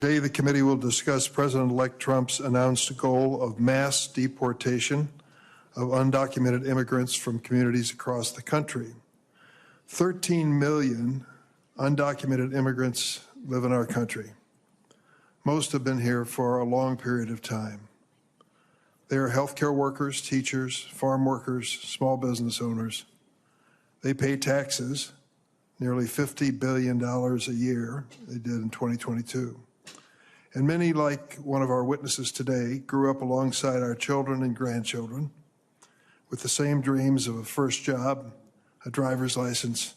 Today, the committee will discuss President-elect Trump's announced goal of mass deportation of undocumented immigrants from communities across the country. 13 million undocumented immigrants live in our country. Most have been here for a long period of time. They are healthcare workers, teachers, farm workers, small business owners. They pay taxes, nearly $50 billion a year, they did in 2022. And many, like one of our witnesses today, grew up alongside our children and grandchildren with the same dreams of a first job, a driver's license,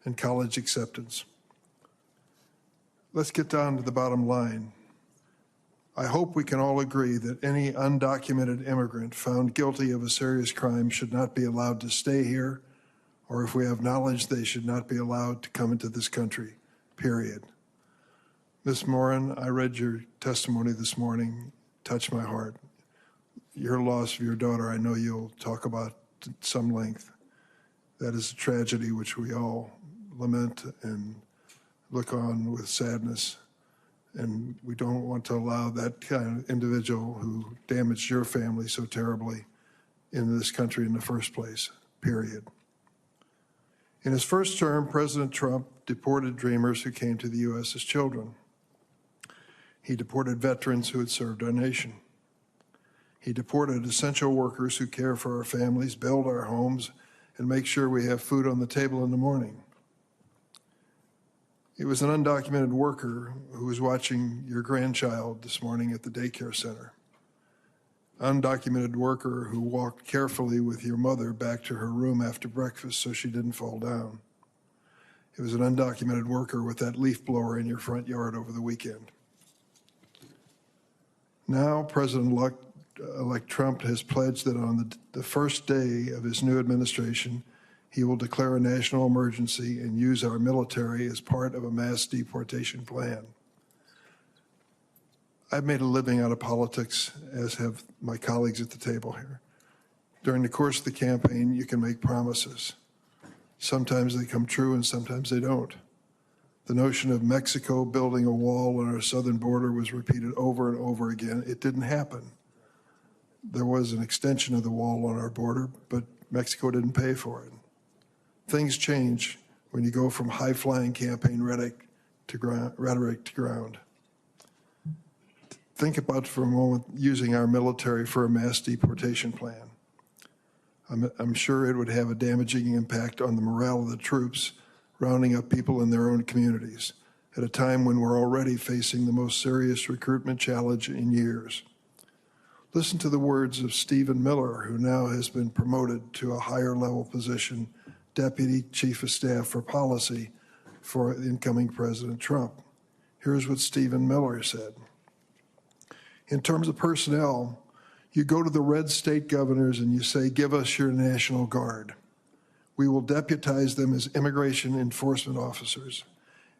and college acceptance. Let's get down to the bottom line. I hope we can all agree that any undocumented immigrant found guilty of a serious crime should not be allowed to stay here, or if we have knowledge, they should not be allowed to come into this country, period. Ms. Morin, I read your testimony this morning, touched my heart. Your loss of your daughter, I know you'll talk about at some length. That is a tragedy which we all lament and look on with sadness. And we don't want to allow that kind of individual who damaged your family so terribly in this country in the first place, period. In his first term, President Trump deported dreamers who came to the U.S. as children. He deported veterans who had served our nation. He deported essential workers who care for our families, build our homes, and make sure we have food on the table in the morning. It was an undocumented worker who was watching your grandchild this morning at the daycare center. Undocumented worker who walked carefully with your mother back to her room after breakfast so she didn't fall down. It was an undocumented worker with that leaf blower in your front yard over the weekend. Now, President-elect Trump has pledged that on the first day of his new administration, he will declare a national emergency and use our military as part of a mass deportation plan. I've made a living out of politics, as have my colleagues at the table here. During the course of the campaign, you can make promises. Sometimes they come true and sometimes they don't. The notion of Mexico building a wall on our southern border was repeated over and over again. It didn't happen. There was an extension of the wall on our border, but Mexico didn't pay for it. Things change when you go from high-flying campaign rhetoric to ground. Think about for a moment using our military for a mass deportation plan. I'm sure it would have a damaging impact on the morale of the troops, rounding up people in their own communities at a time when we're already facing the most serious recruitment challenge in years. Listen to the words of Stephen Miller, who now has been promoted to a higher level position, Deputy Chief of Staff for Policy for incoming President Trump. Here's what Stephen Miller said. In terms of personnel, you go to the red state governors and you say, give us your National Guard. We will deputize them as immigration enforcement officers.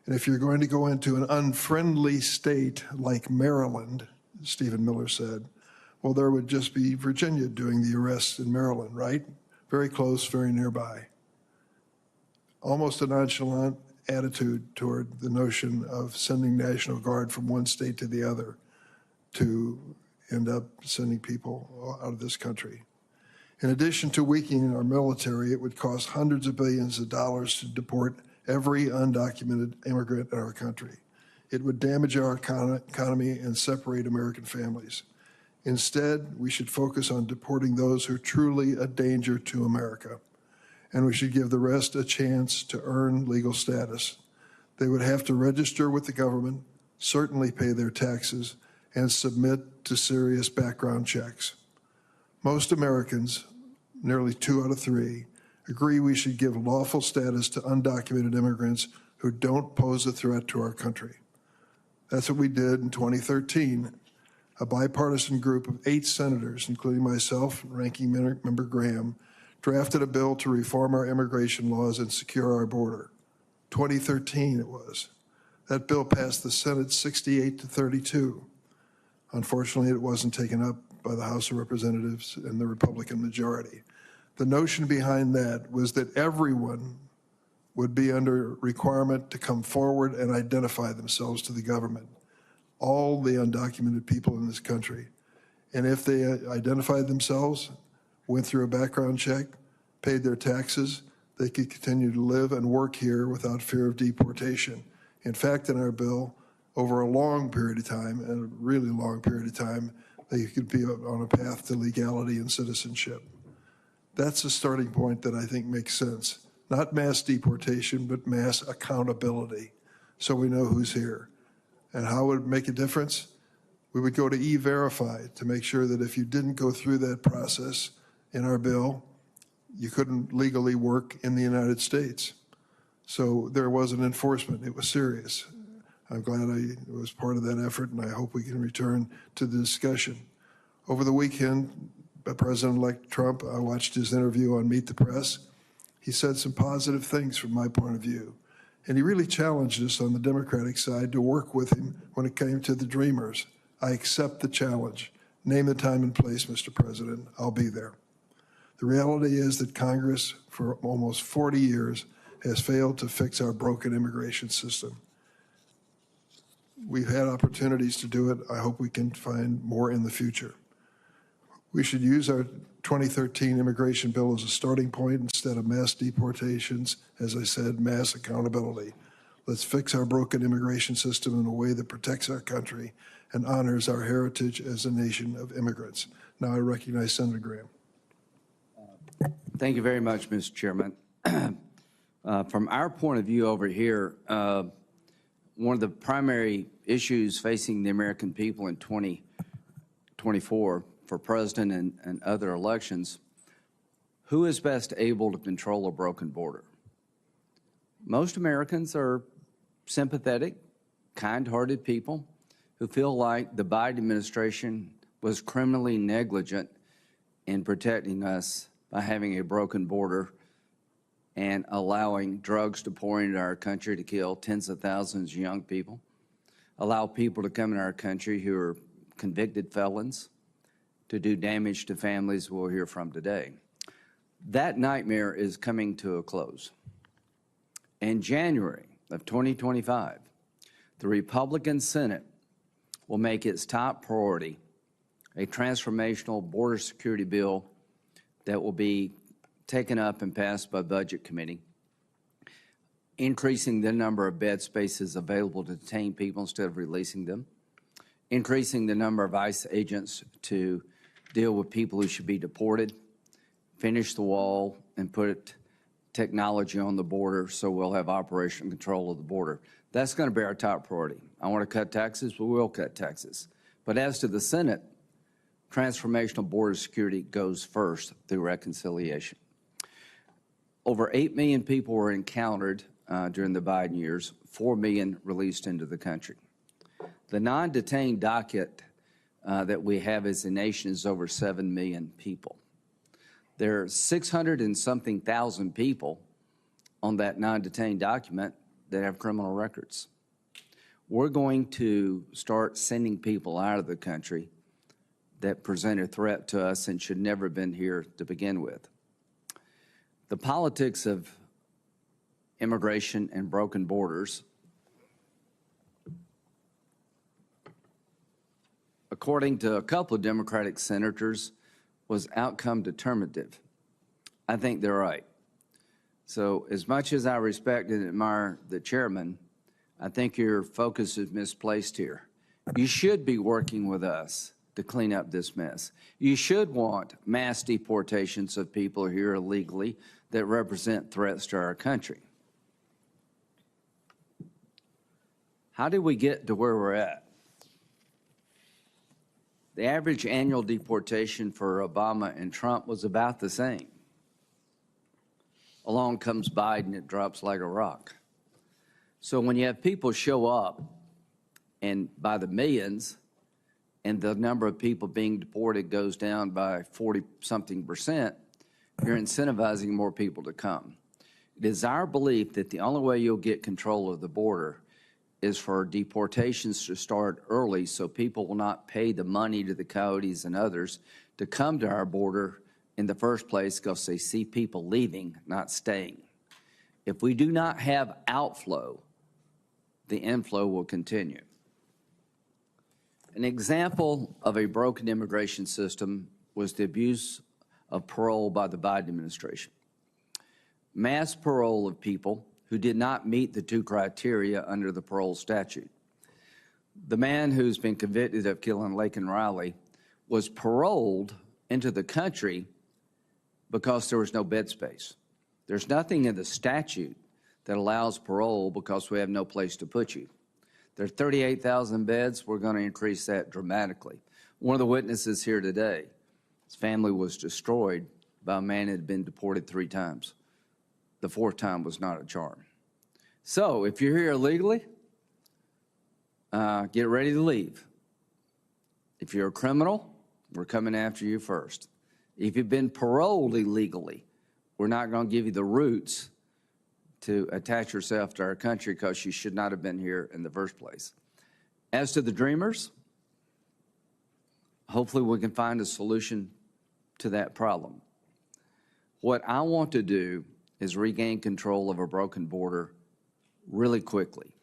And if you're going to go into an unfriendly state like Maryland, Stephen Miller said, well, there would just be Virginia doing the arrests in Maryland, right? Very close, very nearby. Almost a nonchalant attitude toward the notion of sending National Guard from one state to the other to end up sending people out of this country. In addition to weakening our military, it would cost hundreds of billions of dollars to deport every undocumented immigrant in our country. It would damage our economy and separate American families. Instead, we should focus on deporting those who are truly a danger to America, and we should give the rest a chance to earn legal status. They would have to register with the government, certainly pay their taxes, and submit to serious background checks. Most Americans, nearly 2 out of 3, agree we should give lawful status to undocumented immigrants who don't pose a threat to our country. That's what we did in 2013. A bipartisan group of 8 senators, including myself and Ranking Member Graham, drafted a bill to reform our immigration laws and secure our border. 2013 it was. That bill passed the Senate 68-32. Unfortunately, it wasn't taken up by the House of Representatives and the Republican majority. The notion behind that was that everyone would be under requirement to come forward and identify themselves to the government. all the undocumented people in this country. And if they identified themselves, went through a background check, paid their taxes, they could continue to live and work here without fear of deportation. In fact, in our bill, over a long period of time, and a really long period of time, they could be on a path to legality and citizenship. That's a starting point that I think makes sense. Not mass deportation, but mass accountability, so we know who's here. And how would it make a difference? We would go to E-Verify to make sure that if you didn't go through that process in our bill, you couldn't legally work in the United States. So there was an enforcement. It was serious. I'm glad I was part of that effort, and I hope we can return to the discussion. Over the weekend, President-elect Trump, I watched his interview on Meet the Press. He said some positive things from my point of view. And he really challenged us on the Democratic side to work with him when it came to the Dreamers. I accept the challenge. Name the time and place, Mr. President. I'll be there. The reality is that Congress, for almost 40 years, has failed to fix our broken immigration system. We've had opportunities to do it. I hope we can find more in the future. We should use our 2013 immigration bill as a starting point instead of mass deportations. As I said, mass accountability. Let's fix our broken immigration system in a way that protects our country and honors our heritage as a nation of immigrants. Now I recognize Senator Graham. Thank you very much, Mr. Chairman. From our point of view over here, one of the primary issues facing the American people in 2024 for president and other elections, who is best able to control a broken border? Most Americans are sympathetic, kind-hearted people who feel like the Biden administration was criminally negligent in protecting us by having a broken border and allowing drugs to pour into our country to kill tens of thousands of young people, allow people to come in our country who are convicted felons to do damage to families we'll hear from today. That nightmare is coming to a close. In January of 2025, the Republican Senate will make its top priority a transformational border security bill that will be taken up and passed by Budget Committee, increasing the number of bed spaces available to detain people instead of releasing them, increasing the number of ICE agents to deal with people who should be deported, finish the wall, and put technology on the border so we'll have operational control of the border. That's going to be our top priority. I want to cut taxes, but we'll cut taxes. But as to the Senate, transformational border security goes first through reconciliation. Over 8 million people were encountered during the Biden years, 4 million released into the country. The non-detained docket that we have as a nation is over 7 million people. There are 600 and something thousand people on that non-detained document that have criminal records. We're going to start sending people out of the country that present a threat to us and should never have been here to begin with. The politics of immigration and broken borders, according to a couple of Democratic senators, was outcome determinative. I think they're right. So as much as I respect and admire the chairman, I think your focus is misplaced here. You should be working with us to clean up this mess. You should want mass deportations of people here illegally that represent threats to our country. How did we get to where we're at? The average annual deportation for Obama and Trump was about the same. Along comes Biden, it drops like a rock. So when you have people show up and by the millions, and the number of people being deported goes down by 40-something%, you're incentivizing more people to come. It is our belief that the only way you'll get control of the border is for deportations to start early so people will not pay the money to the coyotes and others to come to our border in the first place because they see people leaving, not staying. If we do not have outflow, the inflow will continue. An example of a broken immigration system was the abuse of parole by the Biden administration. Mass parole of people who did not meet the 2 criteria under the parole statute. The man who's been convicted of killing Laken Riley was paroled into the country because there was no bed space. There's nothing in the statute that allows parole because we have no place to put you. There are 38,000 beds. We're going to increase that dramatically. One of the witnesses here today, his family was destroyed by a man who had been deported 3 times. The 4th time was not a charm. So if you're here illegally, get ready to leave. If you're a criminal, we're coming after you first. If you've been paroled illegally, we're not going to give you the roots to attach yourself to our country because you should not have been here in the first place. As to the dreamers, hopefully we can find a solution to that problem. What I want to do is regain control of a broken border really quickly.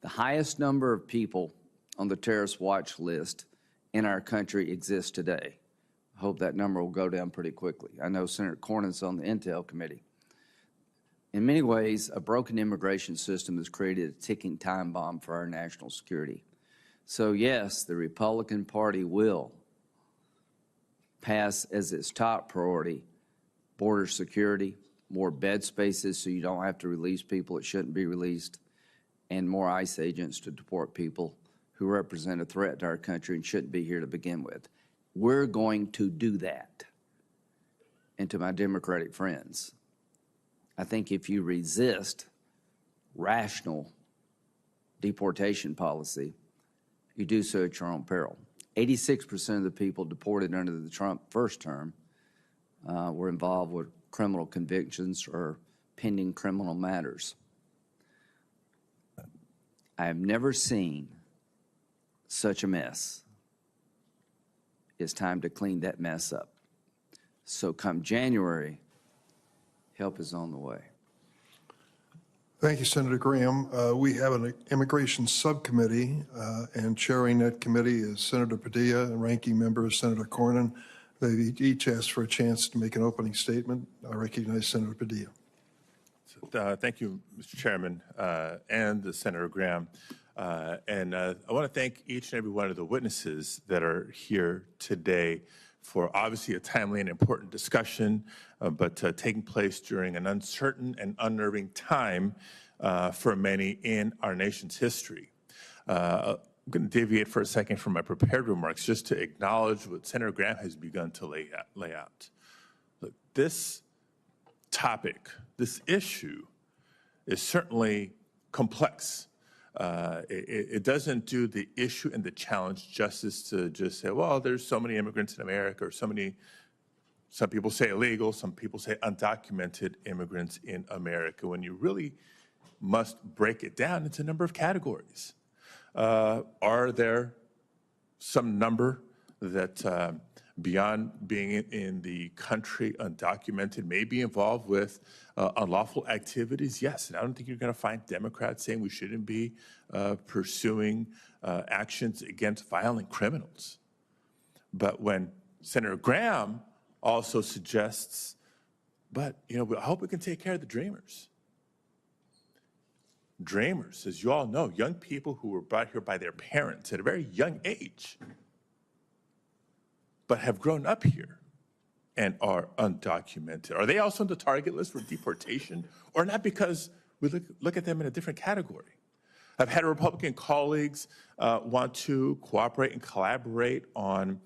The highest number of people on the terrorist watch list in our country exists today. I hope that number will go down pretty quickly. I know Senator Cornyn's on the Intel Committee. In many ways, a broken immigration system has created a ticking time bomb for our national security. So yes, the Republican Party will pass as its top priority border security, more bed spaces so you don't have to release people that shouldn't be released, and more ICE agents to deport people who represent a threat to our country and shouldn't be here to begin with. We're going to do that. And to my Democratic friends, I think if you resist rational deportation policy, you do so at your own peril. 86% of the people deported under the Trump first term were involved with criminal convictions or pending criminal matters. I have never seen such a mess. It's time to clean that mess up. So come January, help is on the way. Thank you, Senator Graham. We have an immigration subcommittee, and chairing that committee is Senator Padilla, and ranking member is Senator Cornyn. They each asked for a chance to make an opening statement. I recognize Senator Padilla. Thank you, Mr. Chairman, and Senator Graham. I want to thank each and every one of the witnesses that are here today for obviously a timely and important discussion, but taking place during an uncertain and unnerving time for many in our nation's history. I'm going to deviate for a second from my prepared remarks just to acknowledge what Senator Graham has begun to lay out. Look, this topic, this issue is certainly complex. It doesn't do the issue and the challenge justice to just say, well, there's so many immigrants in America, or some people say illegal, some people say undocumented immigrants in America, when you really must break it down into a number of categories. Are there some number that beyond being in the country undocumented may be involved with unlawful activities? Yes, and I don't think you're going to find Democrats saying we shouldn't be pursuing actions against violent criminals. But when Senator Graham also suggests, but I hope we can take care of the dreamers. Dreamers, as you all know, young people who were brought here by their parents at a very young age, but have grown up here and are undocumented. Are they also on the target list for deportation, or not, because we look at them in a different category? I've had Republican colleagues want to cooperate and collaborate on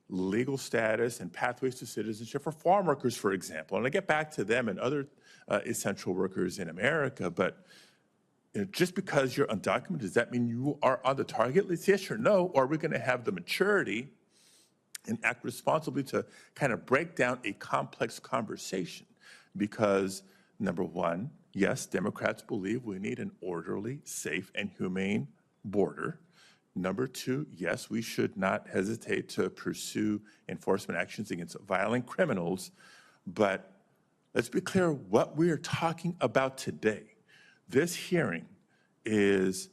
legal status and pathways to citizenship for farm workers, for example. And I get back to them and other essential workers in America, but just because you're undocumented, does that mean you are on the target list? Yes or no? Or are we going to have the maturity and act responsibly to kind of break down a complex conversation? Because, number one, yes, Democrats believe we need an orderly, safe, and humane border. Number two, yes, we should not hesitate to pursue enforcement actions against violent criminals. But let's be clear what we are talking about today. This hearing is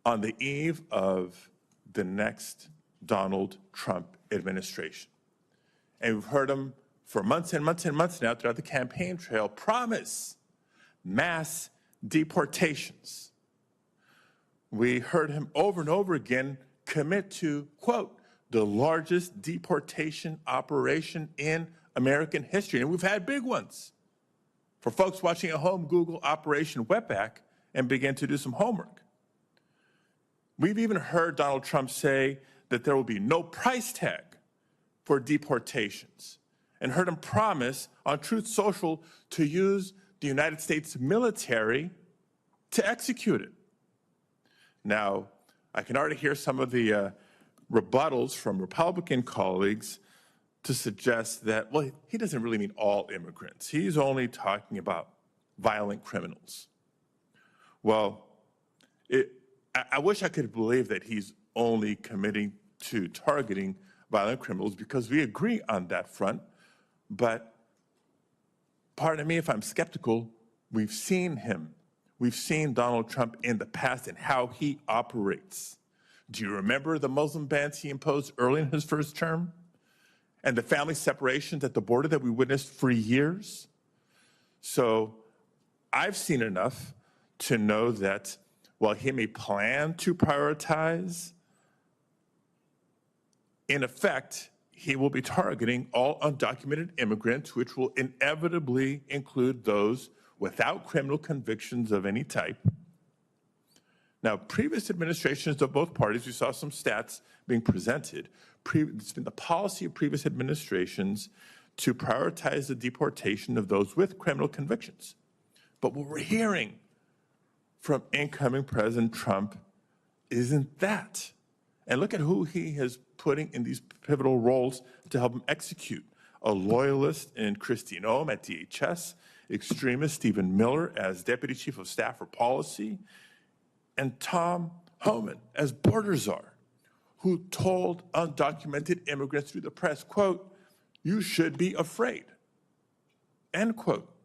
on the eve of the next Donald Trump administration. And we've heard him for months and months and months now throughout the campaign trail promise mass deportations. We heard him over and over again commit to, quote, the largest deportation operation in American history. And we've had big ones. For folks watching at home, Google Operation Wetback and begin to do some homework. We've even heard Donald Trump say that there will be no price tag for deportations, and heard him promise on Truth Social to use the United States military to execute it. Now, I can already hear some of the rebuttals from Republican colleagues to suggest that, well, he doesn't really mean all immigrants. He's only talking about violent criminals. Well, I wish I could believe that he's only committing to targeting violent criminals, because we agree on that front. But pardon me if I'm skeptical, we've seen him. We've seen Donald Trump in the past and how he operates. Do you remember the Muslim bans he imposed early in his first term? And the family separations at the border that we witnessed for years? So I've seen enough to know that while he may plan to prioritize, in effect, he will be targeting all undocumented immigrants, which will inevitably include those without criminal convictions of any type. Now, previous administrations of both parties, we saw some stats being presented. It's been the policy of previous administrations to prioritize the deportation of those with criminal convictions. But what we're hearing from incoming President Trump isn't that. And look at who he is putting in these pivotal roles to help him execute. A loyalist in Christine Ohm at DHS, extremist Stephen Miller as Deputy Chief of Staff for Policy, and Tom Homan as border czar, who told undocumented immigrants through the press, quote, "You should be afraid," end quote.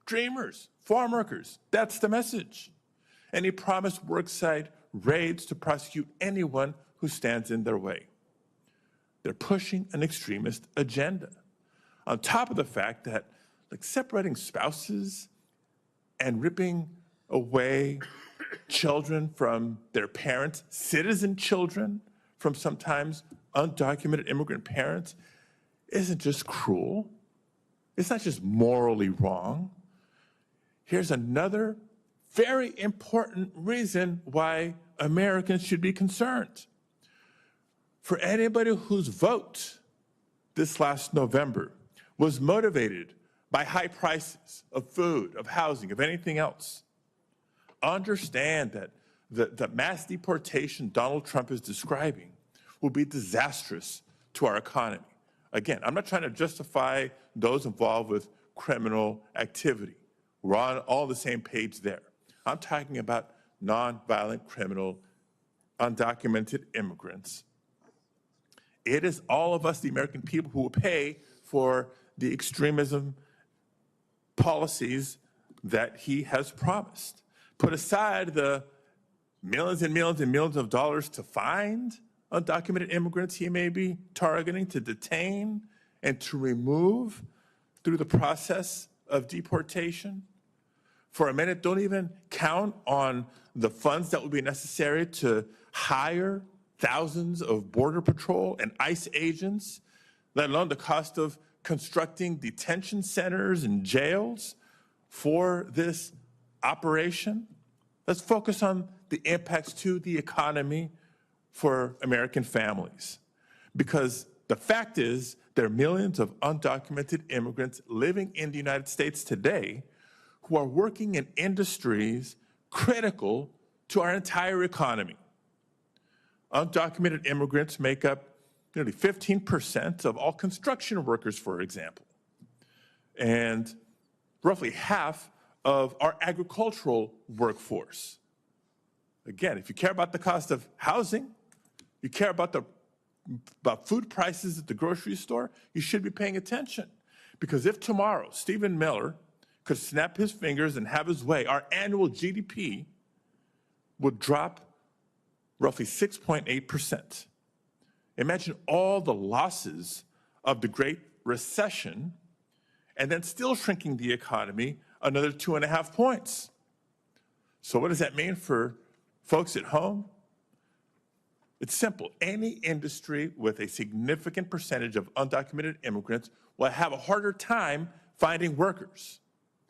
Dreamers, farm workers, that's the message. And he promised worksite raids to prosecute anyone who stands in their way. They're pushing an extremist agenda. On top of the fact that, like, separating spouses and ripping away children from their parents, citizen children from sometimes undocumented immigrant parents, isn't just cruel. It's not just morally wrong. Here's another very important reason why Americans should be concerned. For anybody whose vote this last November was motivated by high prices of food, of housing, of anything else, understand that the mass deportation Donald Trump is describing will be disastrous to our economy. Again, I'm not trying to justify those involved with criminal activity. We're on all the same page there. I'm talking about nonviolent criminal, undocumented immigrants. It is all of us, the American people, who will pay for the extremism policies that he has promised. Put aside the millions and millions and millions of dollars to find undocumented immigrants he may be targeting, to detain, and to remove through the process of deportation. For a minute, don't even count on the funds that would be necessary to hire thousands of Border Patrol and ICE agents, let alone the cost of constructing detention centers and jails for this operation. Let's focus on the impacts to the economy for American families. Because the fact is, there are millions of undocumented immigrants living in the United States today who are working in industries critical to our entire economy. Undocumented immigrants make up nearly 15% of all construction workers, for example, and roughly half of our agricultural workforce. Again, if you care about the cost of housing, you care about food prices at the grocery store, you should be paying attention. Because if tomorrow Stephen Miller could snap his fingers and have his way, our annual GDP would drop roughly 6.8%. Imagine all the losses of the Great Recession and then still shrinking the economy another 2.5 points. So what does that mean for folks at home? It's simple. Any industry with a significant percentage of undocumented immigrants will have a harder time finding workers.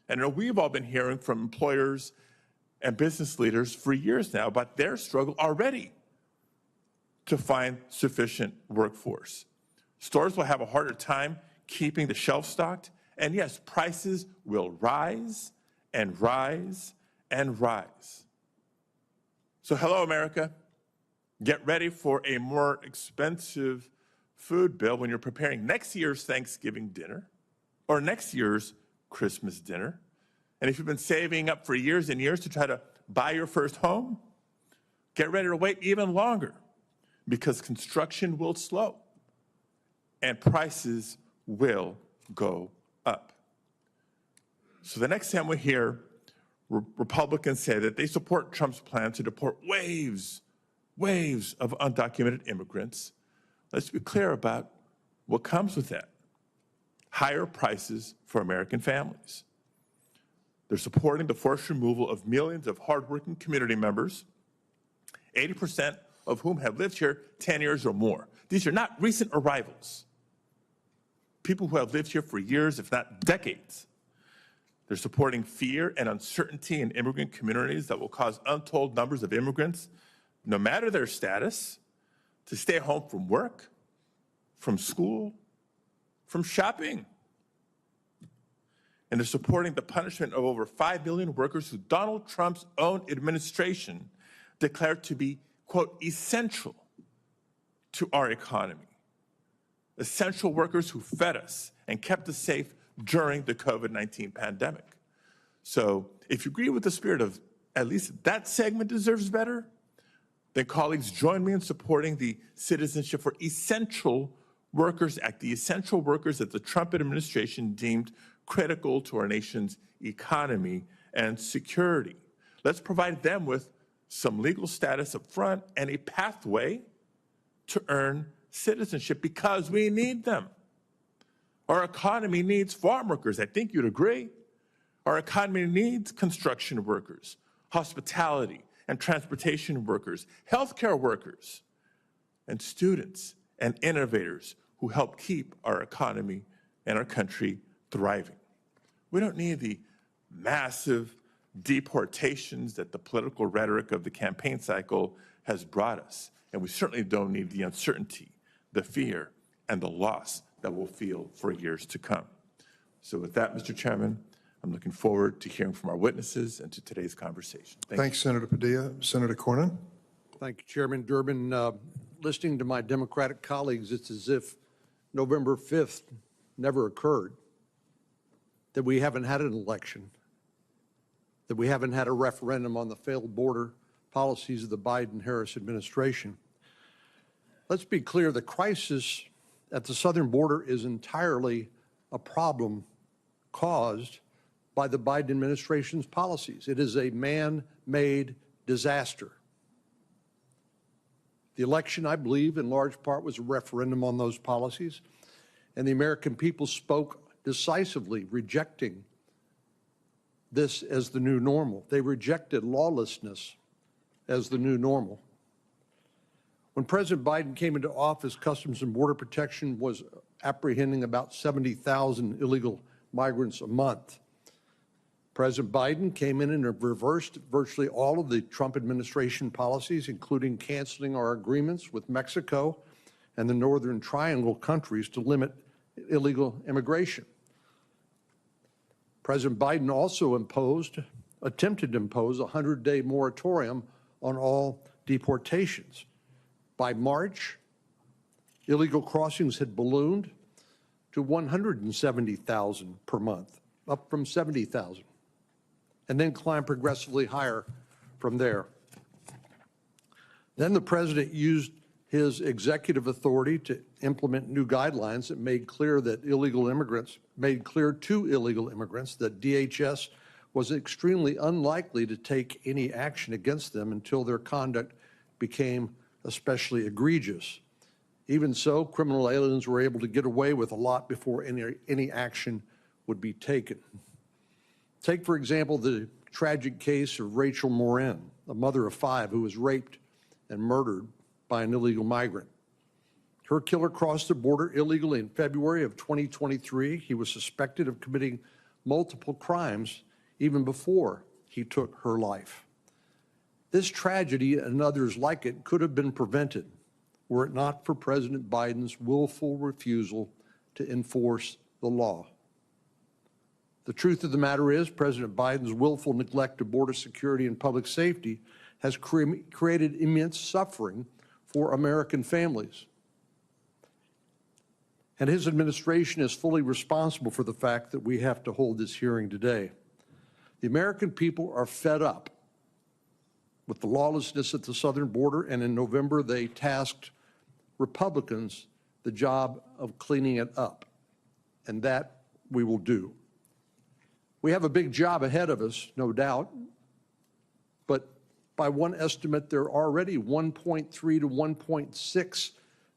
And I know we've all been hearing from employers and business leaders for years now about their struggle already to find sufficient workforce. Stores will have a harder time keeping the shelf stocked, and yes, prices will rise and rise and rise. So hello, America. Get ready for a more expensive food bill when you're preparing next year's Thanksgiving dinner or next year's Christmas dinner. And if you've been saving up for years and years to try to buy your first home, get ready to wait even longer because construction will slow and prices will go up. So the next time we hear Republicans say that they support Trump's plan to deport waves of undocumented immigrants, let's be clear about what comes with that. Higher prices for American families. They're supporting the forced removal of millions of hardworking community members, 80% of whom have lived here 10 years or more. These are not recent arrivals. People who have lived here for years, if not decades. They're supporting fear and uncertainty in immigrant communities that will cause untold numbers of immigrants, no matter their status, to stay home from work, from school, from shopping. And they're supporting the punishment of over 5 million workers who Donald Trump's own administration declared to be, quote, essential to our economy. Essential workers who fed us and kept us safe during the COVID-19 pandemic. So if you agree with the spirit of at least that segment deserves better, then colleagues join me in supporting the Citizenship for Essential Workers Act, the essential workers that the Trump administration deemed critical to our nation's economy and security. Let's provide them with some legal status up front and a pathway to earn citizenship because we need them. Our economy needs farm workers. I think you'd agree. Our economy needs construction workers, hospitality and transportation workers, healthcare workers, and students and innovators who help keep our economy and our country thriving. We don't need the massive deportations that the political rhetoric of the campaign cycle has brought us. And we certainly don't need the uncertainty, the fear, and the loss that we'll feel for years to come. So with that, Mr. Chairman, I'm looking forward to hearing from our witnesses and to today's conversation. Thanks, Senator Padilla. Senator Cornyn? Thank you, Chairman Durbin. Listening to my Democratic colleagues, it's as if November 5th never occurred, that we haven't had an election, that we haven't had a referendum on the failed border policies of the Biden-Harris administration. Let's be clear, the crisis at the southern border is entirely a problem caused by the Biden administration's policies. It is a man-made disaster. The election, I believe, in large part was a referendum on those policies, and the American people spoke decisively, rejecting this as the new normal. They rejected lawlessness as the new normal. When President Biden came into office, Customs and Border Protection was apprehending about 70,000 illegal migrants a month. President Biden came in and reversed virtually all of the Trump administration policies, including canceling our agreements with Mexico and the Northern Triangle countries to limit illegal immigration. President Biden also attempted to impose a 100-day moratorium on all deportations. By March, illegal crossings had ballooned to 170,000 per month, up from 70,000, and then climbed progressively higher from there. Then the president used his executive authority to implement new guidelines that made clear to illegal immigrants that DHS was extremely unlikely to take any action against them until their conduct became especially egregious. Even so, criminal aliens were able to get away with a lot before any action would be taken. Take, for example, the tragic case of Rachel Morin, a mother of 5 who was raped and murdered by an illegal migrant. Her killer crossed the border illegally in February of 2023. He was suspected of committing multiple crimes even before he took her life. This tragedy and others like it could have been prevented were it not for President Biden's willful refusal to enforce the law. The truth of the matter is, President Biden's willful neglect of border security and public safety has created immense suffering for American families. And his administration is fully responsible for the fact that we have to hold this hearing today. The American people are fed up with the lawlessness at the southern border, and in November they tasked Republicans the job of cleaning it up, and that we will do. We have a big job ahead of us, no doubt, but by one estimate, there are already 1.3 to 1.6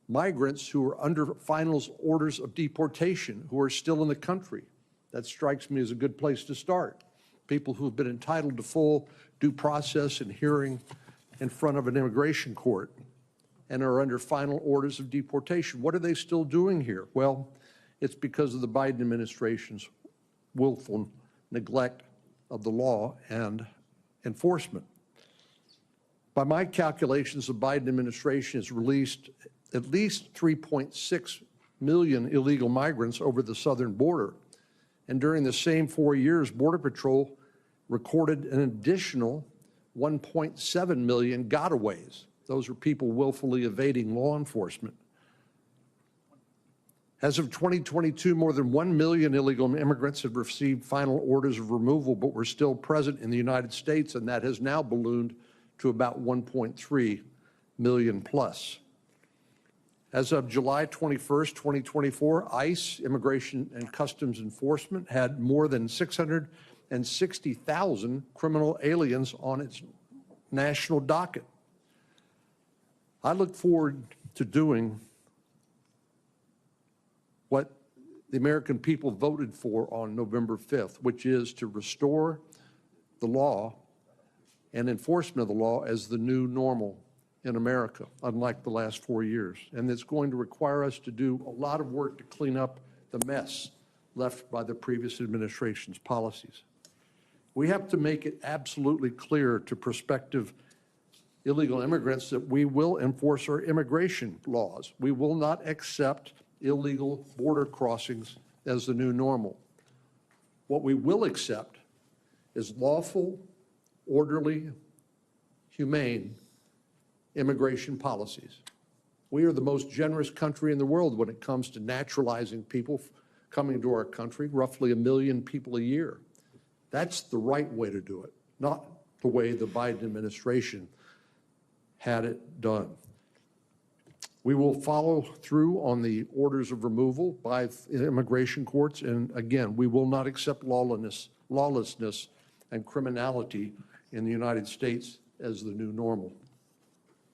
migrants who are under final orders of deportation who are still in the country. That strikes me as a good place to start. People who have been entitled to full due process and hearing in front of an immigration court and are under final orders of deportation. What are they still doing here? Well, it's because of the Biden administration's willful neglect of the law and enforcement. By my calculations, the Biden administration has released at least 3.6 million illegal migrants over the southern border. And during the same 4 years, Border Patrol recorded an additional 1.7 million gotaways. Those are people willfully evading law enforcement. As of 2022, more than 1 million illegal immigrants have received final orders of removal, but were still present in the United States, and that has now ballooned to about 1.3 million plus. As of July 21st, 2024, ICE, Immigration and Customs Enforcement, had more than 660,000 criminal aliens on its national docket. I look forward to doing what the American people voted for on November 5th, which is to restore the law and enforcement of the law as the new normal in America, unlike the last 4 years. And it's going to require us to do a lot of work to clean up the mess left by the previous administration's policies. We have to make it absolutely clear to prospective illegal immigrants that we will enforce our immigration laws. We will not accept illegal border crossings as the new normal. What we will accept is lawful, orderly, humane immigration policies. We are the most generous country in the world when it comes to naturalizing people coming to our country, roughly 1 million people a year. That's the right way to do it, not the way the Biden administration had it done. We will follow through on the orders of removal by immigration courts, and again, we will not accept lawlessness and criminality in the United States as the new normal.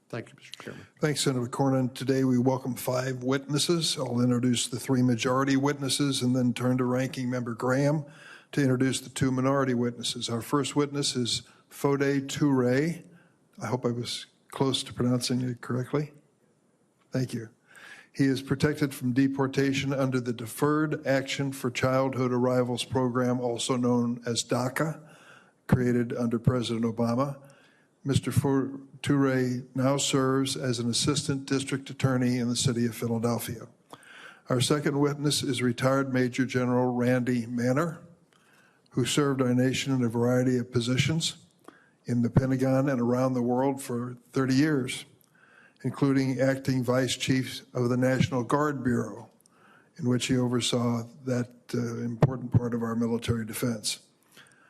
Thank you, Mr. Chairman. Thanks, Senator Cornyn. Today we welcome 5 witnesses. I'll introduce the 3 majority witnesses and then turn to Ranking Member Graham to introduce the 2 minority witnesses. Our first witness is Foday Turay. I hope I was close to pronouncing it correctly. Thank you. He is protected from deportation under the Deferred Action for Childhood Arrivals program, also known as DACA, created under President Obama. Mr. Turay now serves as an assistant district attorney in the city of Philadelphia. Our second witness is retired Major General Randy Manor, who served our nation in a variety of positions in the Pentagon and around the world for 30 years, including acting vice chief of the National Guard Bureau, in which he oversaw that important part of our military defense.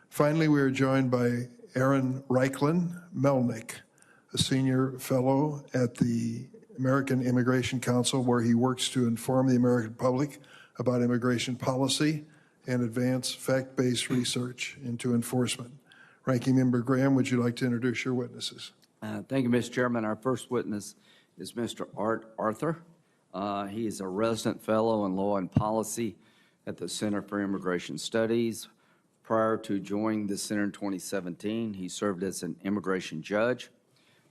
Finally, we are joined by Aaron Reichlin Melnick, a senior fellow at the American Immigration Council, where he works to inform the American public about immigration policy and advance fact-based research into enforcement. Ranking Member Graham, would you like to introduce your witnesses? Thank you, Mr. Chairman. Our first witness is Mr. Art Arthur. He is a resident fellow in law and policy at the Center for Immigration Studies. Prior to joining the center in 2017, he served as an immigration judge,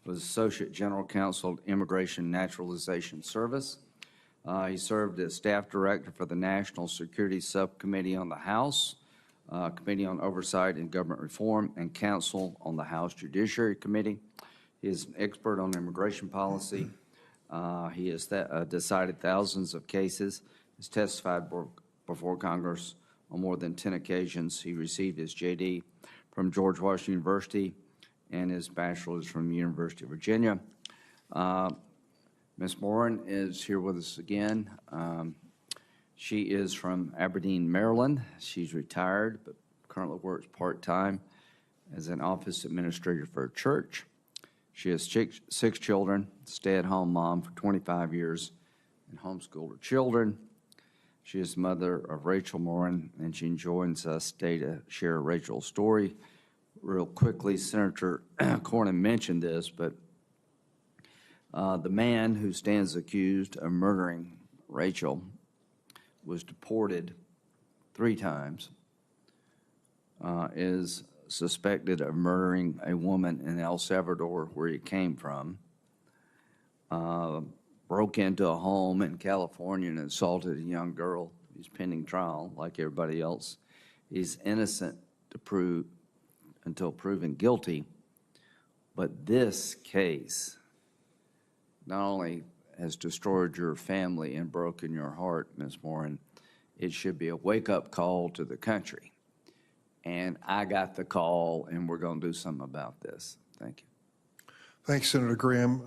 was Associate General Counsel at Immigration Naturalization Service. He served as staff director for the National Security Subcommittee on the House, Committee on Oversight and Government Reform, and counsel on the House Judiciary Committee. He is an expert on immigration policy. He has decided thousands of cases, has testified before Congress on more than 10 occasions. He received his JD from George Washington University and his bachelor's from the University of Virginia. Ms. Morin is here with us again. She is from Aberdeen, Maryland. She's retired, but currently works part-time as an office administrator for a church. She has six children, stay-at-home mom for 25 years, and homeschooled her children. She is the mother of Rachel Morin, and she joins us today to share Rachel's story. Real quickly, Senator Cornyn mentioned this, but the man who stands accused of murdering Rachel was deported 3 times, is suspected of murdering a woman in El Salvador, where he came from, broke into a home in California and assaulted a young girl. He's pending trial like everybody else. He's innocent until proven guilty. But this case not only has destroyed your family and broken your heart, Ms. Morin, it should be a wake-up call to the country. And I got the call, and we're going to do something about this. Thank you. Thanks, Senator Graham.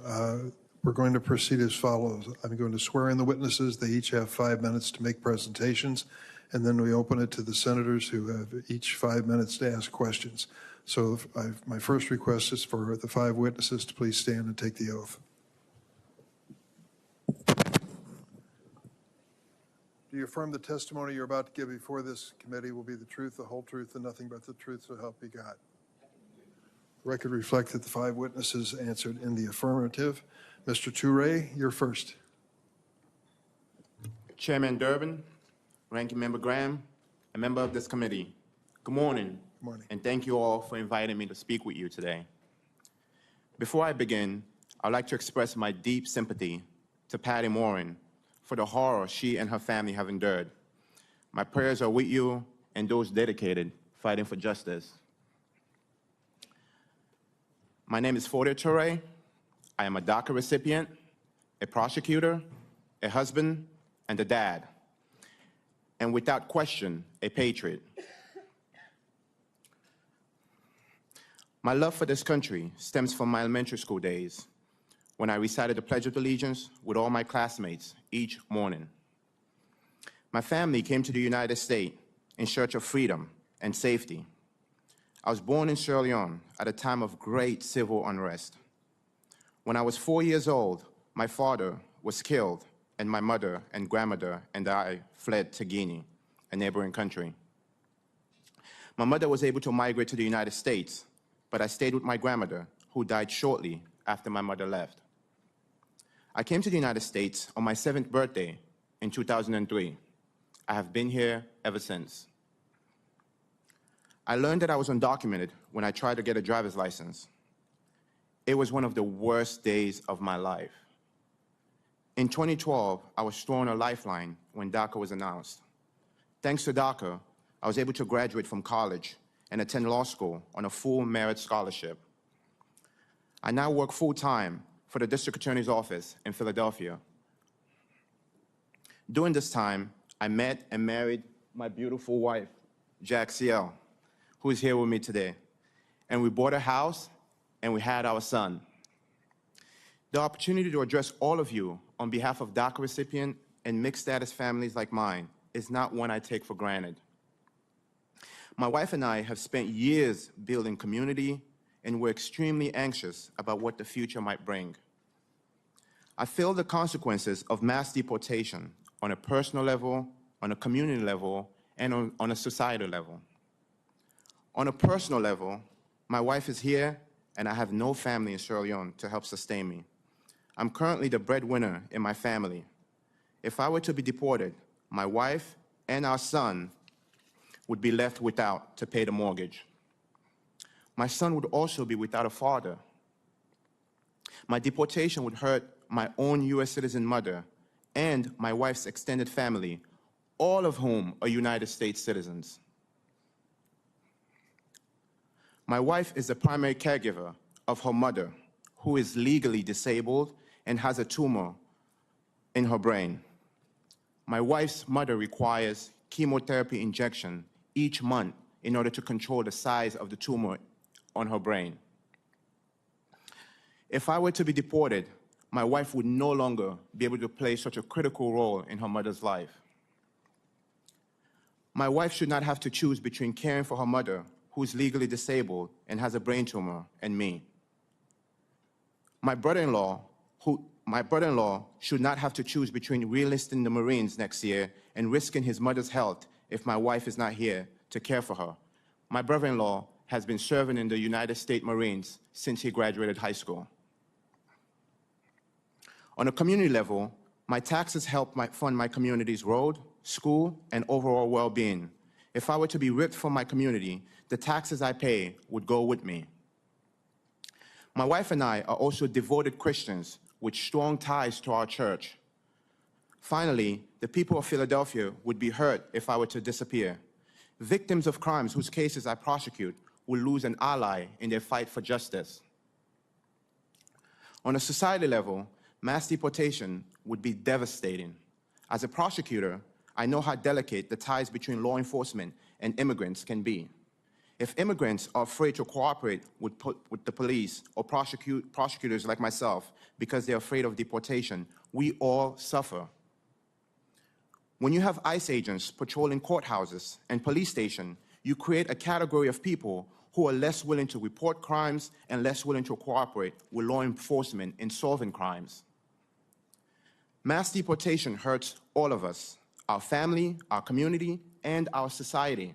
We're going to proceed as follows. I'm going to swear in the witnesses. They each have 5 minutes to make presentations, and then we open it to the senators who have each 5 minutes to ask questions. So my first request is for the 5 witnesses to please stand and take the oath. Do you affirm the testimony you're about to give before this committee will be the truth, the whole truth, and nothing but the truth, so help you God? The record reflect that the 5 witnesses answered in the affirmative. Mr. Turay, you're first. Chairman Durbin, Ranking Member Graham, a member of this committee, good morning. Good morning. And thank you all for inviting me to speak with you today. Before I begin, I'd like to express my deep sympathy to Patty Morin for the horror she and her family have endured. My prayers are with you and those dedicated fighting for justice. My name is Foday Turay. I am a DACA recipient, a prosecutor, a husband, and a dad, and without question, a patriot. My love for this country stems from my elementary school days, when I recited the Pledge of Allegiance with all my classmates each morning. My family came to the United States in search of freedom and safety. I was born in Sierra Leone at a time of great civil unrest. When I was 4 years old, my father was killed, and my mother and grandmother and I fled to Guinea, a neighboring country. My mother was able to migrate to the United States, but I stayed with my grandmother, who died shortly after my mother left. I came to the United States on my 7th birthday in 2003. I have been here ever since. I learned that I was undocumented when I tried to get a driver's license. It was one of the worst days of my life. In 2012, I was thrown a lifeline when DACA was announced. Thanks to DACA, I was able to graduate from college and attend law school on a full merit scholarship. I now work full-time for the District Attorney's Office in Philadelphia. During this time, I met and married my beautiful wife, Jack CL, who is here with me today. And we bought a house, and we had our son. The opportunity to address all of you on behalf of DACA recipient and mixed status families like mine is not one I take for granted. My wife and I have spent years building community, and we're extremely anxious about what the future might bring. I feel the consequences of mass deportation on a personal level, on a community level, and on a societal level. On a personal level, my wife is here and I have no family in Sierra Leone to help sustain me. I'm currently the breadwinner in my family. If I were to be deported, my wife and our son would be left without to pay the mortgage. My son would also be without a father. My deportation would hurt my own U.S. citizen mother and my wife's extended family, all of whom are United States citizens. My wife is the primary caregiver of her mother, who is legally disabled and has a tumor in her brain. My wife's mother requires chemotherapy injection each month in order to control the size of the tumor on her brain. If I were to be deported, my wife would no longer be able to play such a critical role in her mother's life. My wife should not have to choose between caring for her mother, who is legally disabled and has a brain tumor, and me. My brother-in-law should not have to choose between re-enlisting the Marines next year and risking his mother's health if my wife is not here to care for her. My brother-in-law has been serving in the United States Marines since he graduated high school. On a community level, my taxes help fund my community's road, school, and overall well-being. If I were to be ripped from my community, the taxes I pay would go with me. My wife and I are also devoted Christians with strong ties to our church. Finally, the people of Philadelphia would be hurt if I were to disappear. Victims of crimes whose cases I prosecute will lose an ally in their fight for justice. On a society level, mass deportation would be devastating. As a prosecutor, I know how delicate the ties between law enforcement and immigrants can be. If immigrants are afraid to cooperate with the police or prosecutors like myself because they're afraid of deportation, we all suffer. When you have ICE agents patrolling courthouses and police stations, you create a category of people who are less willing to report crimes and less willing to cooperate with law enforcement in solving crimes. Mass deportation hurts all of us, our family, our community, and our society.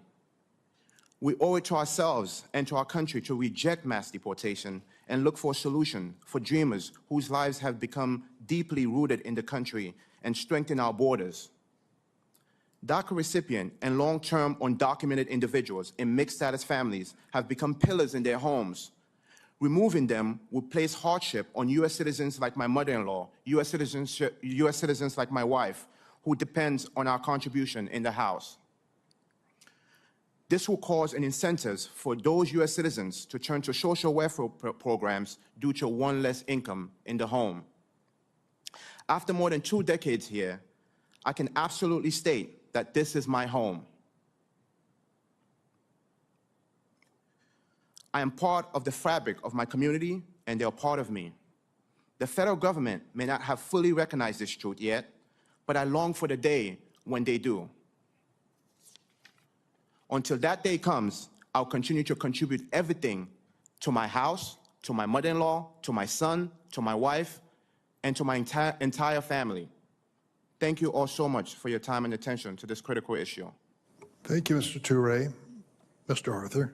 We owe it to ourselves and to our country to reject mass deportation and look for a solution for dreamers whose lives have become deeply rooted in the country and strengthen our borders. DACA recipient and long-term undocumented individuals in mixed-status families have become pillars in their homes. Removing them would place hardship on U.S. citizens like my mother-in-law, U.S. citizens like my wife, who depends on our contribution in the House. This will cause an incentive for those U.S. citizens to turn to social welfare programs due to one less income in the home. After more than 2 decades here, I can absolutely state that this is my home. I am part of the fabric of my community, and they are part of me. The federal government may not have fully recognized this truth yet, but I long for the day when they do. Until that day comes, I'll continue to contribute everything to my house, to my mother-in-law, to my son, to my wife, and to my entire family. Thank you all so much for your time and attention to this critical issue. Thank you, Mr. Turay. Mr. Arthur.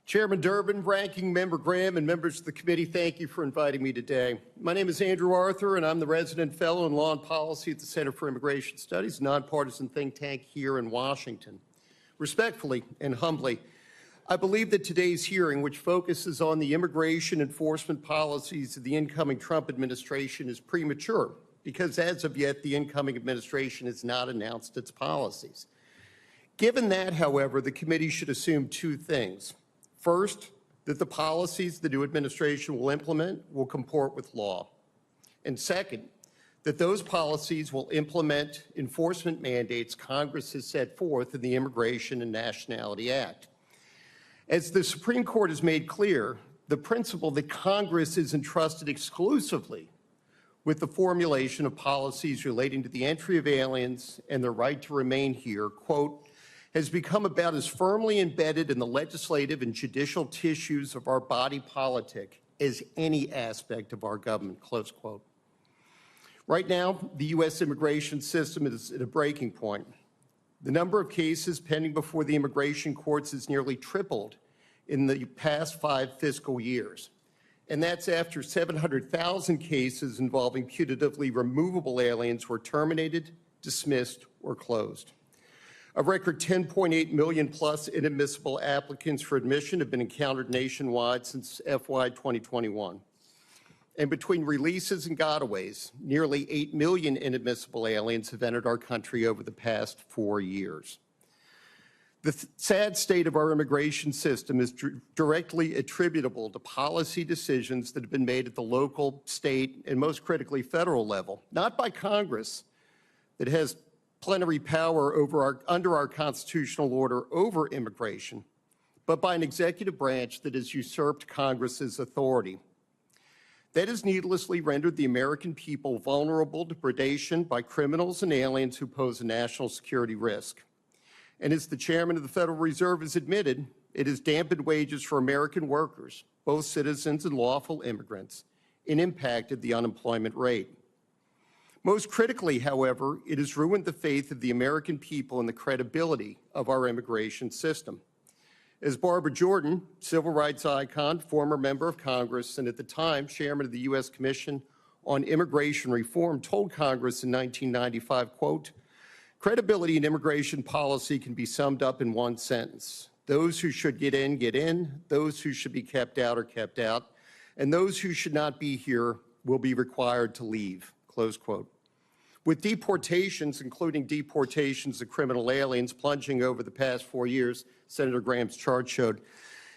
Chairman Durbin, Ranking Member Graham, and members of the committee, thank you for inviting me today. My name is Andrew Arthur, and I'm the resident fellow in law and policy at the Center for Immigration Studies, a nonpartisan think tank here in Washington. Respectfully and humbly, I believe that today's hearing, which focuses on the immigration enforcement policies of the incoming Trump administration, is premature, because as of yet, the incoming administration has not announced its policies. Given that, however, the committee should assume 2 things. First, that the policies the new administration will implement will comport with law. And second, that those policies will implement enforcement mandates Congress has set forth in the Immigration and Nationality Act. As the Supreme Court has made clear, the principle that Congress is entrusted exclusively with the formulation of policies relating to the entry of aliens and their right to remain here, quote, has become about as firmly embedded in the legislative and judicial tissues of our body politic as any aspect of our government, close quote. Right now, the U.S. immigration system is at a breaking point. The number of cases pending before the immigration courts has nearly tripled in the past 5 fiscal years. And that's after 700,000 cases involving putatively removable aliens were terminated, dismissed, or closed. A record 10.8 million plus inadmissible applicants for admission have been encountered nationwide since FY 2021. And between releases and gotaways, nearly 8 million inadmissible aliens have entered our country over the past 4 years. The sad state of our immigration system is directly attributable to policy decisions that have been made at the local, state, and most critically, federal level, not by Congress that has plenary power under our constitutional order over immigration, but by an executive branch that has usurped Congress's authority. That has needlessly rendered the American people vulnerable to predation by criminals and aliens who pose a national security risk. And as the chairman of the Federal Reserve has admitted, it has dampened wages for American workers, both citizens and lawful immigrants, and impacted the unemployment rate. Most critically, however, it has ruined the faith of the American people and the credibility of our immigration system. As Barbara Jordan, civil rights icon, former member of Congress, and at the time chairman of the U.S. Commission on Immigration Reform, told Congress in 1995, quote, "Credibility in immigration policy can be summed up in one sentence. Those who should get in, those who should be kept out are kept out, and those who should not be here will be required to leave," close quote. With deportations, including deportations of criminal aliens, plunging over the past 4 years, Senator Graham's chart showed,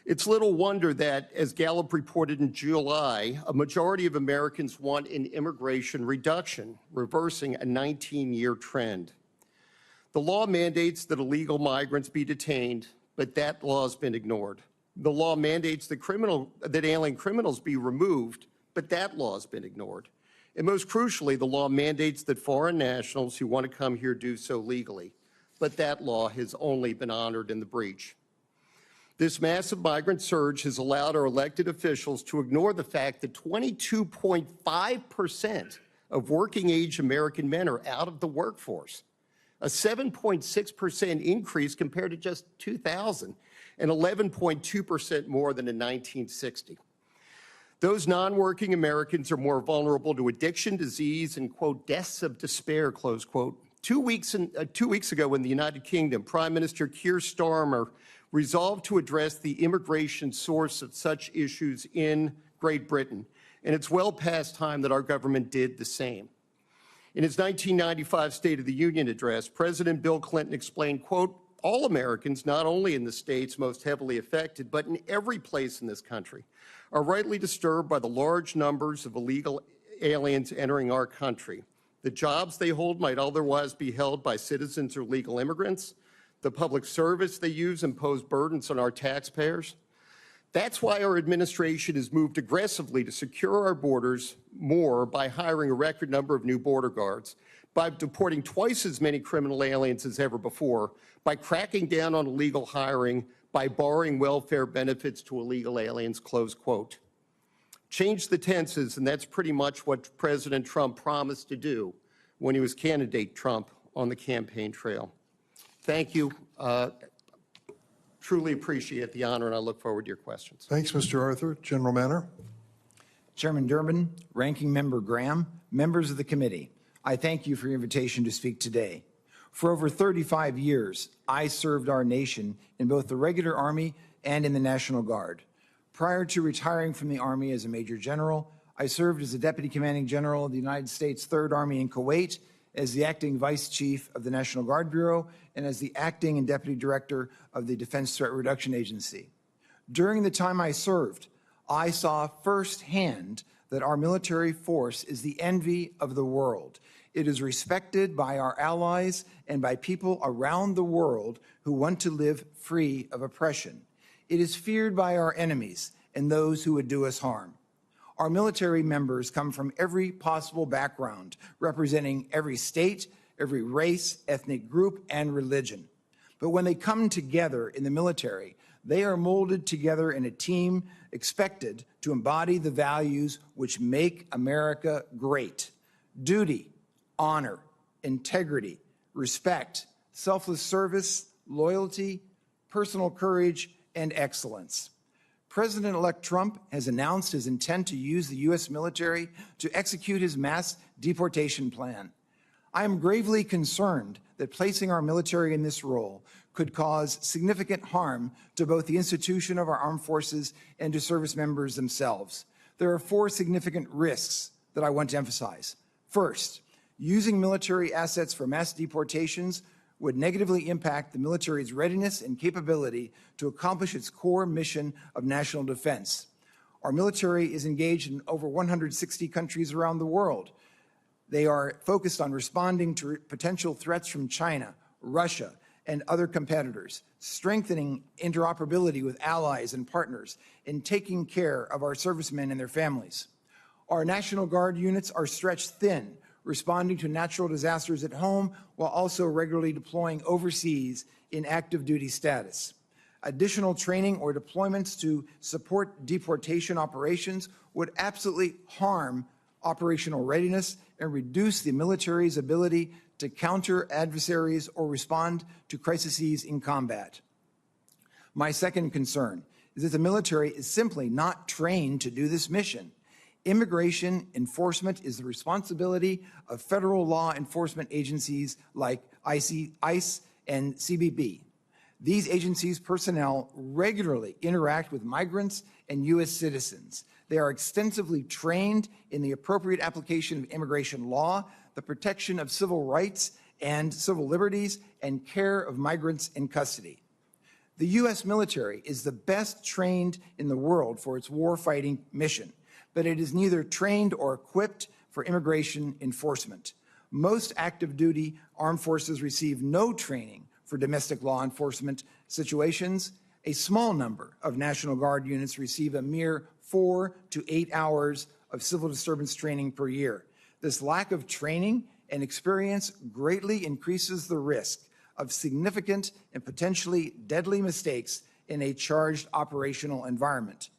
it's little wonder that, as Gallup reported in July, a majority of Americans want an immigration reduction, reversing a 19-year trend. The law mandates that illegal migrants be detained, but that law has been ignored. The law mandates that alien criminals be removed, but that law has been ignored. And most crucially, the law mandates that foreign nationals who want to come here do so legally, but that law has only been honored in the breach. This massive migrant surge has allowed our elected officials to ignore the fact that 22.5% of working-age American men are out of the workforce, a 7.6% increase compared to just 2000, and 11.2% more than in 1960. Those non-working Americans are more vulnerable to addiction, disease, and, quote, deaths of despair, close quote. 2 weeks ago in the United Kingdom, Prime Minister Keir Starmer resolved to address the immigration source of such issues in Great Britain, and it's well past time that our government did the same. In his 1995 State of the Union address, President Bill Clinton explained, quote, "All Americans, not only in the states most heavily affected, but in every place in this country, are rightly disturbed by the large numbers of illegal aliens entering our country. The jobs they hold might otherwise be held by citizens or legal immigrants. The public service they use impose burdens on our taxpayers. That's why our administration has moved aggressively to secure our borders more by hiring a record number of new border guards, by deporting twice as many criminal aliens as ever before, by cracking down on illegal hiring, by barring welfare benefits to illegal aliens," close quote. Change the tenses, and that's pretty much what President Trump promised to do when he was candidate Trump on the campaign trail. Thank you. Truly appreciate the honor, and I look forward to your questions. Thanks, Mr. Arthur. General Manor. Chairman Durbin, Ranking Member Graham, members of the committee, I thank you for your invitation to speak today. For over 35 years, I served our nation in both the regular Army and in the National Guard. Prior to retiring from the Army as a Major General, I served as the Deputy Commanding General of the United States Third Army in Kuwait, as the Acting Vice Chief of the National Guard Bureau, and as the Acting and Deputy Director of the Defense Threat Reduction Agency. During the time I served, I saw firsthand that our military force is the envy of the world. It is respected by our allies and by people around the world who want to live free of oppression. It is feared by our enemies and those who would do us harm. Our military members come from every possible background, representing every state, every race, ethnic group, and religion. But when they come together in the military, they are molded together in a team expected to embody the values which make America great: duty, honor, integrity, respect, selfless service, loyalty, personal courage, and excellence. President-elect Trump has announced his intent to use the U.S. military to execute his mass deportation plan. I am gravely concerned that placing our military in this role could cause significant harm to both the institution of our armed forces and to service members themselves. There are 4 significant risks that I want to emphasize. First, using military assets for mass deportations would negatively impact the military's readiness and capability to accomplish its core mission of national defense. Our military is engaged in over 160 countries around the world. They are focused on responding to potential threats from China, Russia, and other competitors, strengthening interoperability with allies and partners, and taking care of our servicemen and their families. Our National Guard units are stretched thin, responding to natural disasters at home while also regularly deploying overseas in active duty status. Additional training or deployments to support deportation operations would absolutely harm operational readiness and reduce the military's ability to counter adversaries or respond to crises in combat. My second concern is that the military is simply not trained to do this mission. Immigration enforcement is the responsibility of federal law enforcement agencies like ICE and CBP. These agencies' personnel regularly interact with migrants and U.S. citizens. They are extensively trained in the appropriate application of immigration law, the protection of civil rights and civil liberties, and care of migrants in custody. The U.S. military is the best trained in the world for its war-fighting mission, but it is neither trained or equipped for immigration enforcement. Most active duty armed forces receive no training for domestic law enforcement situations. A small number of National Guard units receive a mere 4 to 8 hours of civil disturbance training per year. This lack of training and experience greatly increases the risk of significant and potentially deadly mistakes in a charged operational environment.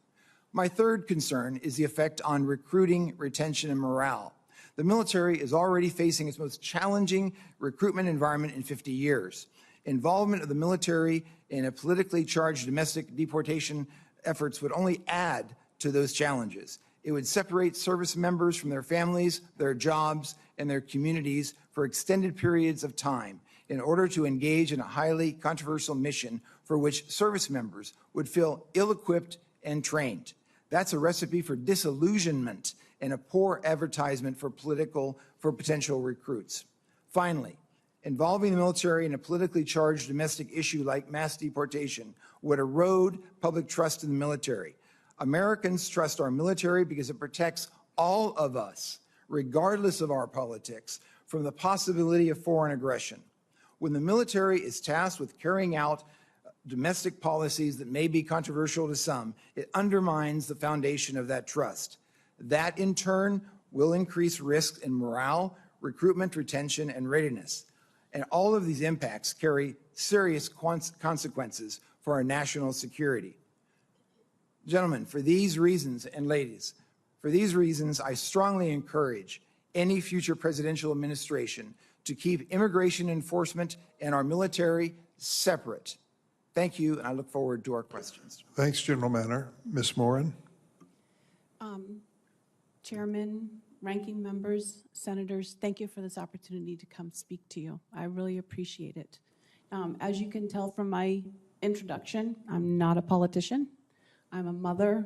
My third concern is the effect on recruiting, retention, and morale. The military is already facing its most challenging recruitment environment in 50 years. Involvement of the military in a politically charged domestic deportation efforts would only add to those challenges. It would separate service members from their families, their jobs, and their communities for extended periods of time in order to engage in a highly controversial mission for which service members would feel ill-equipped and trained. That's a recipe for disillusionment and a poor advertisement for potential recruits. Finally, involving the military in a politically charged domestic issue like mass deportation would erode public trust in the military. Americans trust our military because it protects all of us, regardless of our politics, from the possibility of foreign aggression. When the military is tasked with carrying out domestic policies that may be controversial to some, it undermines the foundation of that trust. That, in turn, will increase risk in morale, recruitment, retention, and readiness. And all of these impacts carry serious consequences for our national security. Gentlemen, for these reasons, and ladies, for these reasons, I strongly encourage any future presidential administration to keep immigration enforcement and our military separate. Thank you, and I look forward to our questions. Thanks, General Manor. Ms. Morin. Chairman, ranking members, senators, thank you for this opportunity to come speak to you. I really appreciate it. As you can tell from my introduction, I'm not a politician. I'm a mother.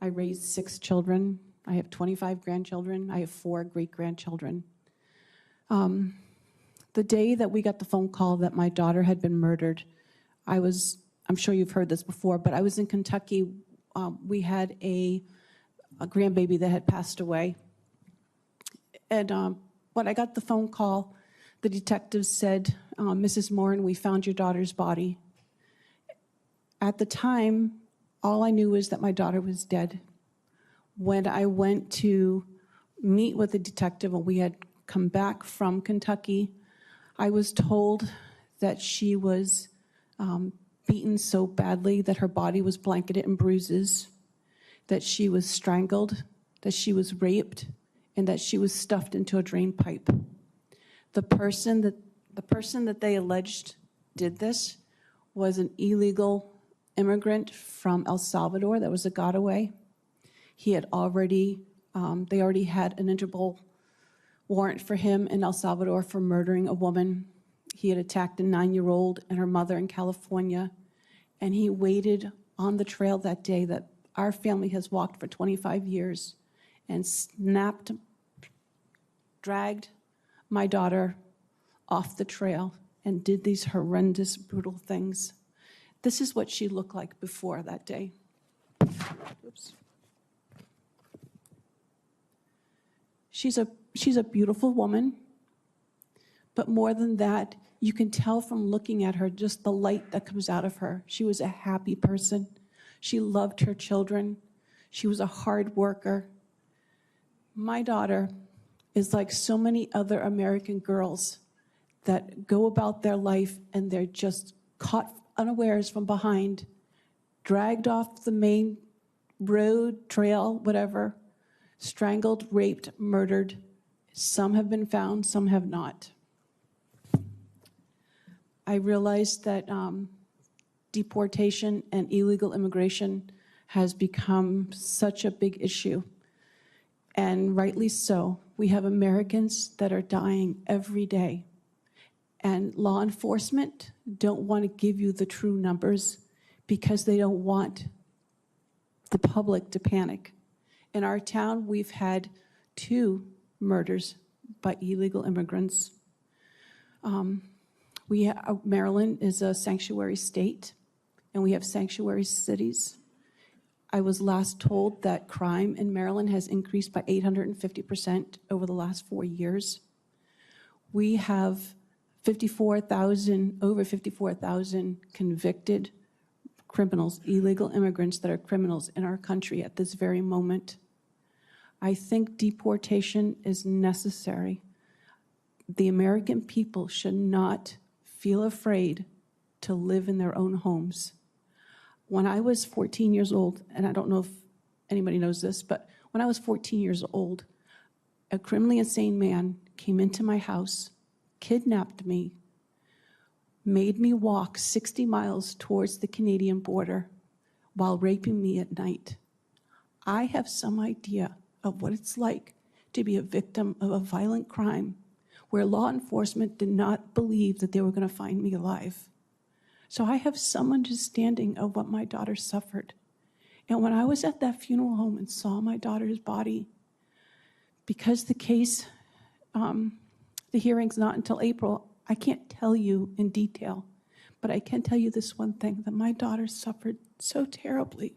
I raised 6 children. I have 25 grandchildren. I have 4 great-grandchildren. The day that we got the phone call that my daughter had been murdered, I'm sure you've heard this before, but I was in Kentucky. We had a grandbaby that had passed away. And when I got the phone call, the detective said, Mrs. Morin, we found your daughter's body. At the time, all I knew was that my daughter was dead. When I went to meet with the detective and we had come back from Kentucky, I was told that she was beaten so badly that her body was blanketed in bruises, that she was strangled, that she was raped, and that she was stuffed into a drain pipe. The person that they alleged did this was an illegal immigrant from El Salvador that was a Godaway. He had already, they already had an Interpol warrant for him in El Salvador for murdering a woman. He had attacked a 9-year-old and her mother in California, and he waited on the trail that day that our family has walked for 25 years and dragged my daughter off the trail and did these horrendous, brutal things. This is what she looked like before that day. Oops. She's a beautiful woman, but more than that, you can tell from looking at her just the light that comes out of her. She was a happy person. She loved her children. She was a hard worker. My daughter is like so many other American girls that go about their life and they're just caught unawares from behind, dragged off the main road, trail, whatever, strangled, raped, murdered. Some have been found, some have not. I realized that deportation and illegal immigration has become such a big issue, and rightly so. We have Americans that are dying every day, and law enforcement don't want to give you the true numbers because they don't want the public to panic. In our town, we've had 2 murders by illegal immigrants. Maryland is a sanctuary state, and we have sanctuary cities. I was last told that crime in Maryland has increased by 850% over the last 4 years. We have over 54,000 convicted criminals, illegal immigrants that are criminals in our country at this very moment. I think deportation is necessary. The American people should not feel afraid to live in their own homes. When I was 14 years old, and I don't know if anybody knows this, but when I was 14 years old, a criminally insane man came into my house, kidnapped me, made me walk 60 miles towards the Canadian border while raping me at night. I have some idea of what it's like to be a victim of a violent crime where law enforcement did not believe that they were going to find me alive. So I have some understanding of what my daughter suffered. And when I was at that funeral home and saw my daughter's body, because the case, the hearing's not until April, I can't tell you in detail, but I can tell you this one thing, that my daughter suffered so terribly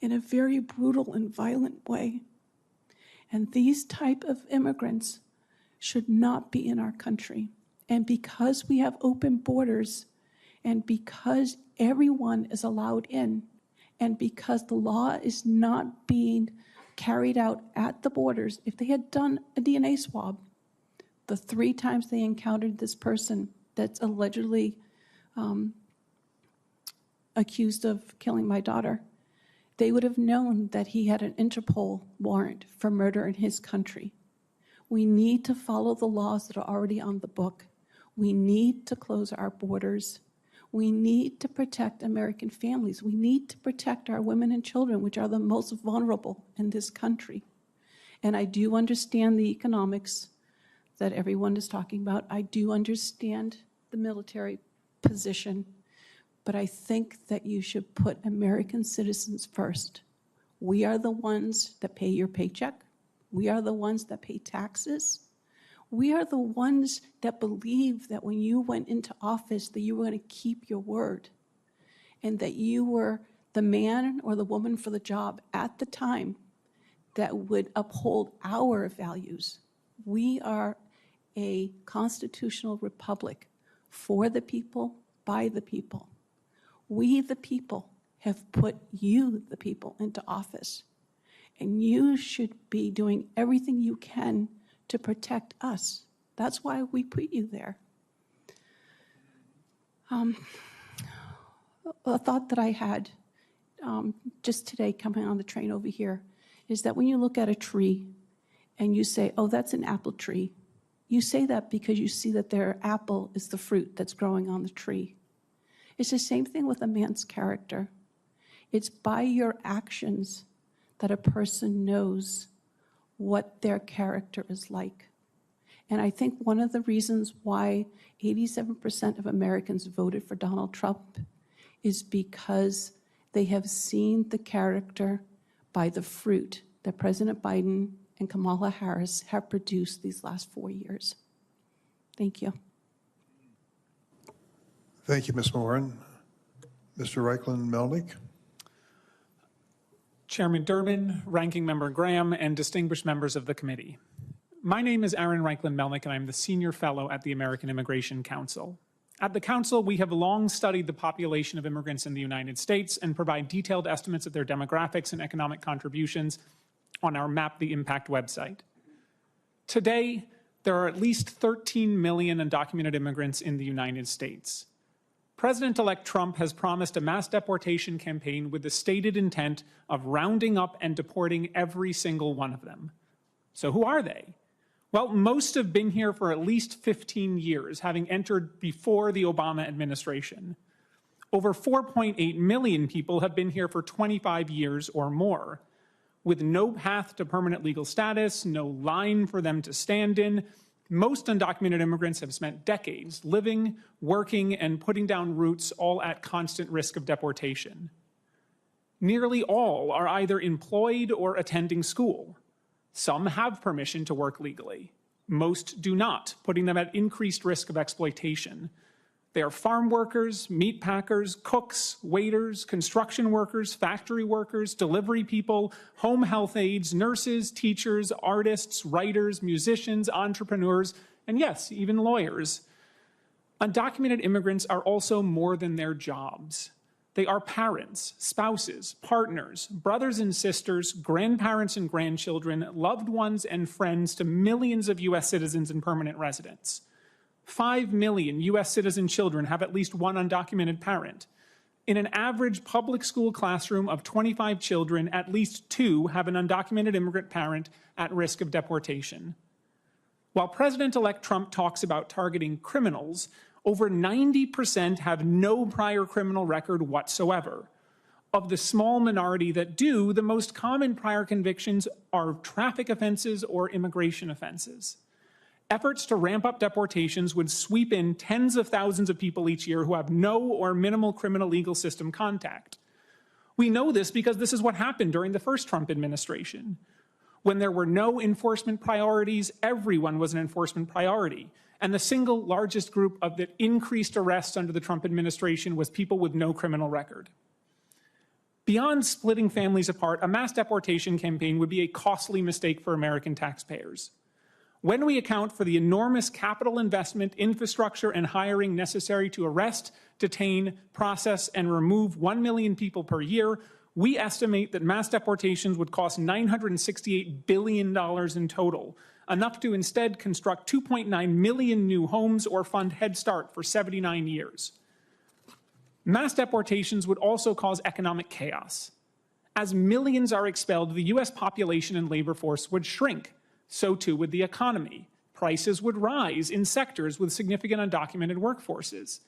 in a very brutal and violent way. And these type of immigrants should not be in our country. And because we have open borders, and because everyone is allowed in, and because the law is not being carried out at the borders, if they had done a DNA swab, the 3 times they encountered this person that's allegedly accused of killing my daughter, they would have known that he had an Interpol warrant for murder in his country. We need to follow the laws that are already on the book. We need to close our borders. We need to protect American families. We need to protect our women and children, which are the most vulnerable in this country. And I do understand the economics that everyone is talking about. I do understand the military position, but I think that you should put American citizens first. We are the ones that pay your paycheck. We are the ones that pay taxes. We are the ones that believe that when you went into office that you were going to keep your word and that you were the man or the woman for the job at the time that would uphold our values. We are a constitutional republic for the people, by the people. We, the people, have put you, the people, into office. And you should be doing everything you can to protect us. That's why we put you there. A thought that I had just today coming on the train over here is that when you look at a tree and you say, oh, that's an apple tree, you say that because you see that their apple is the fruit that's growing on the tree. It's the same thing with a man's character. It's by your actions that a person knows what their character is like. And I think one of the reasons why 87% of Americans voted for Donald Trump is because they have seen the character by the fruit that President Biden and Kamala Harris have produced these last 4 years. Thank you. Thank you, Ms. Morin. Mr. Reichlin-Melnick. Chairman Durbin, Ranking Member Graham, and distinguished members of the committee. My name is Aaron Reichlin-Melnick, and I'm the Senior Fellow at the American Immigration Council. At the Council, we have long studied the population of immigrants in the United States and provide detailed estimates of their demographics and economic contributions on our Map the Impact website. Today, there are at least 13 million undocumented immigrants in the United States. President-elect Trump has promised a mass deportation campaign with the stated intent of rounding up and deporting every single one of them. So who are they? Well, most have been here for at least 15 years, having entered before the Obama administration. Over 4.8 million people have been here for 25 years or more, with no path to permanent legal status, no line for them to stand in. Most undocumented immigrants have spent decades living, working, and putting down roots, all at constant risk of deportation. Nearly all are either employed or attending school. Some have permission to work legally. Most do not, putting them at increased risk of exploitation. They are farm workers, meat packers, cooks, waiters, construction workers, factory workers, delivery people, home health aides, nurses, teachers, artists, writers, musicians, entrepreneurs, and yes, even lawyers. Undocumented immigrants are also more than their jobs. They are parents, spouses, partners, brothers and sisters, grandparents and grandchildren, loved ones and friends to millions of U.S. citizens and permanent residents. 5 million U.S. citizen children have at least one undocumented parent. In an average public school classroom of 25 children, at least 2 have an undocumented immigrant parent at risk of deportation. While President-elect Trump talks about targeting criminals, over 90% have no prior criminal record whatsoever. Of the small minority that do, the most common prior convictions are traffic offenses or immigration offenses. Efforts to ramp up deportations would sweep in tens of thousands of people each year who have no or minimal criminal legal system contact. We know this because this is what happened during the first Trump administration. When there were no enforcement priorities, everyone was an enforcement priority. And the single largest group of the increased arrests under the Trump administration was people with no criminal record. Beyond splitting families apart, a mass deportation campaign would be a costly mistake for American taxpayers. When we account for the enormous capital investment, infrastructure, and hiring necessary to arrest, detain, process, and remove 1 million people per year, we estimate that mass deportations would cost $968 billion in total, enough to instead construct 2.9 million new homes or fund Head Start for 79 years. Mass deportations would also cause economic chaos. As millions are expelled, the U.S. population and labor force would shrink. So too would the economy. Prices would rise in sectors with significant undocumented workforces.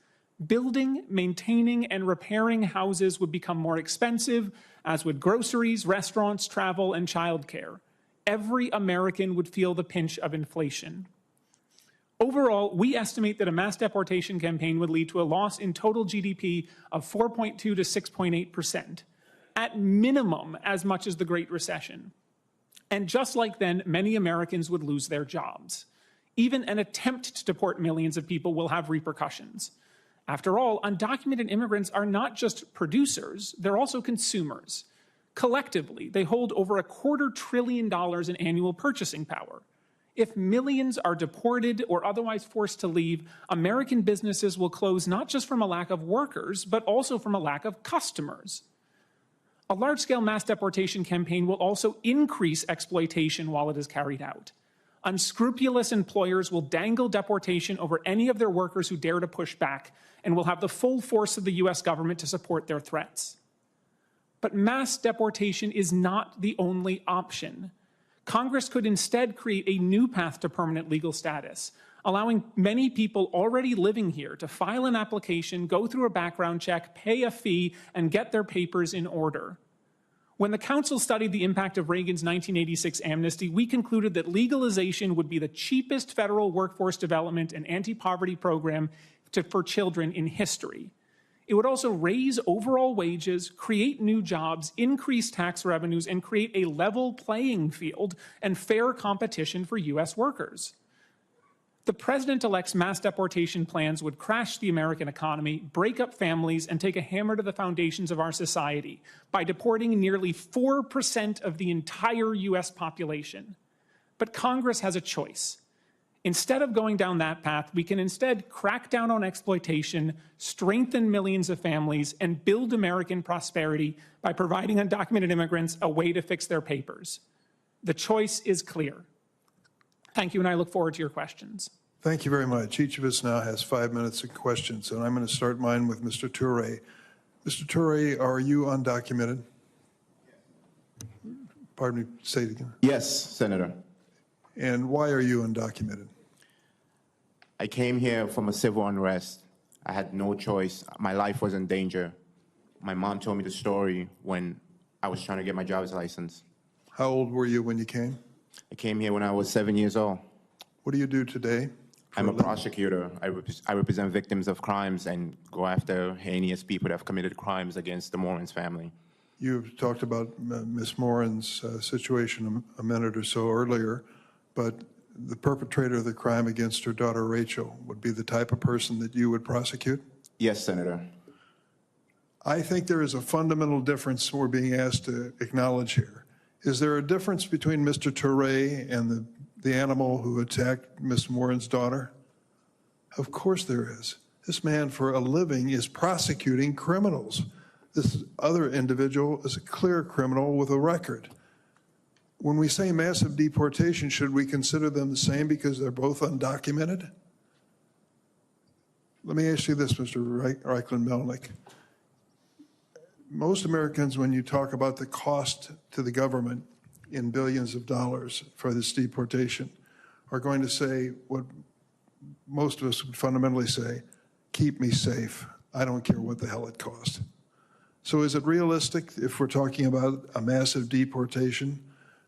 Building, maintaining, and repairing houses would become more expensive, as would groceries, restaurants, travel, and childcare. Every American would feel the pinch of inflation. Overall, we estimate that a mass deportation campaign would lead to a loss in total GDP of 4.2 to 6.8%, at minimum as much as the Great Recession. And just like then, many Americans would lose their jobs. Even an attempt to deport millions of people will have repercussions. After all, undocumented immigrants are not just producers, they're also consumers. Collectively, they hold over $250 billion in annual purchasing power. If millions are deported or otherwise forced to leave, American businesses will close not just from a lack of workers, but also from a lack of customers. A large-scale mass deportation campaign will also increase exploitation while it is carried out. Unscrupulous employers will dangle deportation over any of their workers who dare to push back and will have the full force of the U.S. government to support their threats. But mass deportation is not the only option. Congress could instead create a new path to permanent legal status, allowing many people already living here to file an application, go through a background check, pay a fee, and get their papers in order. When the Council studied the impact of Reagan's 1986 amnesty, we concluded that legalization would be the cheapest federal workforce development and anti-poverty program for children in history. It would also raise overall wages, create new jobs, increase tax revenues, and create a level playing field and fair competition for U.S. workers. The president-elect's mass deportation plans would crash the American economy, break up families, and take a hammer to the foundations of our society by deporting nearly 4% of the entire U.S. population. But Congress has a choice. Instead of going down that path, we can instead crack down on exploitation, strengthen millions of families, and build American prosperity by providing undocumented immigrants a way to fix their papers. The choice is clear. Thank you, and I look forward to your questions. Thank you very much. Each of us now has 5 minutes of questions, and I'm going to start mine with Mr. Turay. Mr. Turay, are you undocumented? Pardon me, say it again. Yes, Senator. And why are you undocumented? I came here from a civil unrest. I had no choice. My life was in danger. My mom told me the story when I was trying to get my driver's license. How old were you when you came? I came here when I was 7 years old. What do you do today? I'm a prosecutor. I represent victims of crimes and go after heinous people that have committed crimes against the Morin's family. You've talked about Ms. Morin's situation a minute or so earlier, but the perpetrator of the crime against her daughter Rachel would be the type of person that you would prosecute? Yes, Senator. I think there is a fundamental difference we're being asked to acknowledge here. Is there a difference between Mr. Turay and the animal who attacked Ms. Morin's daughter? Of course there is. This man for a living is prosecuting criminals. This other individual is a clear criminal with a record. When we say massive deportation, should we consider them the same because they're both undocumented? Let me ask you this, Mr. Reichlin Melnick. Most Americans, when you talk about the cost to the government in billions of dollars for this deportation, are going to say what most of us would fundamentally say, keep me safe. I don't care what the hell it costs. So is it realistic, if we're talking about a massive deportation,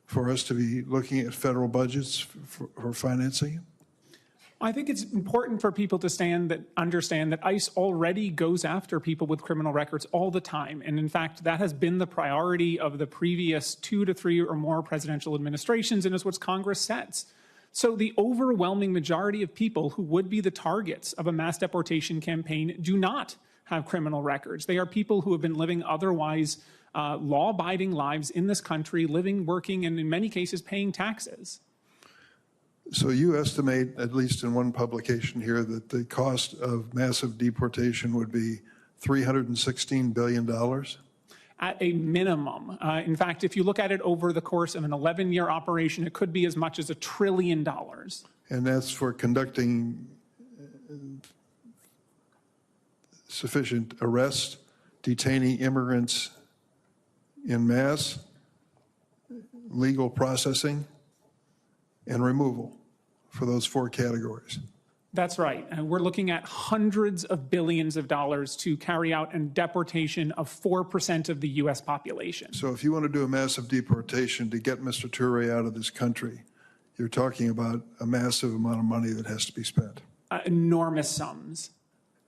for us to be looking at federal budgets for financing it? I think it's important for people to understand that ICE already goes after people with criminal records all the time. And in fact, that has been the priority of the previous 2 to 3 or more presidential administrations, and is what Congress sets. So the overwhelming majority of people who would be the targets of a mass deportation campaign do not have criminal records. They are people who have been living otherwise law-abiding lives in this country, living, working, and in many cases paying taxes. So you estimate, at least in one publication here, that the cost of massive deportation would be $316 billion? At a minimum. In fact, if you look at it over the course of an 11-year operation, it could be as much as $1 trillion. And that's for conducting sufficient arrests, detaining immigrants en masse, legal processing, and removal for those 4 categories. That's right. And we're looking at hundreds of billions of dollars to carry out a deportation of 4% of the U.S. population. So if you want to do a massive deportation to get Mr. Turay out of this country, you're talking about a massive amount of money that has to be spent. Enormous sums.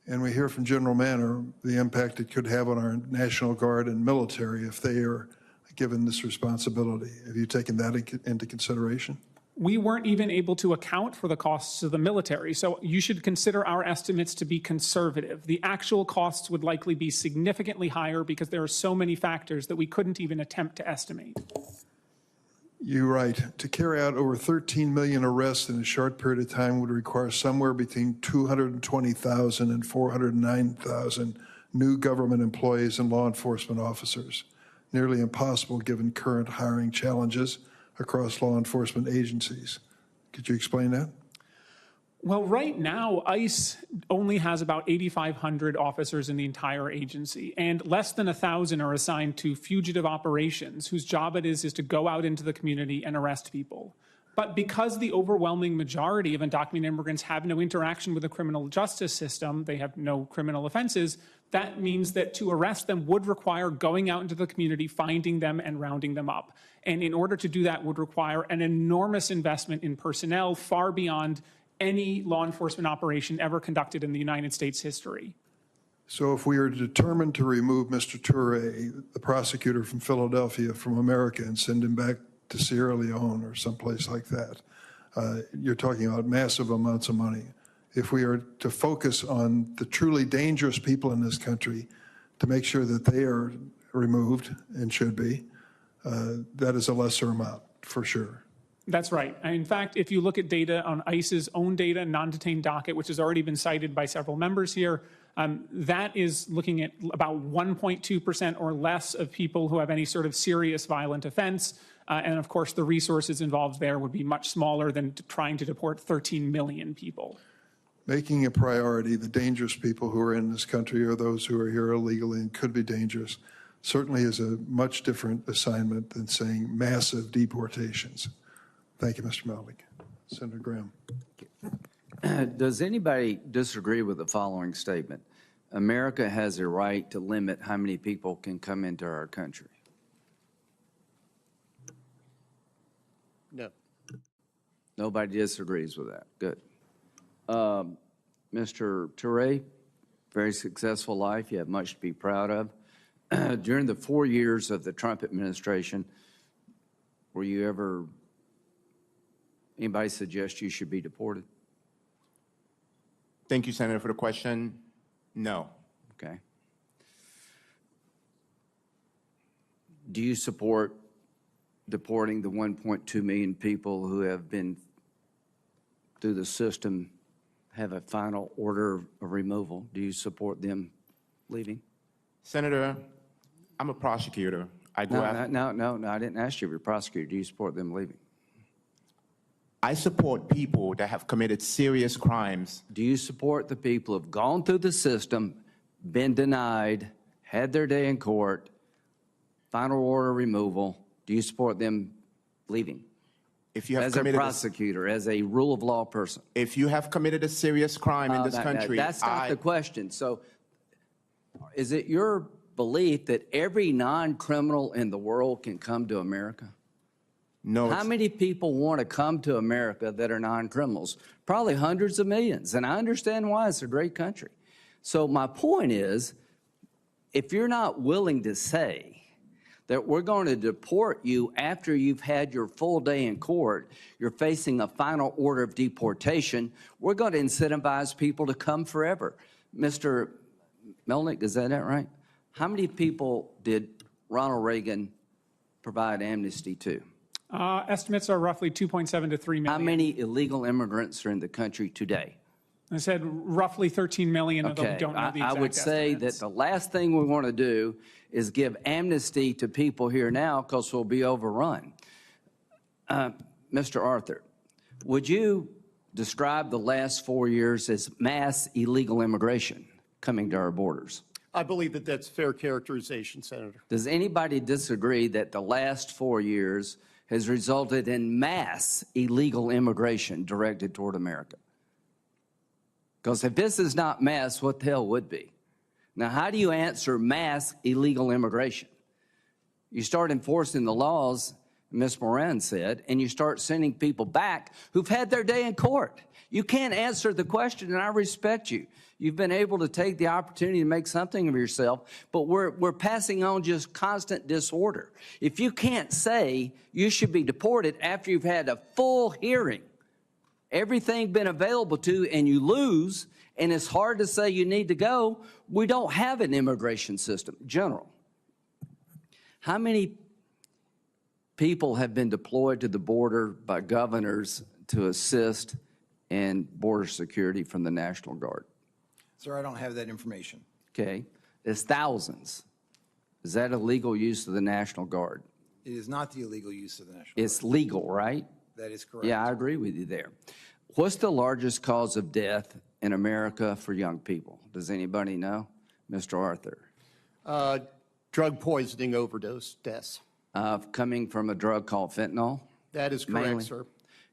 And we hear from General Manor the impact it could have on our National Guard and military if they are given this responsibility. Have you taken that into consideration? We weren't even able to account for the costs of the military, so you should consider our estimates to be conservative. The actual costs would likely be significantly higher because there are so many factors that we couldn't even attempt to estimate. You're right. To carry out over 13 million arrests in a short period of time would require somewhere between 220,000 and 409,000 new government employees and law enforcement officers. Nearly impossible given current hiring challenges across law enforcement agencies. Could you explain that? Well, right now, ICE only has about 8,500 officers in the entire agency, and less than 1,000 are assigned to fugitive operations, whose job it is to go out into the community and arrest people. But because the overwhelming majority of undocumented immigrants have no interaction with the criminal justice system, they have no criminal offenses, that means that to arrest them would require going out into the community, finding them, and rounding them up. And in order to do that would require an enormous investment in personnel, far beyond any law enforcement operation ever conducted in the United States history. So if we are determined to remove Mr. Turay, the prosecutor from Philadelphia, from America and send him back to Sierra Leone or someplace like that, you're talking about massive amounts of money. If we are to focus on the truly dangerous people in this country to make sure that they are removed and should be, that is a lesser amount for sure. That's right. In fact, if you look at data on ICE's own data, non-detained docket, which has already been cited by several members here, that is looking at about 1.2% or less of people who have any sort of serious violent offense. And of course, the resources involved there would be much smaller than trying to deport 13 million people. Making a priority the dangerous people who are in this country or those who are here illegally and could be dangerous certainly is a much different assignment than saying massive deportations. Thank you, Mr. Melnick. Senator Graham. Does anybody disagree with the following statement? America has a right to limit how many people can come into our country. No. Nobody disagrees with that. Good. Mr. Turay, very successful life. You have much to be proud of. During the 4 years of the Trump administration, were you ever, anybody suggest you should be deported? Thank you, Senator, for the question. No. Okay. Do you support deporting the 1.2 million people who have been through the system, have a final order of removal? Do you support them leaving? Senator, I'm a prosecutor. I go after. No, I didn't ask you if you're a prosecutor. Do you support them leaving? I support people that have committed serious crimes. Do you support the people who have gone through the system, been denied, had their day in court, final order removal? Do you support them leaving? If you have as a committed prosecutor, as a rule of law person? If you have committed a serious crime in this country, that's not the question. So is it your belief that every non-criminal in the world can come to America? No. How many people want to come to America that are non-criminals? Probably hundreds of millions, and I understand why. It's a great country. So my point is, if you're not willing to say that we're going to deport you after you've had your full day in court, you're facing a final order of deportation, we're going to incentivize people to come forever. Mr. Melnick, is that right? How many people did Ronald Reagan provide amnesty to? Estimates are roughly 2.7 to 3 million. How many illegal immigrants are in the country today? I said roughly 13 million, although we don't know the exact I would say estimates. that the last thing we want to do is give amnesty to people here now because we'll be overrun. Mr. Arthur, would you describe the last 4 years as mass illegal immigration coming to our borders? I believe that that's fair characterization, Senator. Does anybody disagree that the last 4 years has resulted in mass illegal immigration directed toward America? Because if this is not mass, what the hell would be? Now, how do you answer mass illegal immigration? You start enforcing the laws, Ms. Morin said, and you start sending people back who've had their day in court. You can't answer the question, and I respect you. You've been able to take the opportunity to make something of yourself, but we're passing on just constant disorder. If you can't say you should be deported after you've had a full hearing, everything been available to, and you lose, and it's hard to say you need to go, we don't have an immigration system. General, how many people have been deployed to the border by governors to assist in border security from the National Guard? Sir, I don't have that information. Okay, it's thousands. Is that illegal use of the National Guard? It is not the illegal use of the National Guard. It's legal, right? That is correct. Yeah, I agree with you there. What's the largest cause of death in America for young people? Does anybody know? Mr. Arthur. Drug poisoning overdose deaths. Coming from a drug called fentanyl? That is correct, Mainly? sir.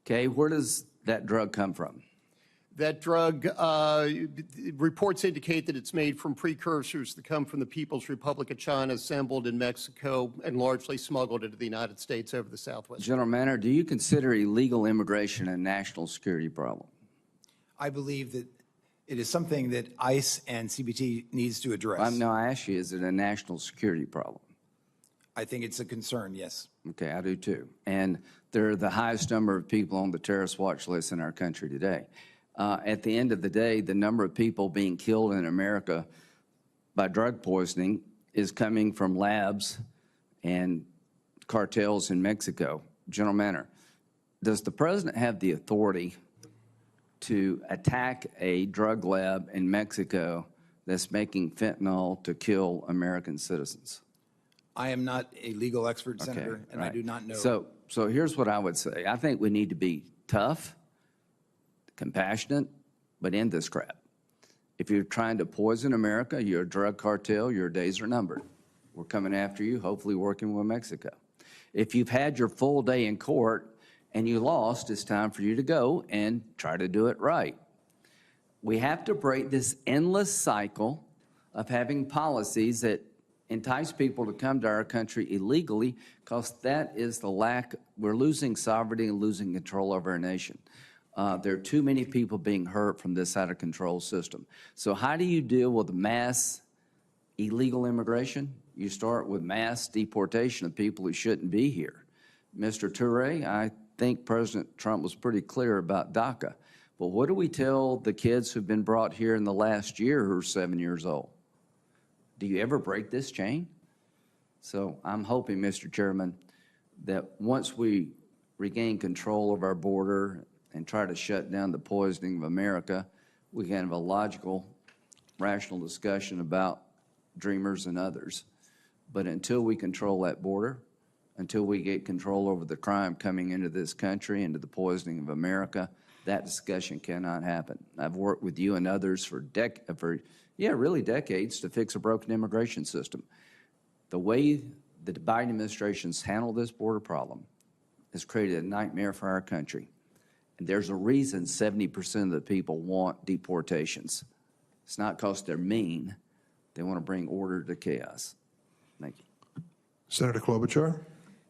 Okay, where does that drug come from? That drug, reports indicate that it's made from precursors that come from the People's Republic of China, assembled in Mexico, and largely smuggled into the United States over the Southwest. General Manor, do you consider illegal immigration a national security problem? I believe that it is something that ICE and CBT needs to address. No, I ask you, is it a national security problem? I think it's a concern, yes. Okay, I do too. And they're the highest number of people on the terrorist watch list in our country today. At the end of the day, the number of people being killed in America by drug poisoning is coming from labs and cartels in Mexico. General Manor, does the president have the authority to attack a drug lab in Mexico that's making fentanyl to kill American citizens? I am not a legal expert, Senator, Okay, and right. I do not know. So here's what I would say. I think we need to be tough, compassionate, but end this crap. If you're trying to poison America, you're a drug cartel, your days are numbered. We're coming after you, hopefully working with Mexico. If you've had your full day in court and you lost, it's time for you to go and try to do it right. We have to break this endless cycle of having policies that entice people to come to our country illegally, because that is the lack, we're losing sovereignty and losing control over our nation. There are too many people being hurt from this out of control system. So how do you deal with mass illegal immigration? You start with mass deportation of people who shouldn't be here. Mr. Turay, I think President Trump was pretty clear about DACA. But what do we tell the kids who've been brought here in the last year who are 7 years old? Do you ever break this chain? So I'm hoping, Mr. Chairman, that once we regain control of our border and try to shut down the poisoning of America, we can have a logical, rational discussion about dreamers and others. But until we control that border, until we get control over the crime coming into this country, into the poisoning of America, that discussion cannot happen. I've worked with you and others for really decades to fix a broken immigration system. The way the Biden administration's handled this border problem has created a nightmare for our country. And there's a reason 70% of the people want deportations. It's not because they're mean. They want to bring order to chaos. Thank you. Senator Klobuchar.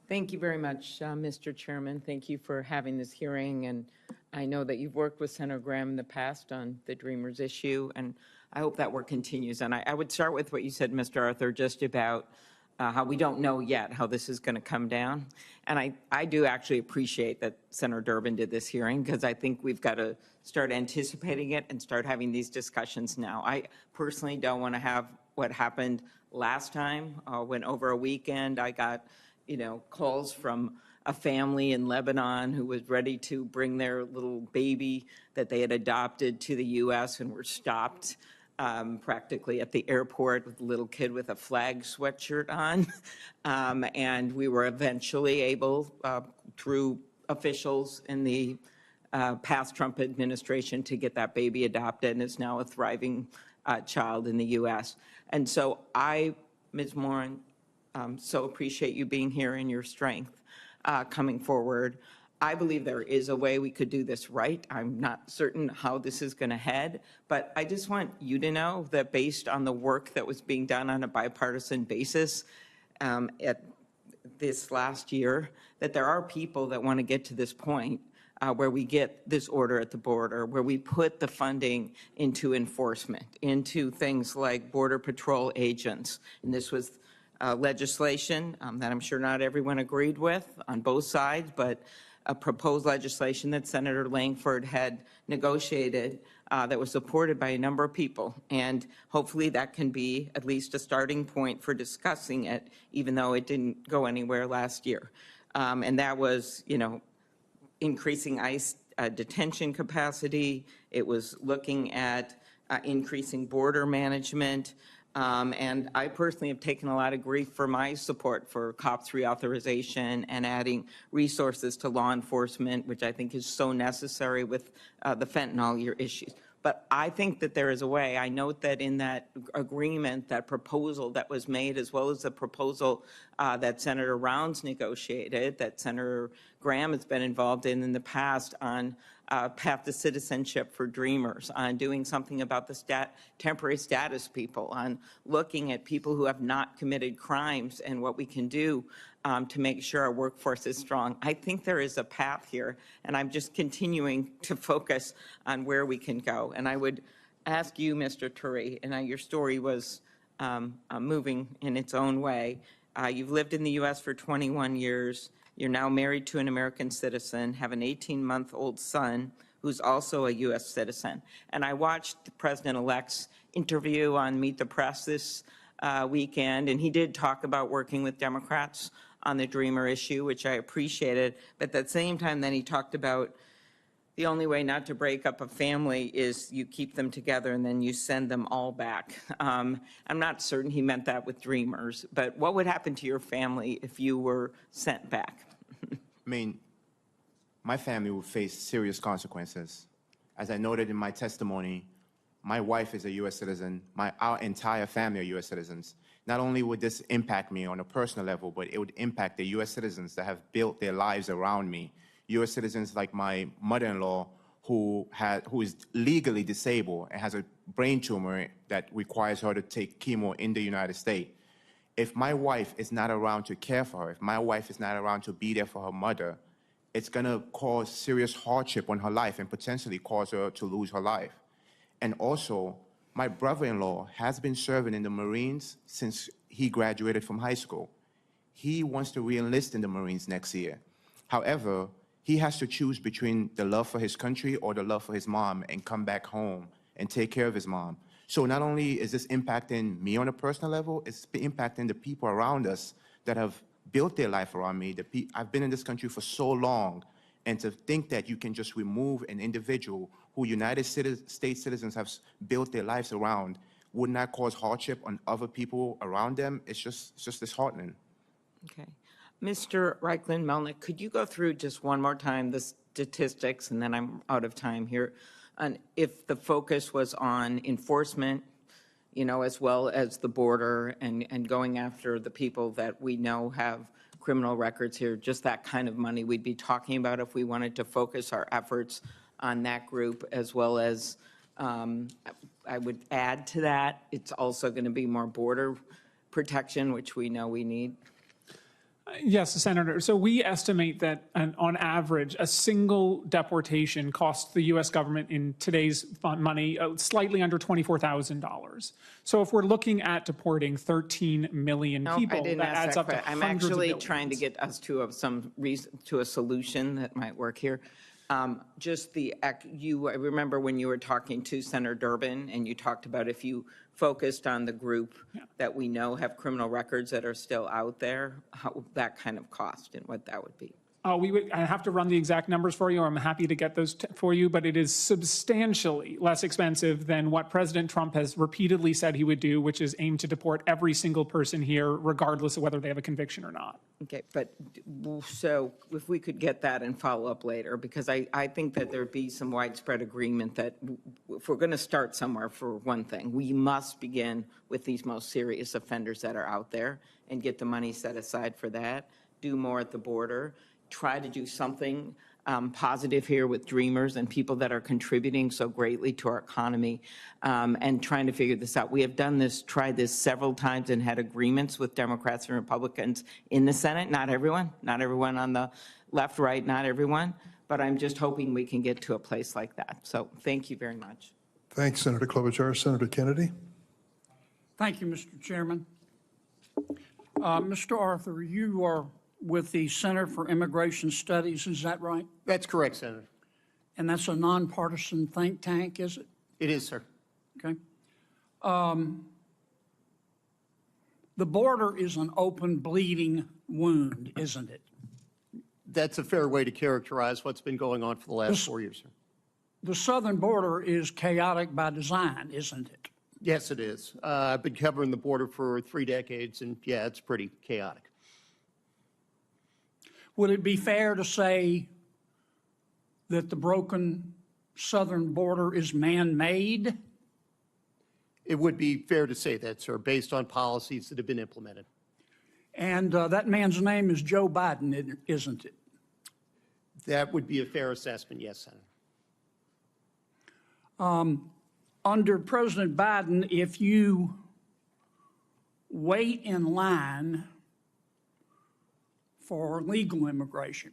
Thank you very much, Mr. Chairman. Thank you for having this hearing. And I know that you've worked with Senator Graham in the past on the Dreamers issue, and I hope that work continues. And I would start with what you said, Mr. Arthur, just about how we don't know yet how this is going to come down. And I do actually appreciate that Senator Durbin did this hearing, because I think we've got to start anticipating it and start having these discussions now. I personally don't want to have what happened last time when over a weekend I got calls from a family in Lebanon who was ready to bring their little baby that they had adopted to the U.S. and were stopped practically at the airport with a little kid with a flag sweatshirt on. And we were eventually able, through officials in the past Trump administration, to get that baby adopted, and is now a thriving child in the U.S. And so Ms. Morin, so appreciate you being here and your strength coming forward. I believe there is a way we could do this right. I'm not certain how this is going to head, but I just want you to know that based on the work that was being done on a bipartisan basis at this last year, that there are people that want to get to this point where we get this order at the border, where we put the funding into enforcement, into things like Border Patrol agents. And this was legislation that I'm sure not everyone agreed with on both sides, but a proposed legislation that Senator Langford had negotiated that was supported by a number of people. And hopefully that can be at least a starting point for discussing it, even though it didn't go anywhere last year. And that was, increasing ICE detention capacity. It was looking at increasing border management. And I personally have taken a lot of grief for my support for COPS reauthorization and adding resources to law enforcement, which I think is so necessary with the fentanyl issues. But I think that there is a way. I note that in that agreement, that proposal that was made, as well as the proposal that Senator Rounds negotiated, that Senator Graham has been involved in the past on path to citizenship for Dreamers, on doing something about the temporary status people, on looking at people who have not committed crimes and what we can do to make sure our workforce is strong. I think there is a path here, and I'm just continuing to focus on where we can go. And I would ask you, Mr. Turay, and your story was moving in its own way. You've lived in the U.S. for 21 years. You're now married to an American citizen, have an 18-month-old son who's also a U.S. citizen. And I watched the President-elect's interview on Meet the Press this weekend, and he did talk about working with Democrats on the Dreamer issue, which I appreciated. But at the same time, then he talked about the only way not to break up a family is you keep them together and then you send them all back. I'm not certain he meant that with Dreamers, but what would happen to your family if you were sent back? I mean, my family would face serious consequences. As I noted in my testimony, my wife is a U.S. citizen. Our entire family are U.S. citizens. Not only would this impact me on a personal level, but it would impact the U.S. citizens that have built their lives around me. U.S. citizens like my mother-in-law, who is legally disabled and has a brain tumor that requires her to take chemo in the United States. If my wife is not around to care for her, if my wife is not around to be there for her mother, it's going to cause serious hardship on her life and potentially cause her to lose her life. And also, my brother-in-law has been serving in the Marines since he graduated from high school. He wants to re-enlist in the Marines next year. However, he has to choose between the love for his country or the love for his mom and come back home and take care of his mom. So not only is this impacting me on a personal level, it's impacting the people around us that have built their life around me. I've been in this country for so long, and to think that you can just remove an individual who United States citizens have built their lives around would not cause hardship on other people around them, it's just disheartening. Okay. Mr. Reichlin Melnick, could you go through just one more time the statistics, and then I'm out of time here, on if the focus was on enforcement, you know, as well as the border and going after the people that we know have criminal records here, just that kind of money we'd be talking about if we wanted to focus our efforts on that group, as well as I would add to that, it's also going to be more border protection, which we know we need. Yes, Senator. So we estimate that on average, a single deportation costs the U.S. government in today's money slightly under $24,000. So if we're looking at deporting 13 million people, that adds up to hundreds of I'm actually billions. trying to get us to a solution that might work here. I remember when you were talking to Senator Durbin, and you talked about if you focused on the group that we know have criminal records that are still out there, how that kind of cost and what that would be. I have to run the exact numbers for you. I'm happy to get those for you, but it is substantially less expensive than what President Trump has repeatedly said he would do, which is aim to deport every single person here, regardless of whether they have a conviction or not. Okay, but so if we could get that and follow up later, because I think that there'd be some widespread agreement that if we're going to start somewhere, for one thing, we must begin with these most serious offenders that are out there and get the money set aside for that, do more at the border, try to do something positive here with Dreamers and people that are contributing so greatly to our economy, and trying to figure this out. We have tried this several times and had agreements with Democrats and Republicans in the Senate. Not everyone on the left, right, not everyone, but I'm just hoping we can get to a place like that. So thank you very much. Thanks, Senator Klobuchar. Senator Kennedy. Thank you, Mr. Chairman. Mr. Arthur, you are with the Center for Immigration Studies, is that right? That's correct, Senator. And that's a nonpartisan think tank, is it? It is, sir. Okay. The border is an open, bleeding wound, isn't it? That's a fair way to characterize what's been going on for the last 4 years, sir. The southern border is chaotic by design, isn't it? Yes, it is. I've been covering the border for 3 decades, and yeah, it's pretty chaotic. Would it be fair to say that the broken southern border is man-made? It would be fair to say that, sir, based on policies that have been implemented. And that man's name is Joe Biden, isn't it? That would be a fair assessment, yes, Senator. Under President Biden, if you wait in line for legal immigration,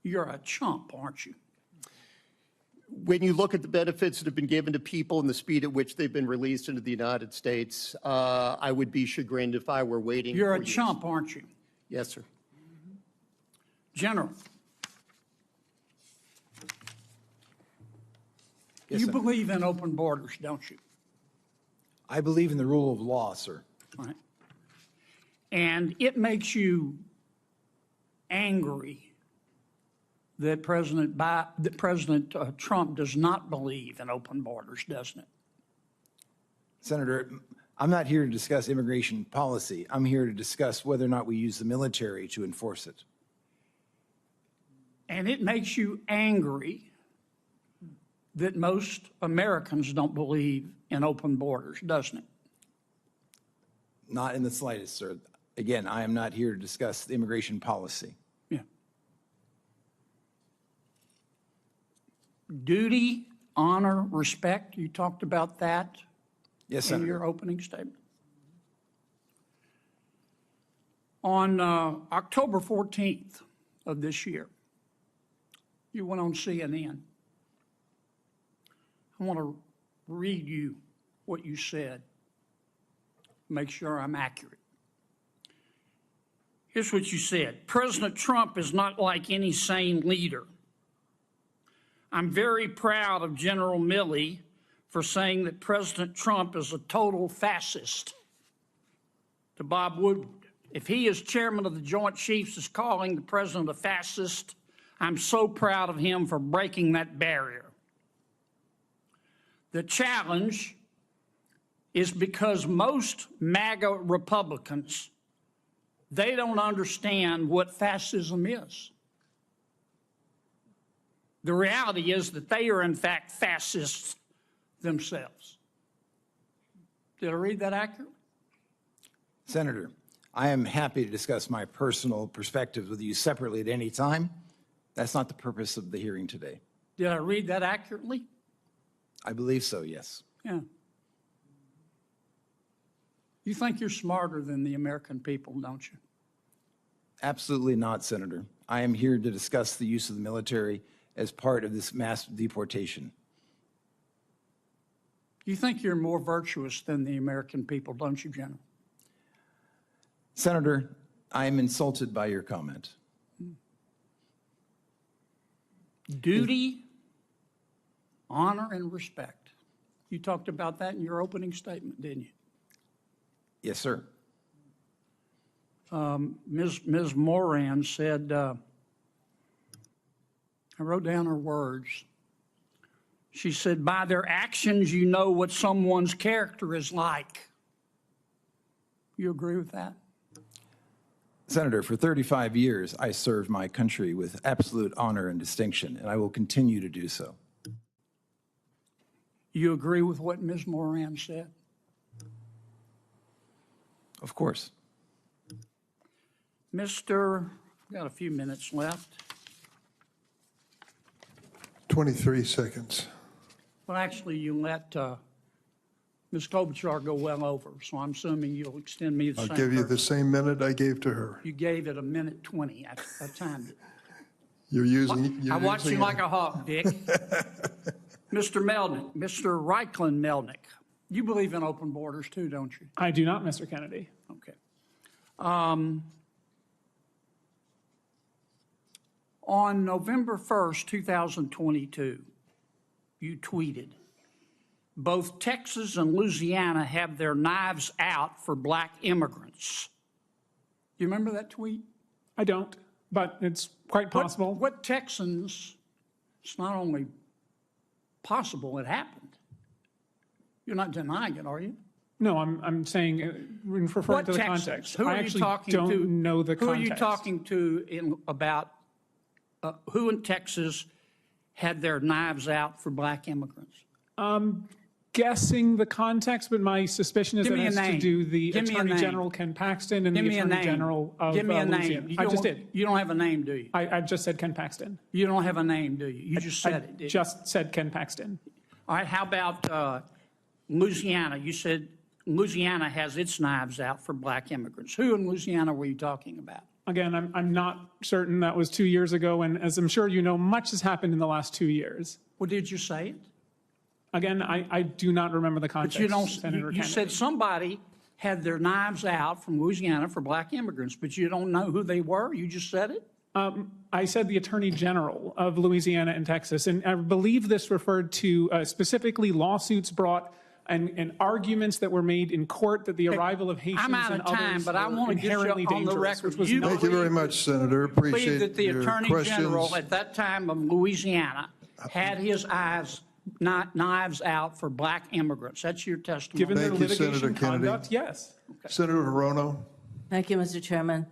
you're a chump, aren't you? When you look at the benefits that have been given to people and the speed at which they've been released into the United States, I would be chagrined if I were waiting. You're for a years. chump, aren't you? Yes, sir. General, Yes, you sir. believe in open borders, don't you? I believe in the rule of law, sir. Right. And it makes you angry that President Trump does not believe in open borders, doesn't it? Senator, I'm not here to discuss immigration policy. I'm here to discuss whether or not we use the military to enforce it. And it makes you angry that most Americans don't believe in open borders, doesn't it? Not in the slightest, sir. Again, I am not here to discuss the immigration policy. Yeah. Duty, honor, respect, you talked about that Yes, in Senator. your opening statement. On October 14th of this year, you went on CNN. I want to read you what you said, make sure I'm accurate. Here's what you said. President Trump is not like any sane leader. I'm very proud of General Milley for saying that President Trump is a total fascist. To Bob Woodward, if he, as chairman of the Joint Chiefs, is calling the president a fascist, I'm so proud of him for breaking that barrier. The challenge is because most MAGA Republicans, they don't understand what fascism is. The reality is that they are, in fact, fascists themselves. Did I read that accurately? Senator, I am happy to discuss my personal perspectives with you separately at any time. That's not the purpose of the hearing today. Did I read that accurately? I believe so, yes. Yeah. You think you're smarter than the American people, don't you? Absolutely not, Senator. I am here to discuss the use of the military as part of this mass deportation. You think you're more virtuous than the American people, don't you, General? Senator, I am insulted by your comment. Duty, honor, and respect. You talked about that in your opening statement, didn't you? Yes, sir. Ms. Morin said, I wrote down her words. She said, by their actions, you know what someone's character is like. You agree with that? Senator, for 35 years, I served my country with absolute honor and distinction, and I will continue to do so. You agree with what Ms. Morin said? Of course. Mr., I've got a few minutes left. 23 seconds. Well, actually, you let Ms. Klobuchar go well over, so I'm assuming you'll extend me the I'll same. give you the courtesy. same minute I gave to her. You gave it a minute 20. I timed it. You're using. I watched you like a hawk, Dick. Mr. Melnick, Mr. Reichlin Melnick, you believe in open borders too, don't you? I do not, Mr. Kennedy. Okay. On November 1st, 2022, you tweeted, both Texas and Louisiana have their knives out for black immigrants. Do you remember that tweet? I don't, but it's quite possible. What Texans, it's not only possible, it happened. You're not denying it, are you? No, I'm saying, referring What to the Texas? context. Who are I you actually talking don't to? know the Who context. are you talking to about who in Texas had their knives out for black immigrants? Guessing the context, but my suspicion is Give that me it a has to name. do the Give me a Attorney name. General Ken Paxton and Give the me a Attorney name. General of Give me a Louisiana. name. I just did. You don't have a name, do you? I just said Ken Paxton. You don't have a name, do you? You just said I it, didn't you? just said Ken Paxton. All right, how about Louisiana? You said Louisiana has its knives out for black immigrants. Who in Louisiana were you talking about? Again, I'm not certain. That was 2 years ago, and as I'm sure you know, much has happened in the last 2 years. Well, did you say it? Again, I do not remember the context. But you don't. Senator You Kennedy. said somebody had their knives out from Louisiana for black immigrants, but you don't know who they were. You just said it. I said the Attorney General of Louisiana and Texas, and I believe this referred to specifically lawsuits brought and arguments that were made in court that the arrival of Haitians I'm out and of time, others but I were want to get you inherently on the dangerous, record. which was You not. Thank you very much, Senator. believe Appreciate that the your Attorney questions. General at that time of Louisiana had his knives out for black immigrants. That's your testimony. Given their Thank you, litigation Senator Kennedy. conduct, yes. Senator Hirono. Thank you, Mr. Chairman.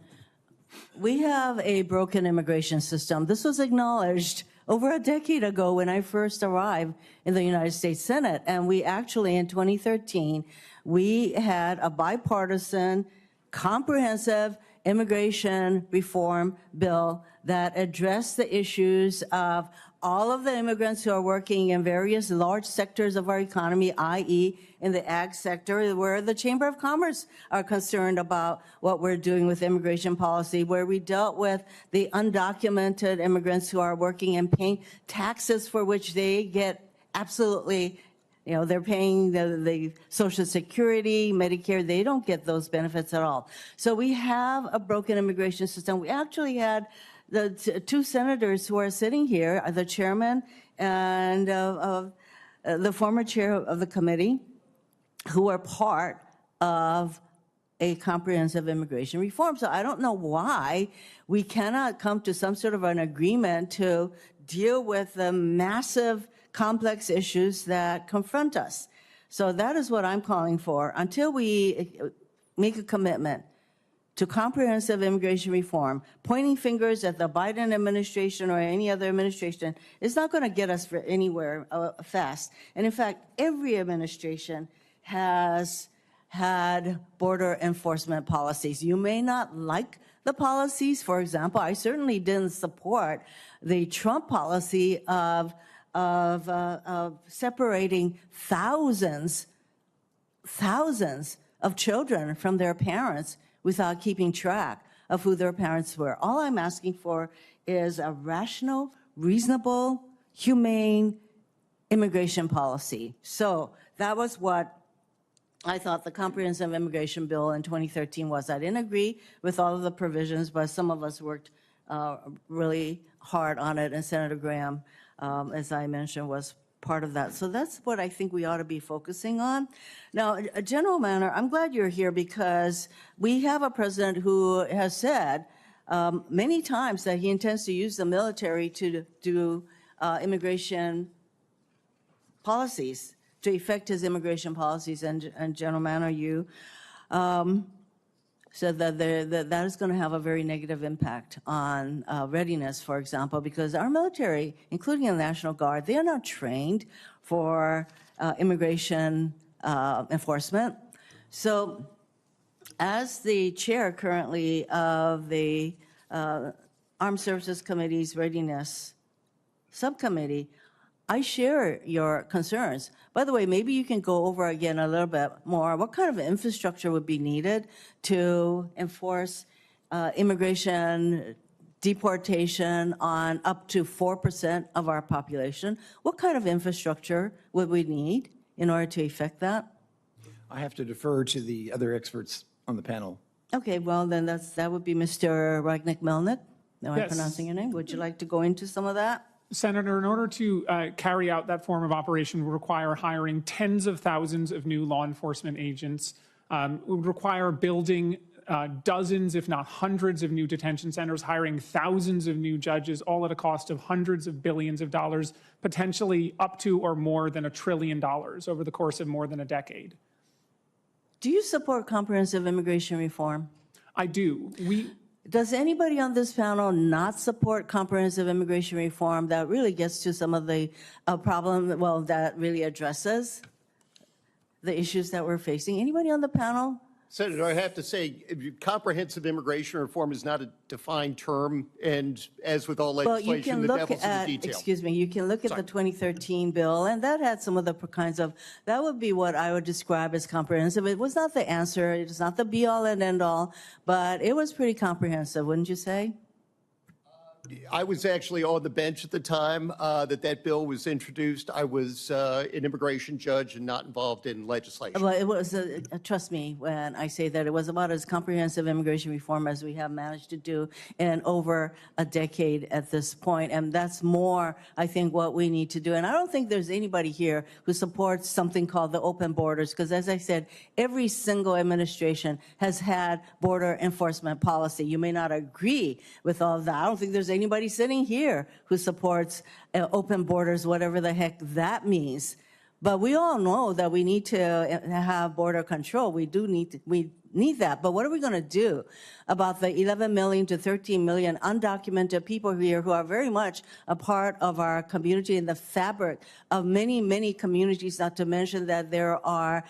We have a broken immigration system. This was acknowledged over a decade ago when I first arrived in the United States Senate. And we actually, in 2013, we had a bipartisan, comprehensive immigration reform bill that addressed the issues of all of the immigrants who are working in various large sectors of our economy, i.e. in the ag sector, where the Chamber of Commerce are concerned about what we're doing with immigration policy, where we dealt with the undocumented immigrants who are working and paying taxes for which they get absolutely, they're paying the Social Security, Medicare, they don't get those benefits at all. So we have a broken immigration system. We actually had the two senators who are sitting here, the chairman and the former chair of the committee, who are part of a comprehensive immigration reform. So I don't know why we cannot come to some sort of an agreement to deal with the massive, complex issues that confront us. So that is what I'm calling for. Until we make a commitment to comprehensive immigration reform, pointing fingers at the Biden administration or any other administration is not going to get us anywhere fast. And in fact, every administration has had border enforcement policies. You may not like the policies. For example, I certainly didn't support the Trump policy of separating thousands of children from their parents without keeping track of who their parents were. All I'm asking for is a rational, reasonable, humane immigration policy. So that was what I thought the comprehensive immigration bill in 2013 was. I didn't agree with all of the provisions, but some of us worked really hard on it, and Senator Graham, as I mentioned, was part of that. So that's what I think we ought to be focusing on. Now, General Manor, I'm glad you're here because we have a president who has said many times that he intends to use the military to do immigration policies, to effect his immigration policies. And General Manor, you said that that is going to have a very negative impact on readiness, for example, because our military, including the National Guard, they are not trained for immigration enforcement. So as the chair currently of the Armed Services Committee's Readiness Subcommittee, I share your concerns. By the way, maybe you can go over again a little bit more. What kind of infrastructure would be needed to enforce immigration deportation on up to 4% of our population? What kind of infrastructure would we need in order to effect that? I have to defer to the other experts on the panel. Okay, well, then that would be Mr. Melnick. Am I Yes. pronouncing your name? Would you like to go into some of that? Senator, in order to carry out that form of operation would require hiring tens of thousands of new law enforcement agents, would require building dozens, if not hundreds, of new detention centers, hiring thousands of new judges, all at a cost of hundreds of billions of dollars, potentially up to or more than $1 trillion over the course of more than a decade. Do you support comprehensive immigration reform? I do. Does anybody on this panel not support comprehensive immigration reform that really gets to some of the problem, well, that really addresses the issues that we're facing? Anybody on the panel? Senator, I have to say, comprehensive immigration reform is not a defined term, and as with all legislation, the devil's in the detail. Excuse me, you can look at the 2013 bill, and that had some of the kinds of, that would be what I would describe as comprehensive. It was not the answer, it is not the be-all and end-all, but it was pretty comprehensive, wouldn't you say? I was actually on the bench at the time that bill was introduced. I was an immigration judge and not involved in legislation. Well, it was, trust me when I say that, it was about as comprehensive immigration reform as we have managed to do in over a decade at this point. And that's more, I think, what we need to do. And I don't think there's anybody here who supports something called the open borders, because as I said, every single administration has had border enforcement policy. You may not agree with all of that. I don't think there's anybody sitting here who supports open borders, whatever the heck that means. But we all know that we need to have border control. We need that. But what are we going to do about the 11 million to 13 million undocumented people here who are very much a part of our community and the fabric of many, many communities, not to mention that there are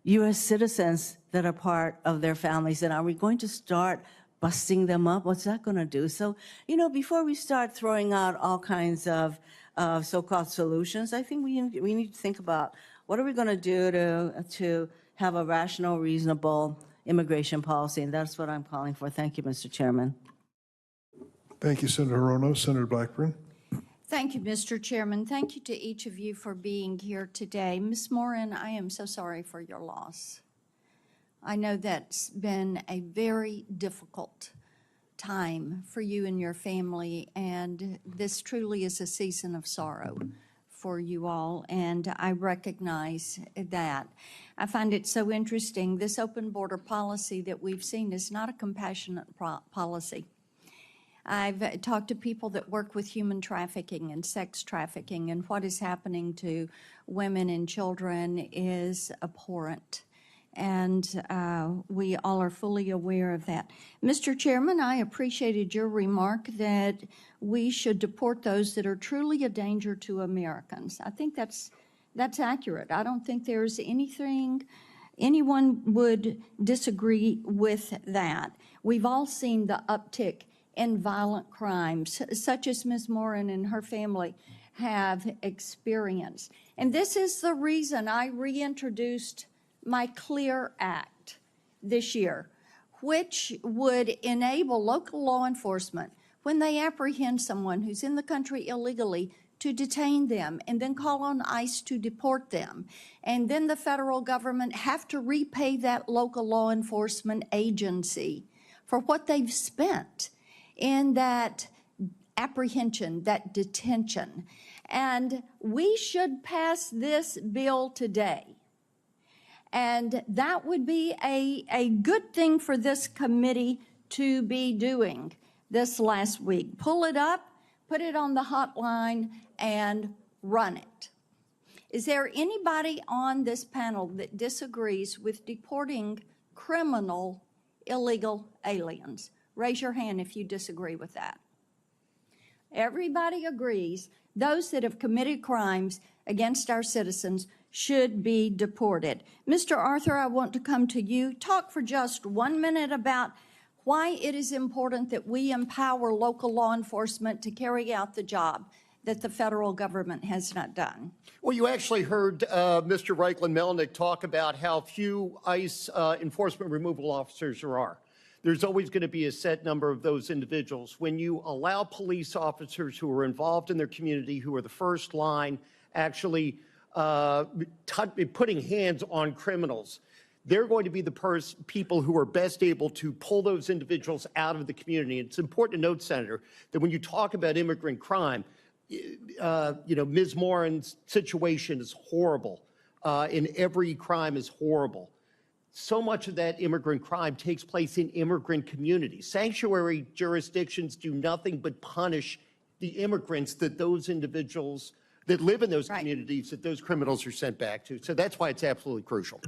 U.S. citizens that are part of their families? And are we going to start busting them up? What's that going to do? So, before we start throwing out all kinds of so-called solutions, I think we need to think about what are we going to do to have a rational, reasonable immigration policy, and that's what I'm calling for. Thank you, Mr. Chairman. Thank you, Senator Hirono. Senator Blackburn. Thank you, Mr. Chairman. Thank you to each of you for being here today. Ms. Morin, I am so sorry for your loss. I know that's been a very difficult time for you and your family, and this truly is a season of sorrow for you all, and I recognize that. I find it so interesting. This open border policy that we've seen is not a compassionate policy. I've talked to people that work with human trafficking and sex trafficking, and what is happening to women and children is abhorrent. And we all are fully aware of that. Mr. Chairman, I appreciated your remark that we should deport those that are truly a danger to Americans. I think that's accurate. I don't think there's anyone would disagree with that. We've all seen the uptick in violent crimes, such as Ms. Morin and her family have experienced. And this is the reason I reintroduced my CLEAR Act this year, which would enable local law enforcement, when they apprehend someone who's in the country illegally, to detain them and then call on ICE to deport them. And then the federal government have to repay that local law enforcement agency for what they've spent in that apprehension, that detention. And we should pass this bill today. And that would be a good thing for this committee to be doing this last week. Pull it up, put it on the hotline, and run it. Is there anybody on this panel that disagrees with deporting criminal illegal aliens? Raise your hand if you disagree with that. Everybody agrees those that have committed crimes against our citizens should be deported. Mr. Arthur, I want to come to you. Talk for just 1 minute about why it is important that we empower local law enforcement to carry out the job that the federal government has not done. Well, you actually heard Mr. Melnick talk about how few ICE enforcement removal officers there are. There's always going to be a set number of those individuals. When you allow police officers who are involved in their community, who are the first line, actually putting hands on criminals, they're going to be the people who are best able to pull those individuals out of the community. It's important to note, Senator, that when you talk about immigrant crime, Ms. Morin's situation is horrible, and every crime is horrible. so much of that immigrant crime takes place in immigrant communities. Sanctuary jurisdictions do nothing but punish the immigrants that those individuals that live in those communities that those criminals are sent back to. So that's why it's absolutely crucial.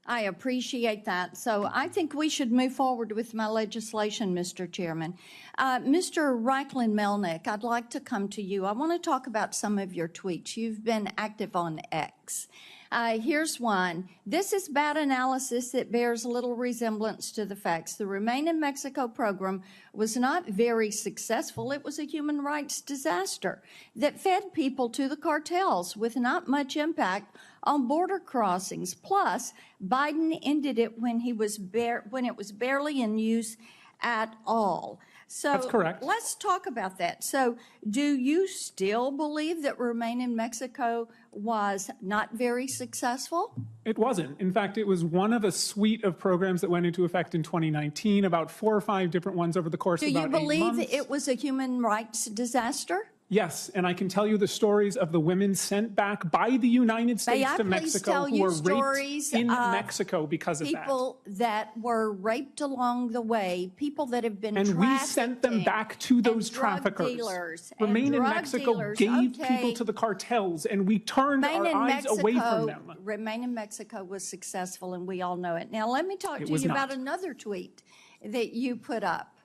I appreciate that. So I think we should move forward with my legislation, Mr. Chairman. Mr. Reichlin Melnick, I'd like to come to you. I want to talk about some of your tweets. You've been active on X. Here's one. This is bad analysis that bears little resemblance to the facts. The Remain in Mexico program was not very successful. It was a human rights disaster that fed people to the cartels with not much impact on border crossings. Plus, Biden ended it when it was barely in use at all. So That's correct. Let's talk about that. So do you still believe that Remain in Mexico was not very successful? It wasn't. In fact, it was one of a suite of programs that went into effect in 2019, about 4 or 5 different ones over the course of about 8 months. Do you believe it was a human rights disaster? Yes, and I can tell you the stories of the women sent back by the United States to Mexico who were raped in Mexico because of that. People that were raped along the way, people that have been trafficked. And we sent them back to those traffickers. Remain in Mexico gave people to the cartels, and we turned our eyes away from them. Remain in Mexico was successful, and we all know it. Now, let me talk to you about another tweet that you put up.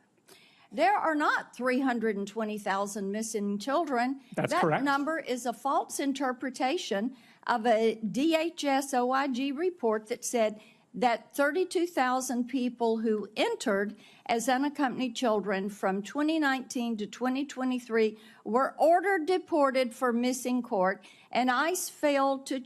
There are not 320,000 missing children. That's correct. That number is a false interpretation of a DHS OIG report that said that 32,000 people who entered as unaccompanied children from 2019 to 2023 were ordered deported for missing court, and ICE failed to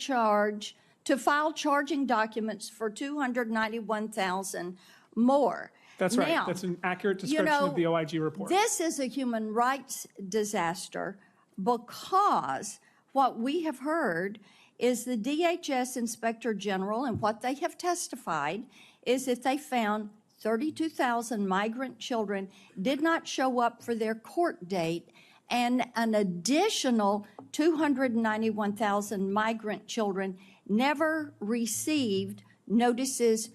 file charging documents for 291,000 more. That's right. Now, that's an accurate description of the OIG report. This is a human rights disaster because what we have heard is the DHS Inspector General, and what they have testified is that they found 32,000 migrant children did not show up for their court date, and an additional 291,000 migrant children never received notices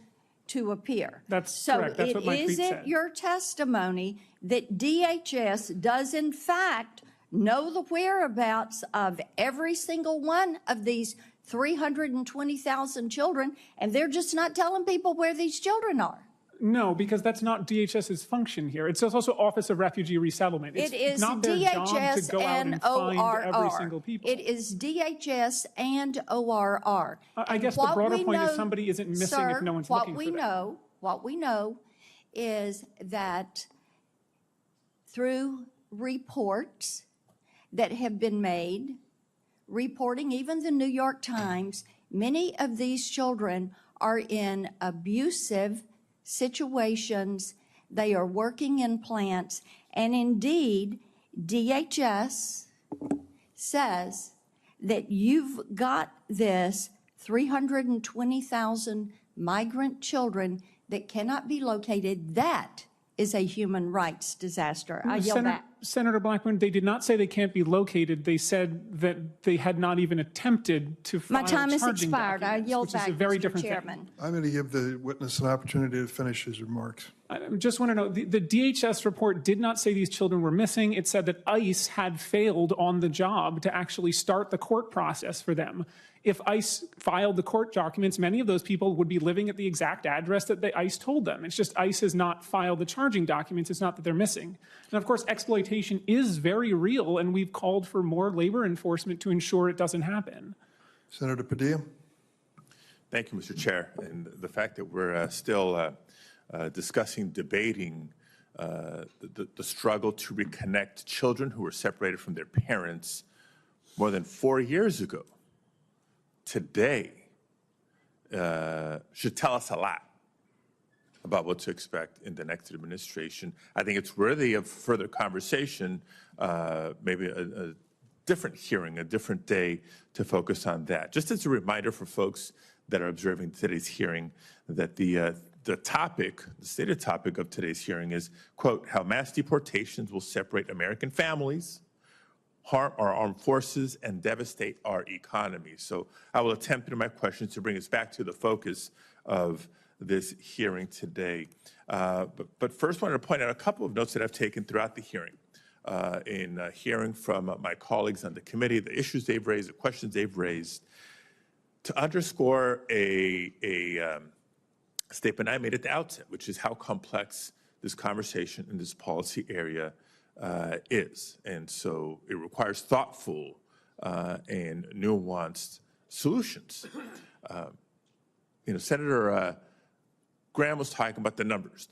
to appear. That's correct. That's what my tweet said. Is it your testimony that DHS does in fact know the whereabouts of every single one of these 320,000 children, and they're just not telling people where these children are? No, because that's not DHS's function here. It's also Office of Refugee Resettlement. It's it is not their job to go out and find every single people. It is DHS and ORR. I guess the broader point is somebody isn't missing if no one's looking for them. What we know is that through reports that have been made, reporting even the New York Times, many of these children are in abusive situations. They are working in plants, and indeed, DHS says that you've got this 320,000 migrant children that cannot be located. That is a human rights disaster. I yield back. Senator Blackburn, they did not say they can't be located. They said that they had not even attempted to file My time has charging expired. I documents, yield which back, is a very Mr. different Chairman. thing. I'm going to give the witness an opportunity to finish his remarks. I just want to know, the DHS report did not say these children were missing. It said that ICE had failed on the job to actually start the court process for them. If ICE filed the court documents, many of those people would be living at the exact address that the ICE told them. It's just ICE has not filed the charging documents. It's not that they're missing. And of course, exploitation is very real, and we've called for more labor enforcement to ensure it doesn't happen. Senator Padilla. Thank you, Mr. Chair. And the fact that we're still discussing, debating the struggle to reconnect children who were separated from their parents more than 4 years ago today should tell us a lot about what to expect in the next administration. I think it's worthy of further conversation, maybe a different hearing, a different day to focus on that. Just as a reminder for folks that are observing today's hearing, that the stated topic of today's hearing is, quote, how mass deportations will separate American families, harm our armed forces, and devastate our economy. So I will attempt in my questions to bring us back to the focus of this hearing today. But first, I wanted to point out a couple of notes that I've taken throughout the hearing. In hearing from my colleagues on the committee, the issues they've raised, the questions they've raised, to underscore a statement I made at the outset, which is how complex this conversation in this policy area is. And so it requires thoughtful and nuanced solutions. Senator Graham was talking about the numbers,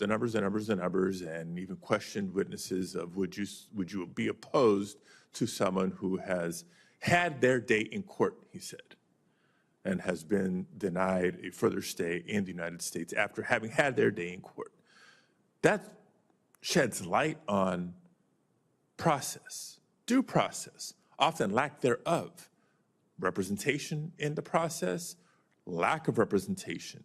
and even questioned witnesses of would you be opposed to someone who has had their day in court, he said, and has been denied a further stay in the United States after having had their day in court. That sheds light on process, due process, often lack thereof, representation in the process, lack of representation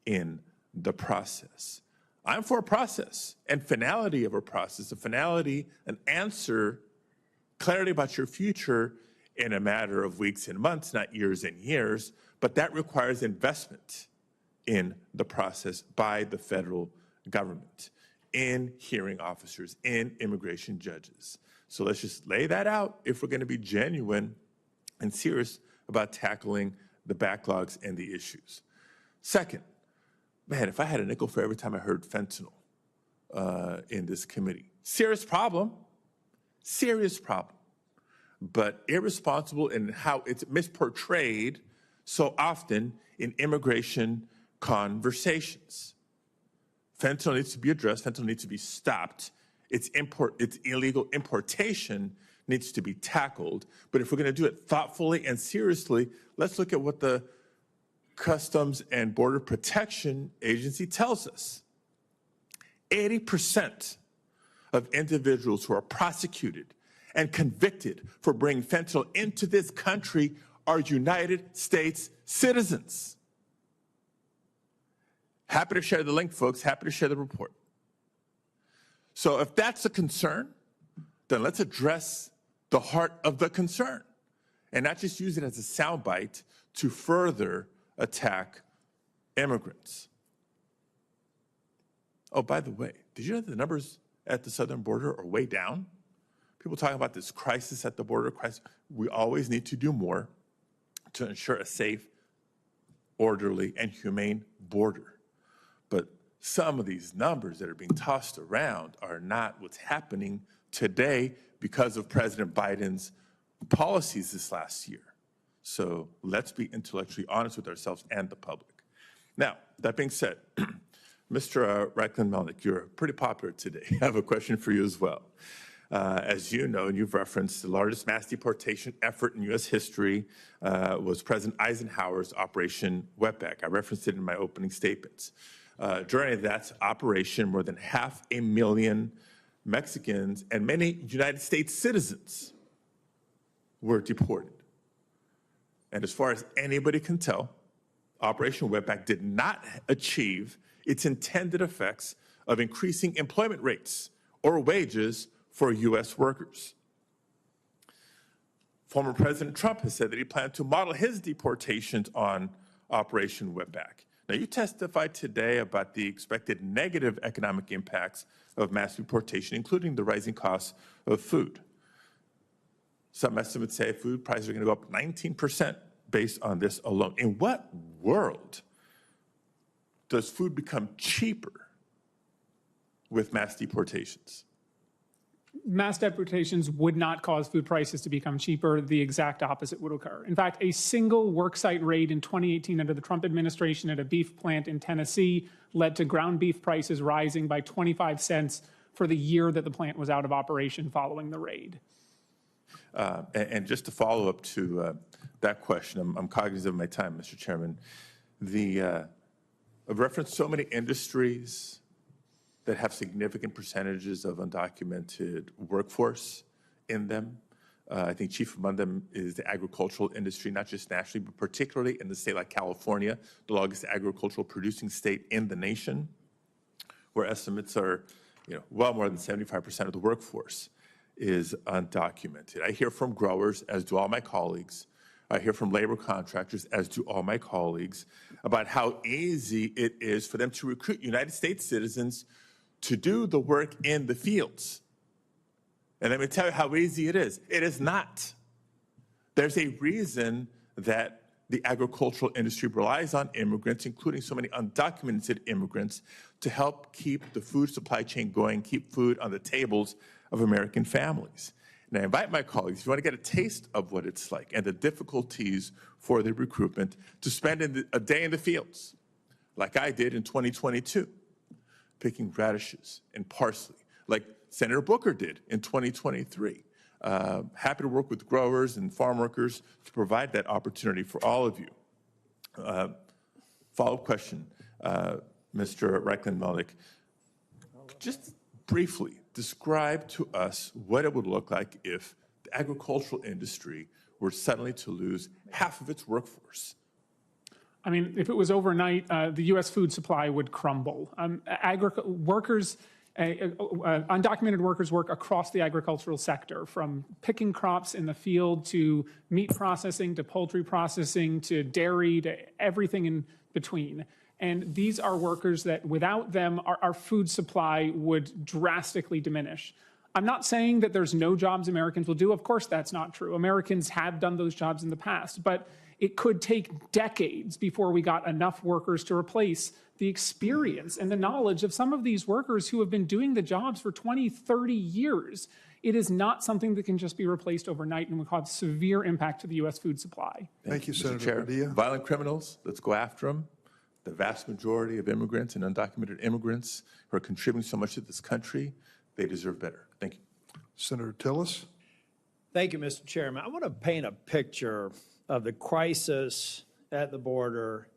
in the process. I'm for a process and finality of a process, a finality, an answer, clarity about your future in a matter of weeks and months, not years and years, but that requires investment in the process by the federal government, in hearing officers, in immigration judges. So let's just lay that out if we're going to be genuine and serious about tackling the backlogs and the issues. Second, man, if I had a nickel for every time I heard fentanyl in this committee, serious problem, but irresponsible in how it's misportrayed so often in immigration conversations. Fentanyl needs to be addressed, fentanyl needs to be stopped. Its illegal importation needs to be tackled. But if we're going to do it thoughtfully and seriously, let's look at what the Customs and Border Protection Agency tells us. 80% of individuals who are prosecuted and convicted for bringing fentanyl into this country are United States citizens. Happy to share the link, folks. Happy to share the report. So if that's a concern, then let's address the heart of the concern and not just use it as a soundbite to further attack immigrants. Oh, by the way, did you know that the numbers at the southern border are way down? People talking about this crisis at the border. We always need to do more to ensure a safe, orderly, and humane border. But some of these numbers that are being tossed around are not what's happening today because of President Biden's policies this last year. So let's be intellectually honest with ourselves and the public. Now, that being said, Mr. Melnick, you're pretty popular today. I have a question for you as well. As you know, and you've referenced, the largest mass deportation effort in U.S. history was President Eisenhower's Operation Wetback. I referenced it in my opening statements. During that operation, more than 500,000 Mexicans and many United States citizens were deported. And as far as anybody can tell, Operation Wetback did not achieve its intended effects of increasing employment rates or wages for U.S. workers. Former President Trump has said that he planned to model his deportations on Operation Wetback. Now, you testified today about the expected negative economic impacts of mass deportation, including the rising costs of food. Some estimates say food prices are going to go up 19% based on this alone. In what world does food become cheaper with mass deportations? Mass deportations would not cause food prices to become cheaper. The exact opposite would occur. In fact, a single worksite raid in 2018 under the Trump administration at a beef plant in Tennessee led to ground beef prices rising by 25 cents for the year that the plant was out of operation following the raid. And just to follow up to that question, I'm cognizant of my time, Mr. Chairman. I've referenced so many industries that have significant percentages of undocumented workforce in them. I think chief among them is the agricultural industry, not just nationally, but particularly in the state like California, the largest agricultural producing state in the nation, where estimates are well more than 75% of the workforce is undocumented. I hear from growers, as do all my colleagues, I hear from labor contractors, as do all my colleagues, about how easy it is for them to recruit United States citizens to do the work in the fields. And let me tell you how easy it is. It is not. There's a reason that the agricultural industry relies on immigrants, including so many undocumented immigrants, to help keep the food supply chain going, keep food on the tables of American families. And I invite my colleagues, if you want to get a taste of what it's like and the difficulties for the recruitment, to spend a day in the fields, like I did in 2022, picking radishes and parsley, like Senator Booker did in 2023. Happy to work with growers and farm workers to provide that opportunity for all of you. Follow-up question, Mr. Melnick. Just briefly describe to us what it would look like if the agricultural industry were suddenly to lose half of its workforce. I mean, if it was overnight, the U.S. food supply would crumble. Undocumented workers work across the agricultural sector, from picking crops in the field to meat processing to poultry processing to dairy to everything in between. And these are workers that without them, our food supply would drastically diminish. I'm not saying that there's no jobs Americans will do. Of course, that's not true. Americans have done those jobs in the past, but it could take decades before we got enough workers to replace the experience and the knowledge of some of these workers who have been doing the jobs for 20, 30 years. It is not something that can just be replaced overnight and will cause severe impact to the U.S. food supply. Thank you, Mr. Senator Chair. Padilla. Violent criminals, let's go after them. The vast majority of immigrants and undocumented immigrants who are contributing so much to this country, they deserve better. Thank you. Senator Tillis. Thank you, Mr. Chairman. I want to paint a picture of the crisis at the border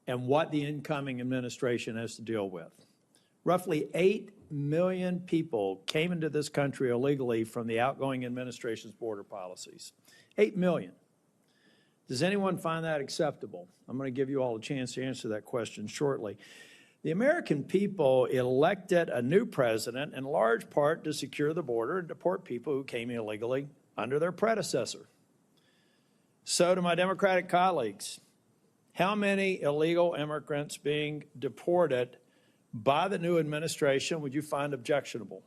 and what the incoming administration has to deal with. Roughly 8 million people came into this country illegally from the outgoing administration's border policies. 8 million. Does anyone find that acceptable? I'm going to give you all a chance to answer that question shortly. The American people elected a new president in large part to secure the border and deport people who came illegally under their predecessor. So to my Democratic colleagues, how many illegal immigrants being deported by the new administration would you find objectionable?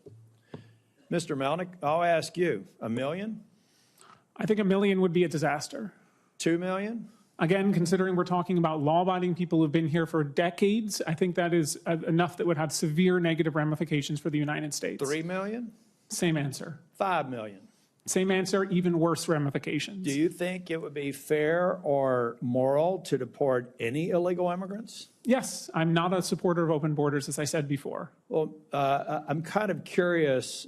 Mr. Melnick, I'll ask you, 1 million? I think 1 million would be a disaster. 2 million? Again, considering we're talking about law-abiding people who've been here for decades, I think that is enough that would have severe negative ramifications for the United States. 3 million? Same answer. 5 million? Same answer, even worse ramifications. Do you think it would be fair or moral to deport any illegal immigrants? Yes, I'm not a supporter of open borders, as I said before. Well, I'm kind of curious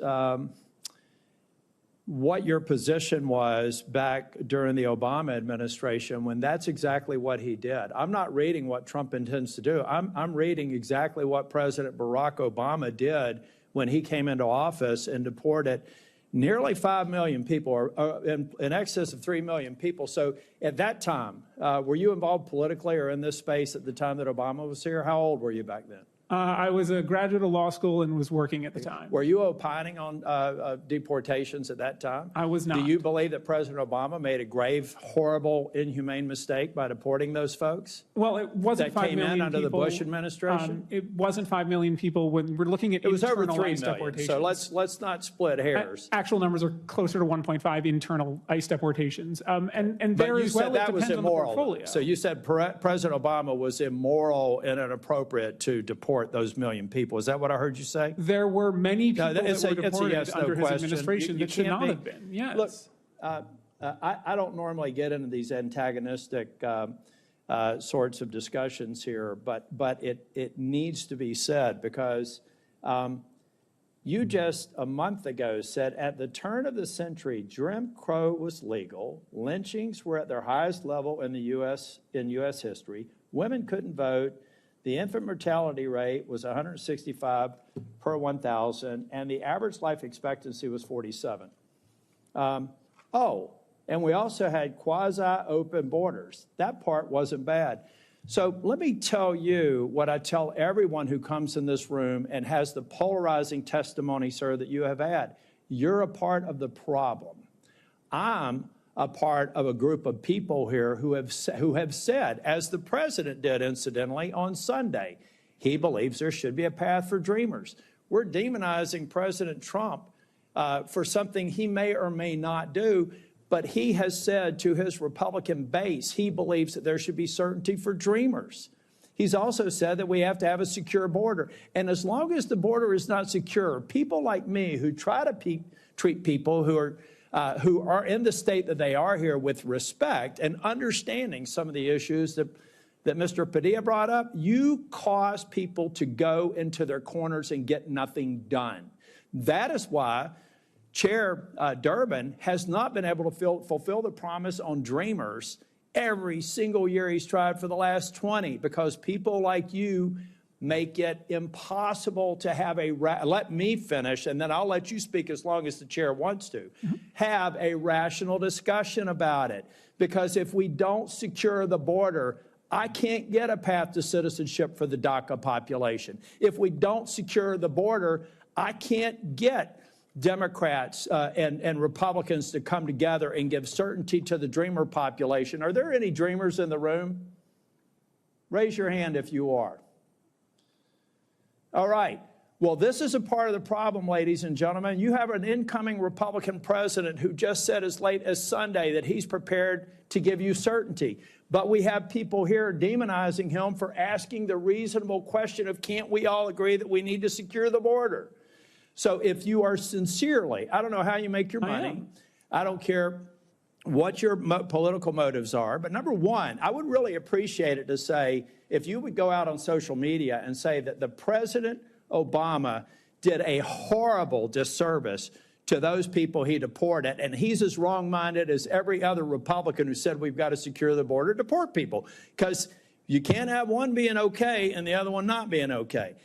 what your position was back during the Obama administration when that's exactly what he did. I'm not reading what Trump intends to do. I'm reading exactly what President Barack Obama did when he came into office and deported nearly 5 million people, or in excess of 3 million people. So at that time, were you involved politically or in this space at the time that Obama was here? How old were you back then? I was a graduate of law school and was working at the time. Were you opining on deportations at that time? I was not. Do you believe that President Obama made a grave, horrible, inhumane mistake by deporting those folks? Well, it wasn't 5 million people. That came in under the Bush administration? It wasn't 5 million people. When we're looking at it was over 3 internal ICE million. deportations. So let's not split hairs. Actual numbers are closer to 1.5 internal ICE deportations. And there you as said well, that it was depends on the immoral. portfolio. So you said President Obama was immoral and inappropriate to deport those million people. Is that what I heard you say? There were many people that were it's a deported yes, no under his question. administration You that should can't not have been. Yes. Look, I don't normally get into these antagonistic sorts of discussions here, but it needs to be said because you just a month ago said at the turn of the century, Jim Crow was legal, lynchings were at their highest level in the U.S. history, women couldn't vote, the infant mortality rate was 165 per 1,000, and the average life expectancy was 47. And we also had quasi-open borders. That part wasn't bad. So let me tell you what I tell everyone who comes in this room and has the polarizing testimony, sir, that you have had. You're a part of the problem. I'm a part of a group of people here who have said, as the president did incidentally on Sunday, he believes there should be a path for dreamers. We're demonizing President Trump for something he may or may not do, but he has said to his Republican base he believes that there should be certainty for dreamers. He's also said that we have to have a secure border. And as long as the border is not secure, people like me who try to treat people who are in the state that they are here with respect and understanding some of the issues that Mr. Padilla brought up, you cause people to go into their corners and get nothing done. That is why Chair Durbin has not been able to fulfill the promise on dreamers every single year he's tried for the last 20, because people like you make it impossible to have let me finish, and then I'll let you speak as long as the chair wants to, have a rational discussion about it. Because if we don't secure the border, I can't get a path to citizenship for the DACA population. If we don't secure the border, I can't get Democrats and Republicans to come together and give certainty to the dreamer population. Are there any dreamers in the room? Raise your hand if you are. All right. Well, this is a part of the problem, ladies and gentlemen. You have an incoming Republican president who just said as late as Sunday that he's prepared to give you certainty. But we have people here demonizing him for asking the reasonable question of, can't we all agree that we need to secure the border? So if you are sincerely, I don't know how you make your money. I don't care what your political motives are. But number one, I would really appreciate it to say, if you would go out on social media and say that the President Obama did a horrible disservice to those people he deported, and he's as wrong-minded as every other Republican who said we've got to secure the border, deport people. Because you can't have one being okay and the other one not being okay.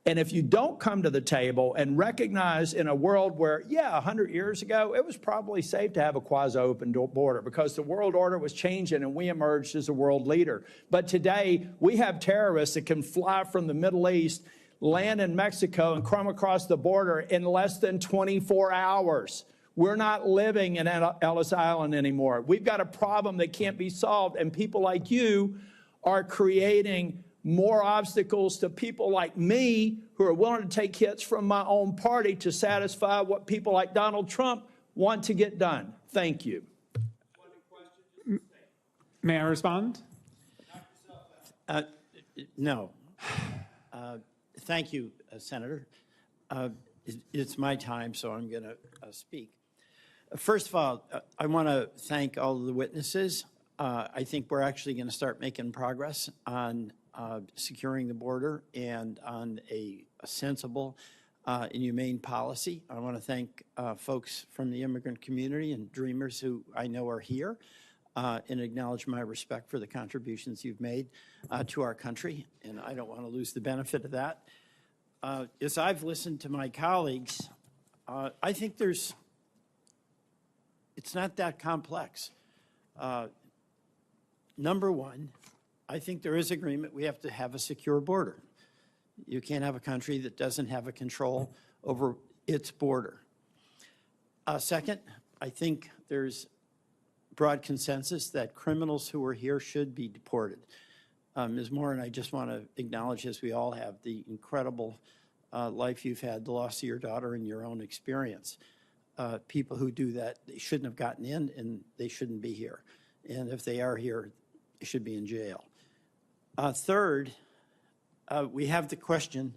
And if you don't come to the table and recognize in a world where, 100 years ago, it was probably safe to have a quasi-open border because the world order was changing and we emerged as a world leader. But today, we have terrorists that can fly from the Middle East, land in Mexico, and come across the border in less than 24 hours. We're not living in Ellis Island anymore. We've got a problem that can't be solved, and people like you are creating more obstacles to people like me who are willing to take hits from my own party to satisfy what people like Donald Trump want to get done. Thank you. May I respond? No. Thank you, Senator. It's my time, so I'm going to speak. First of all, I want to thank all of the witnesses. I think we're actually going to start making progress on securing the border and on a sensible and humane policy. I want to thank folks from the immigrant community and dreamers who I know are here and acknowledge my respect for the contributions you've made to our country, and I don't want to lose the benefit of that. As I've listened to my colleagues, I think it's not that complex. Number one, I think there is agreement we have to have a secure border. You can't have a country that doesn't have a control over its border. Second, I think there's broad consensus that criminals who are here should be deported. Ms. Morin, I just want to acknowledge, as we all have, the incredible life you've had, the loss of your daughter and your own experience. People who do that, they shouldn't have gotten in and they shouldn't be here. And if they are here, they should be in jail. Third, we have the question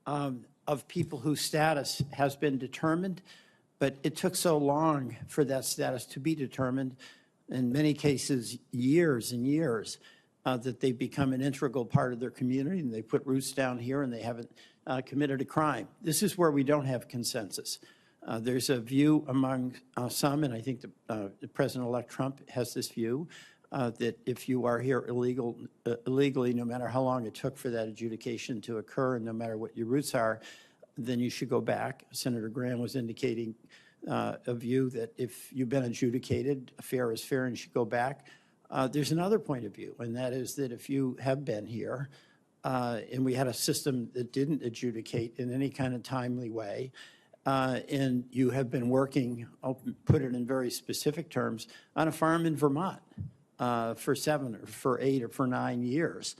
of people whose status has been determined, but it took so long for that status to be determined, in many cases years and years, that they become an integral part of their community and they put roots down here and they haven't committed a crime. This is where we don't have consensus. There's a view among some, and I think the President-elect Trump has this view, that if you are here illegally, no matter how long it took for that adjudication to occur and no matter what your roots are, then you should go back. Senator Graham was indicating a view that if you've been adjudicated, fair is fair and you should go back. There's another point of view, and that is that if you have been here and we had a system that didn't adjudicate in any kind of timely way, and you have been working, I'll put it in very specific terms, on a farm in Vermont for 7 or for 8 or for 9 years,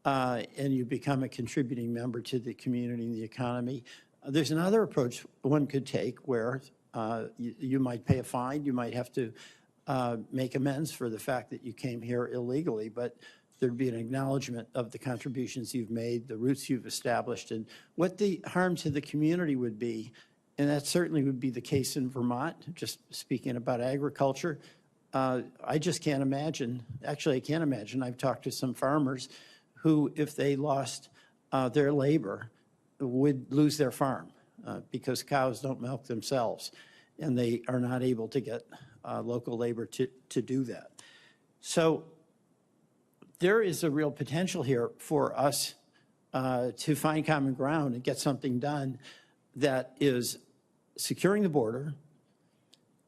and you become a contributing member to the community and the economy. There's another approach one could take where you might pay a fine, you might have to make amends for the fact that you came here illegally, but there'd be an acknowledgement of the contributions you've made, the roots you've established, and what the harm to the community would be. And that certainly would be the case in Vermont, just speaking about agriculture. I just can't imagine, actually I can't imagine, I've talked to some farmers who, if they lost their labor, would lose their farm because cows don't milk themselves, and they are not able to get local labor to do that. So there is a real potential here for us to find common ground and get something done that is securing the border,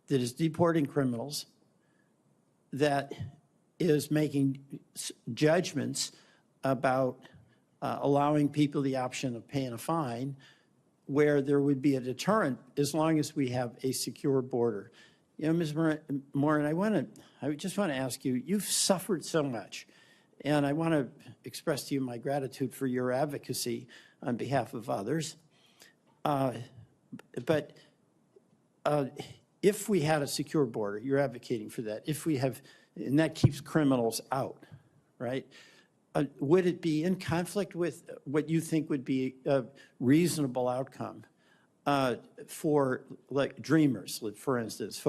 that is deporting criminals, that is making judgments about allowing people the option of paying a fine, where there would be a deterrent as long as we have a secure border. You know, Ms. Morin, I just want to ask you, you've suffered so much, and I want to express to you my gratitude for your advocacy on behalf of others. But if we had a secure border, you're advocating for that, if we have, and that keeps criminals out, right? Would it be in conflict with what you think would be a reasonable outcome for, like, dreamers, for instance,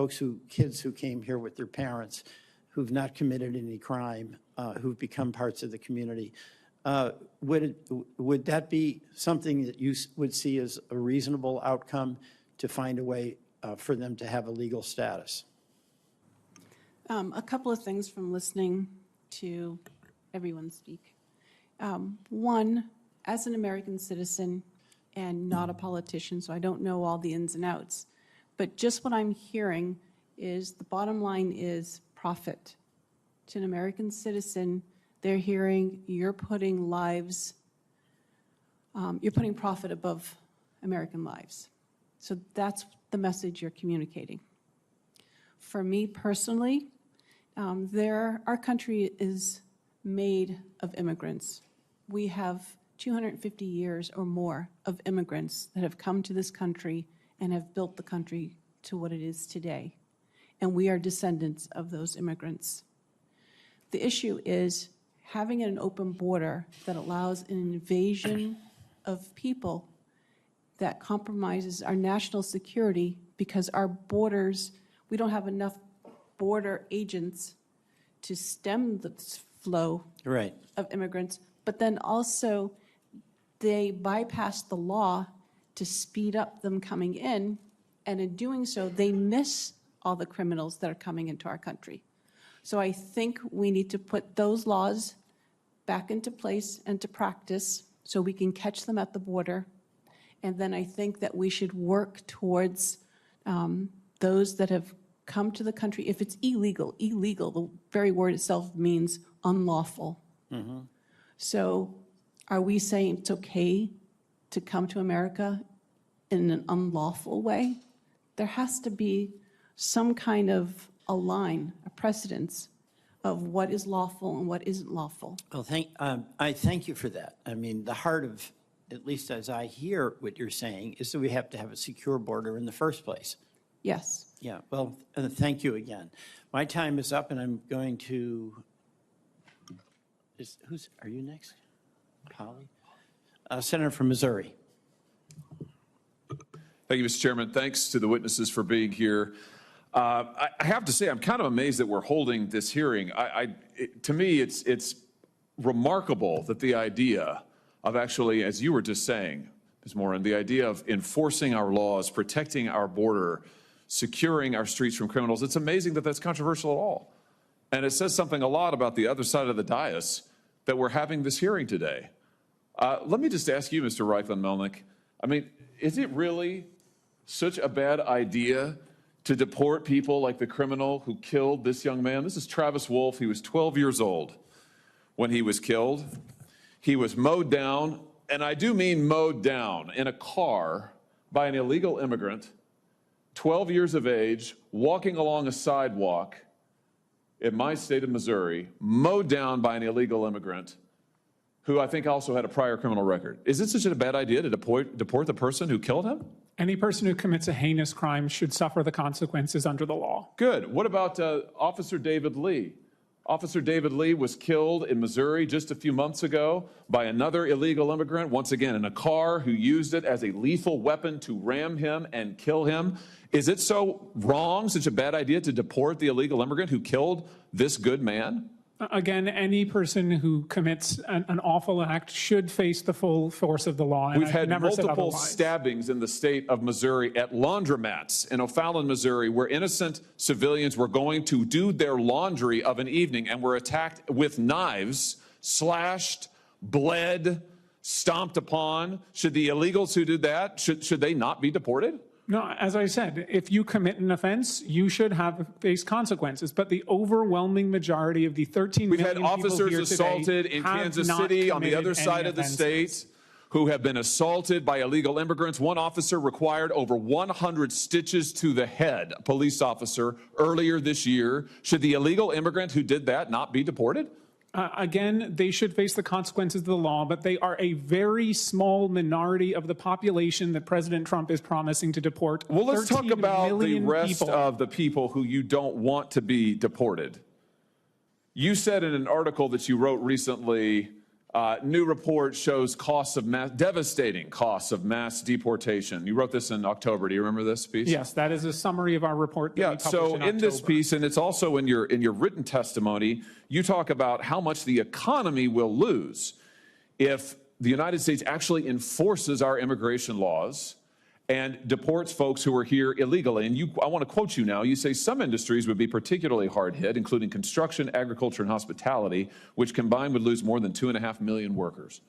kids who came here with their parents, who've not committed any crime, who've become parts of the community? Would that be something that you would see as a reasonable outcome to find a way for them to have a legal status? A couple of things from listening to everyone speak. One, as an American citizen and not a politician, so I don't know all the ins and outs, but just what I'm hearing is the bottom line is profit. To an American citizen, they're hearing you're putting lives, you're putting profit above American lives. So that's the message you're communicating. For me personally, our country is made of immigrants. We have 250 years or more of immigrants that have come to this country and have built the country to what it is today. And we are descendants of those immigrants. The issue is having an open border that allows an invasion of people that compromises our national security because our borders, we don't have enough border agents to stem the flow of immigrants, but then also they bypass the law to speed up them coming in, and in doing so, they miss all the criminals that are coming into our country. So I think we need to put those laws back into place and to practice so we can catch them at the border. And then I think that we should work towards those that have come to the country. If it's illegal, the very word itself means unlawful. Mm-hmm. So are we saying it's okay to come to America in an unlawful way? There has to be some kind of a line, a precedence of what is lawful and what isn't lawful. Well, I thank you for that. I mean, the heart of, at least as I hear what you're saying, is that we have to have a secure border in the first place. Yes. Yeah, well, thank you again. My time is up, and I'm going to, are you next? Polly? Senator from Missouri. Thank you, Mr. Chairman. Thanks to the witnesses for being here. I have to say, I'm kind of amazed that we're holding this hearing. To me, it's remarkable that the idea of actually, as you were just saying, Ms. Morin, the idea of enforcing our laws, protecting our border, securing our streets from criminals, it's amazing that that's controversial at all. And it says something a lot about the other side of the dais that we're having this hearing today. Let me just ask you, Mr. Reichlin Melnick, I mean, is it really such a bad idea to deport people like the criminal who killed this young man? This is Travis Wolf. He was 12 years old when he was killed. He was mowed down, and I do mean mowed down, in a car by an illegal immigrant, 12 years of age, walking along a sidewalk in my state of Missouri, mowed down by an illegal immigrant who I think also had a prior criminal record. Is it such a bad idea to deport the person who killed him? Any person who commits a heinous crime should suffer the consequences under the law. Good. What about Officer David Lee? Officer David Lee was killed in Missouri just a few months ago by another illegal immigrant, once again in a car, who used it as a lethal weapon to ram him and kill him. Is it so wrong, such a bad idea to deport the illegal immigrant who killed this good man? Again, any person who commits an awful act should face the full force of the law. And We've had never said multiple otherwise. stabbings in the state of Missouri at laundromats in O'Fallon, Missouri, where innocent civilians were going to do their laundry of an evening and were attacked with knives, slashed, bled, stomped upon. Should the illegals who did that, should they not be deported? No, as I said, if you commit an offense, you should face consequences. But the overwhelming majority of the 13 We've million had people officers here assaulted today in have Kansas not City on the committed other side any of the offenses. state who have been assaulted by illegal immigrants. One officer required over 100 stitches to the head, a police officer, earlier this year. Should the illegal immigrant who did that not be deported? Again, they should face the consequences of the law, but they are a very small minority of the population that President Trump is promising to deport. Well, let's talk 13 about the million rest people. of the people who you don't want to be deported. You said in an article that you wrote recently, new report shows devastating costs of mass deportation. You wrote this in October. Do you remember this piece? Yes, that is a summary of our report. That we published So in this October. piece, and it's also in your written testimony, you talk about how much the economy will lose if the United States actually enforces our immigration laws and deports folks who are here illegally. And I want to quote you now. You say some industries would be particularly hard hit, including construction, agriculture, and hospitality, which combined would lose more than 2.5 million workers.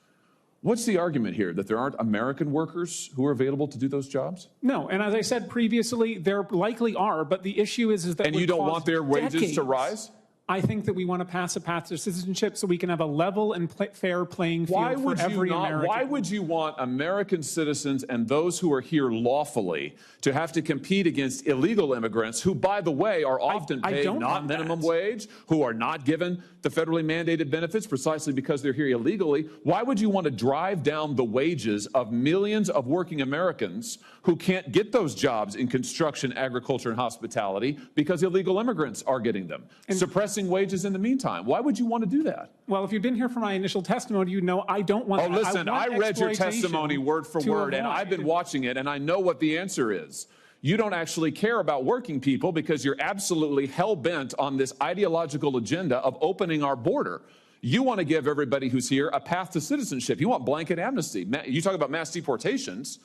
What's the argument here, that there aren't American workers who are available to do those jobs? No, and as I said previously, there likely are, but the issue is that And you don't want their wages to rise? I think that we want to pass a path to citizenship so we can have a level and fair playing field for every American. Why would you want American citizens and those who are here lawfully to have to compete against illegal immigrants who, by the way, are often paid not minimum wage, who are not given the federally mandated benefits precisely because they're here illegally? Why would you want to drive down the wages of millions of working Americans who can't get those jobs in construction, agriculture, and hospitality because illegal immigrants are getting them, suppressing wages in the meantime? Why would you want to do that? Well, if you've been here for my initial testimony, you know I don't want Oh, that. listen, I read your testimony word for word, and I've been watching it, and I know what the answer is. You don't actually care about working people because you're absolutely hell-bent on this ideological agenda of opening our border. You want to give everybody who's here a path to citizenship. You want blanket amnesty. You talk about mass deportations.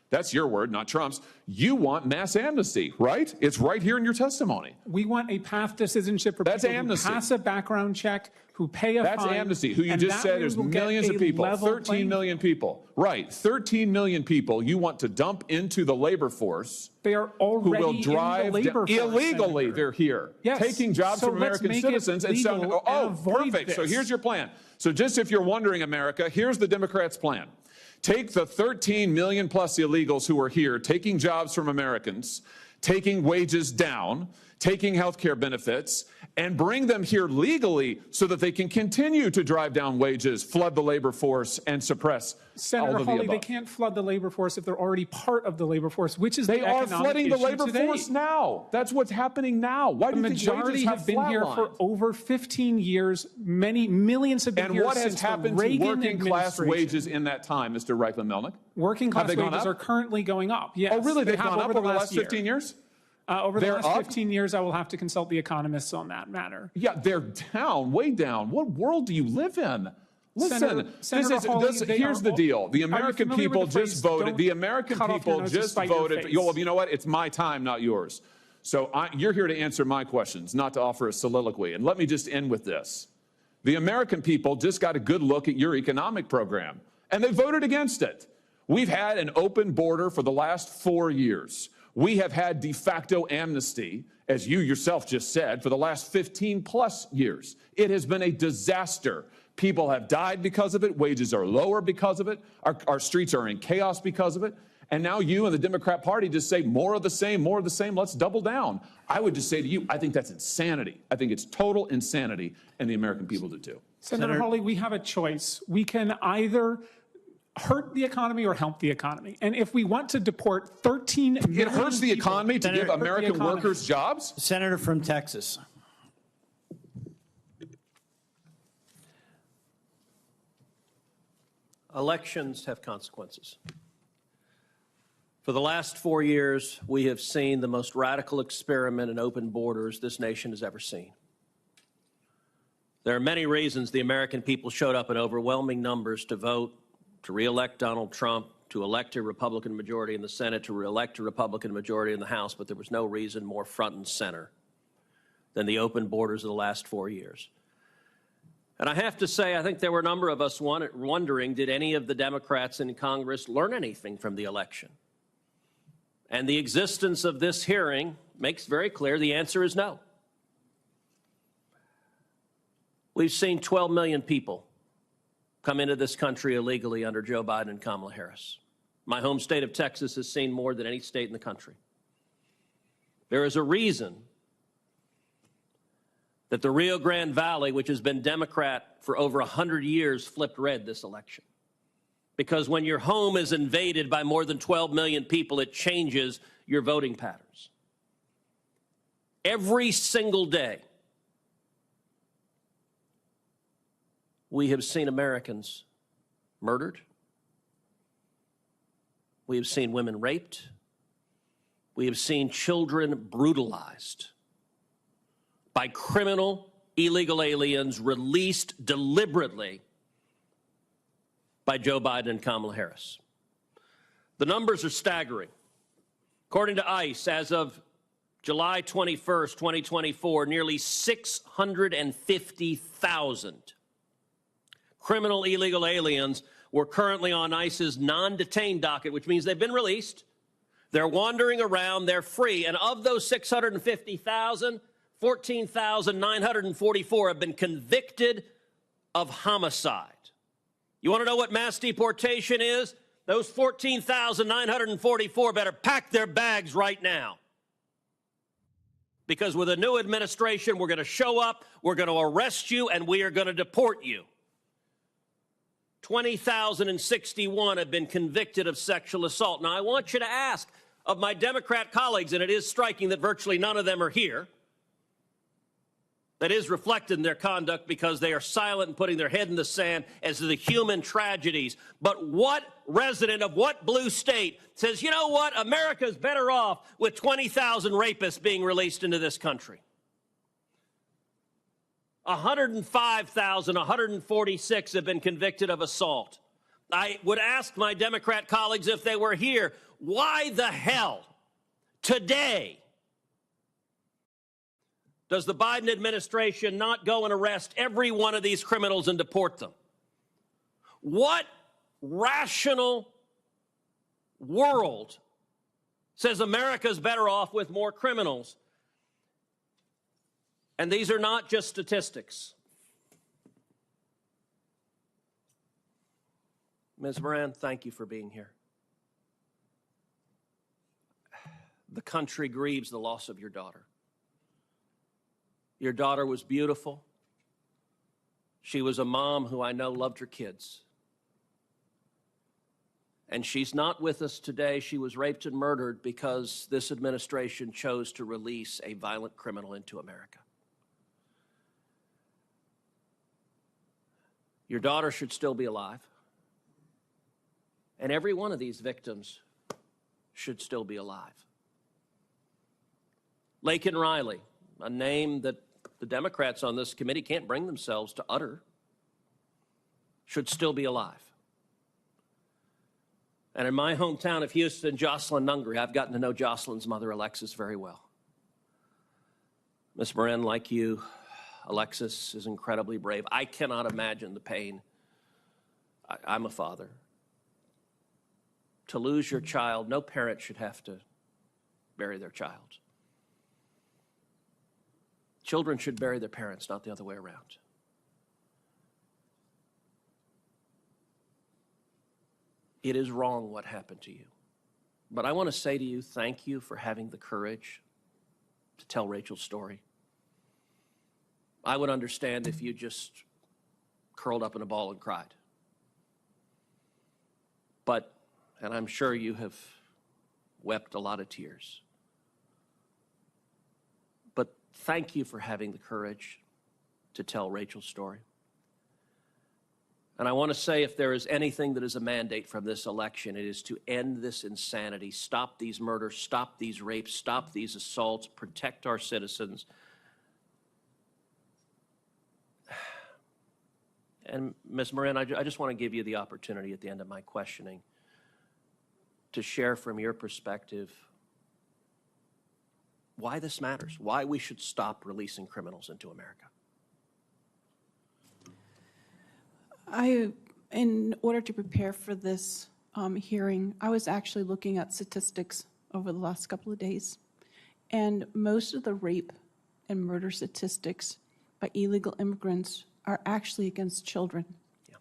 That's your word, not Trump's. You want mass amnesty, right? It's right here in your testimony. We want a path to citizenship for people who pass a background check, who pay a fine. That's amnesty, who you just said there's millions of people, 13 million people. Right, 13 million people you want to dump into the labor force. They are already who will drive in the labor force, illegally. Senator. They're here, Yes. taking jobs So from let's American make it citizens. And so, legal and avoid perfect. So this. here's your plan. So just if you're wondering, America, here's the Democrats' plan. Take the 13 million plus illegals who are here, taking jobs from Americans, taking wages down, taking health care benefits, and bring them here legally so that they can continue to drive down wages, flood the labor force, and suppress all Senator of the Hawley, above. they can't flood the labor force if they're already part of the labor force, which is They the are economic flooding the issue labor today. force now. That's what's happening now. Why do The you think majority wages have been here for flatlined? over 15 years. Many millions have been And here what has since the happened to Reagan working class administration. wages in that time, Mr. Reichlin Melnick? Working class Have they gone wages up? are currently going up. Yes, Oh, really? They've have gone up over the last year. 15 years? Over the They're last up? 15 years, I will have to consult the economists on that matter. Yeah, they're down, way down. What world do you live in? Listen, Senator Hawley, here's the deal. The American familiar people with the phrase, just voted. "Don't The American cut off your people nose to just spite your voted. face"? You know what? It's my time, not yours. So you're here to answer my questions, not to offer a soliloquy. And let me just end with this. The American people just got a good look at your economic program, and they voted against it. We've had an open border for the last 4 years. We have had de facto amnesty, as you yourself just said, for the last 15 plus years. It has been a disaster. People have died because of it. Wages are lower because of it. Our streets are in chaos because of it. And now you and the Democrat Party just say more of the same, let's double down. I would just say to you, I think that's insanity. I think it's total insanity, and the American people do too. Senator Hawley, we have a choice. We can either hurt the economy or help the economy. And if we want to deport 13 million It hurts the economy to give American workers jobs? Senator from Texas. Elections have consequences. For the last 4 years, we have seen the most radical experiment in open borders this nation has ever seen. There are many reasons the American people showed up in overwhelming numbers to vote to re-elect Donald Trump, to elect a Republican majority in the Senate, to re-elect a Republican majority in the House, but there was no reason more front and center than the open borders of the last 4 years. And I have to say, I think there were a number of us wondering, did any of the Democrats in Congress learn anything from the election? And the existence of this hearing makes very clear the answer is no. We've seen 12 million people come into this country illegally under Joe Biden and Kamala Harris. My home state of Texas has seen more than any state in the country. There is a reason that the Rio Grande Valley, which has been Democrat for over 100 years, flipped red this election. Because when your home is invaded by more than 12 million people, it changes your voting patterns. Every single day, we have seen Americans murdered. We have seen women raped. We have seen children brutalized by criminal illegal aliens released deliberately by Joe Biden and Kamala Harris. The numbers are staggering. According to ICE, as of July 21st, 2024, nearly 650,000 criminal illegal aliens were currently on ICE's non-detained docket, which means they've been released. They're wandering around, they're free, and of those 650,000, 14,944 have been convicted of homicide. You want to know what mass deportation is? Those 14,944 better pack their bags right now. Because with a new administration, we're going to show up, we're going to arrest you, and we are going to deport you. 20,061 have been convicted of sexual assault. Now, I want you to ask of my Democrat colleagues, and it is striking that virtually none of them are here. That is reflected in their conduct because they are silent and putting their head in the sand as to the human tragedies. But what resident of what blue state says, you know what, America's better off with 20,000 rapists being released into this country? 105,146 have been convicted of assault. I would ask my Democrat colleagues if they were here, why the hell today does the Biden administration not go and arrest every one of these criminals and deport them? What rational world says America's better off with more criminals? And these are not just statistics. Ms. Morin, thank you for being here. The country grieves the loss of your daughter. Your daughter was beautiful. She was a mom who I know loved her kids. And she's not with us today. She was raped and murdered because this administration chose to release a violent criminal into America. Your daughter should still be alive. And every one of these victims should still be alive. Laken Riley, a name that the Democrats on this committee can't bring themselves to utter, should still be alive. And in my hometown of Houston, Jocelyn Nungry, I've gotten to know Jocelyn's mother, Alexis, very well. Ms. Morin, like you, Alexis is incredibly brave. I cannot imagine the pain. I'm a father. To lose your child, no parent should have to bury their child. Children should bury their parents, not the other way around. It is wrong what happened to you. But I want to say to you, thank you for having the courage to tell Rachel's story. I would understand if you just curled up in a ball and cried. But, and I'm sure you have wept a lot of tears. But thank you for having the courage to tell Rachel's story. And I want to say, if there is anything that is a mandate from this election, it is to end this insanity, stop these murders, stop these rapes, stop these assaults, protect our citizens. And Ms. Morin, I just want to give you the opportunity at the end of my questioning to share from your perspective why this matters, why we should stop releasing criminals into America. In order to prepare for this hearing, I was actually looking at statistics over the last couple of days. And most of the rape and murder statistics by illegal immigrants are actually against children. Yeah.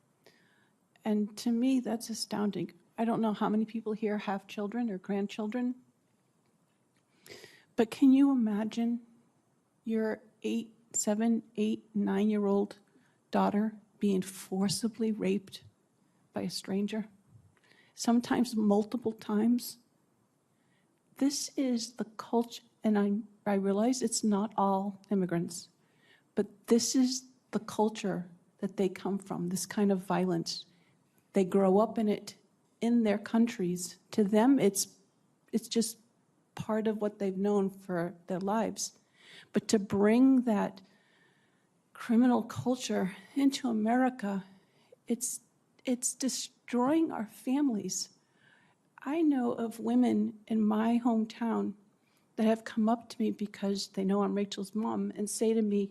And to me, that's astounding. I don't know how many people here have children or grandchildren, but can you imagine your 7, 8, 9-year-old daughter being forcibly raped by a stranger, sometimes multiple times? This is the culture, and I realize it's not all immigrants, but this is the culture that they come from, this kind of violence. They grow up in it in their countries. To them, it's just part of what they've known for their lives. But to bring that criminal culture into America, it's destroying our families. I know of women in my hometown that have come up to me because they know I'm Rachel's mom and say to me,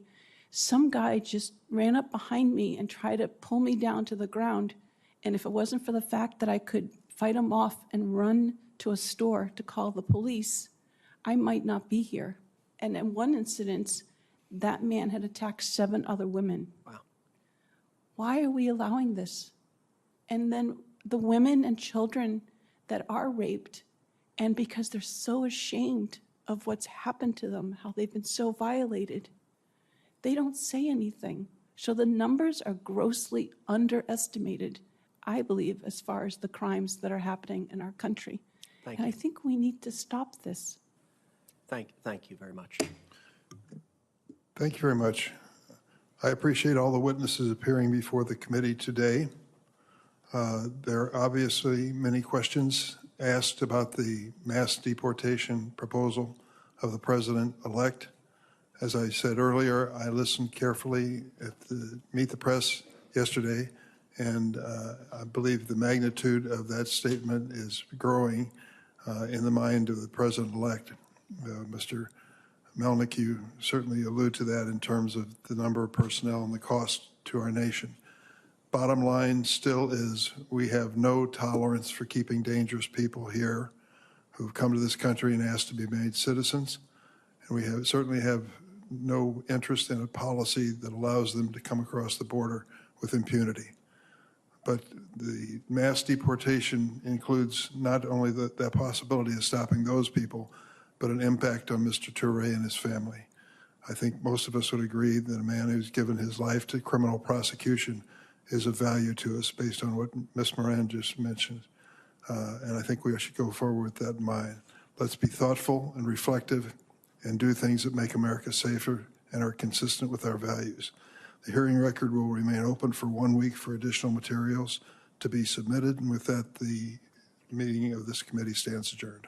some guy just ran up behind me and tried to pull me down to the ground, and if it wasn't for the fact that I could fight him off and run to a store to call the police, I might not be here. And in one incident, that man had attacked 7 other women. Wow. Why are we allowing this? And then the women and children that are raped, and because they're so ashamed of what's happened to them, how they've been so violated, they don't say anything. So the numbers are grossly underestimated, I believe, as far as the crimes that are happening in our country. Thank and you. I think we need to stop this. Thank you very much. Thank you very much. I appreciate all the witnesses appearing before the committee today. There are obviously many questions asked about the mass deportation proposal of the president-elect. As I said earlier, I listened carefully at the Meet the Press yesterday, and I believe the magnitude of that statement is growing in the mind of the president-elect. Mr. Melnick, you certainly allude to that in terms of the number of personnel and the cost to our nation. Bottom line still is we have no tolerance for keeping dangerous people here who've come to this country and asked to be made citizens. And we certainly have no interest in a policy that allows them to come across the border with impunity. But the mass deportation includes not only that possibility of stopping those people, but an impact on Mr. Turay and his family. I think most of us would agree that a man who's given his life to criminal prosecution is of value to us based on what Ms. Morin just mentioned. And I think we should go forward with that in mind. Let's be thoughtful and reflective and do things that make America safer and are consistent with our values. The hearing record will remain open for 1 week for additional materials to be submitted. And with that, the meeting of this committee stands adjourned.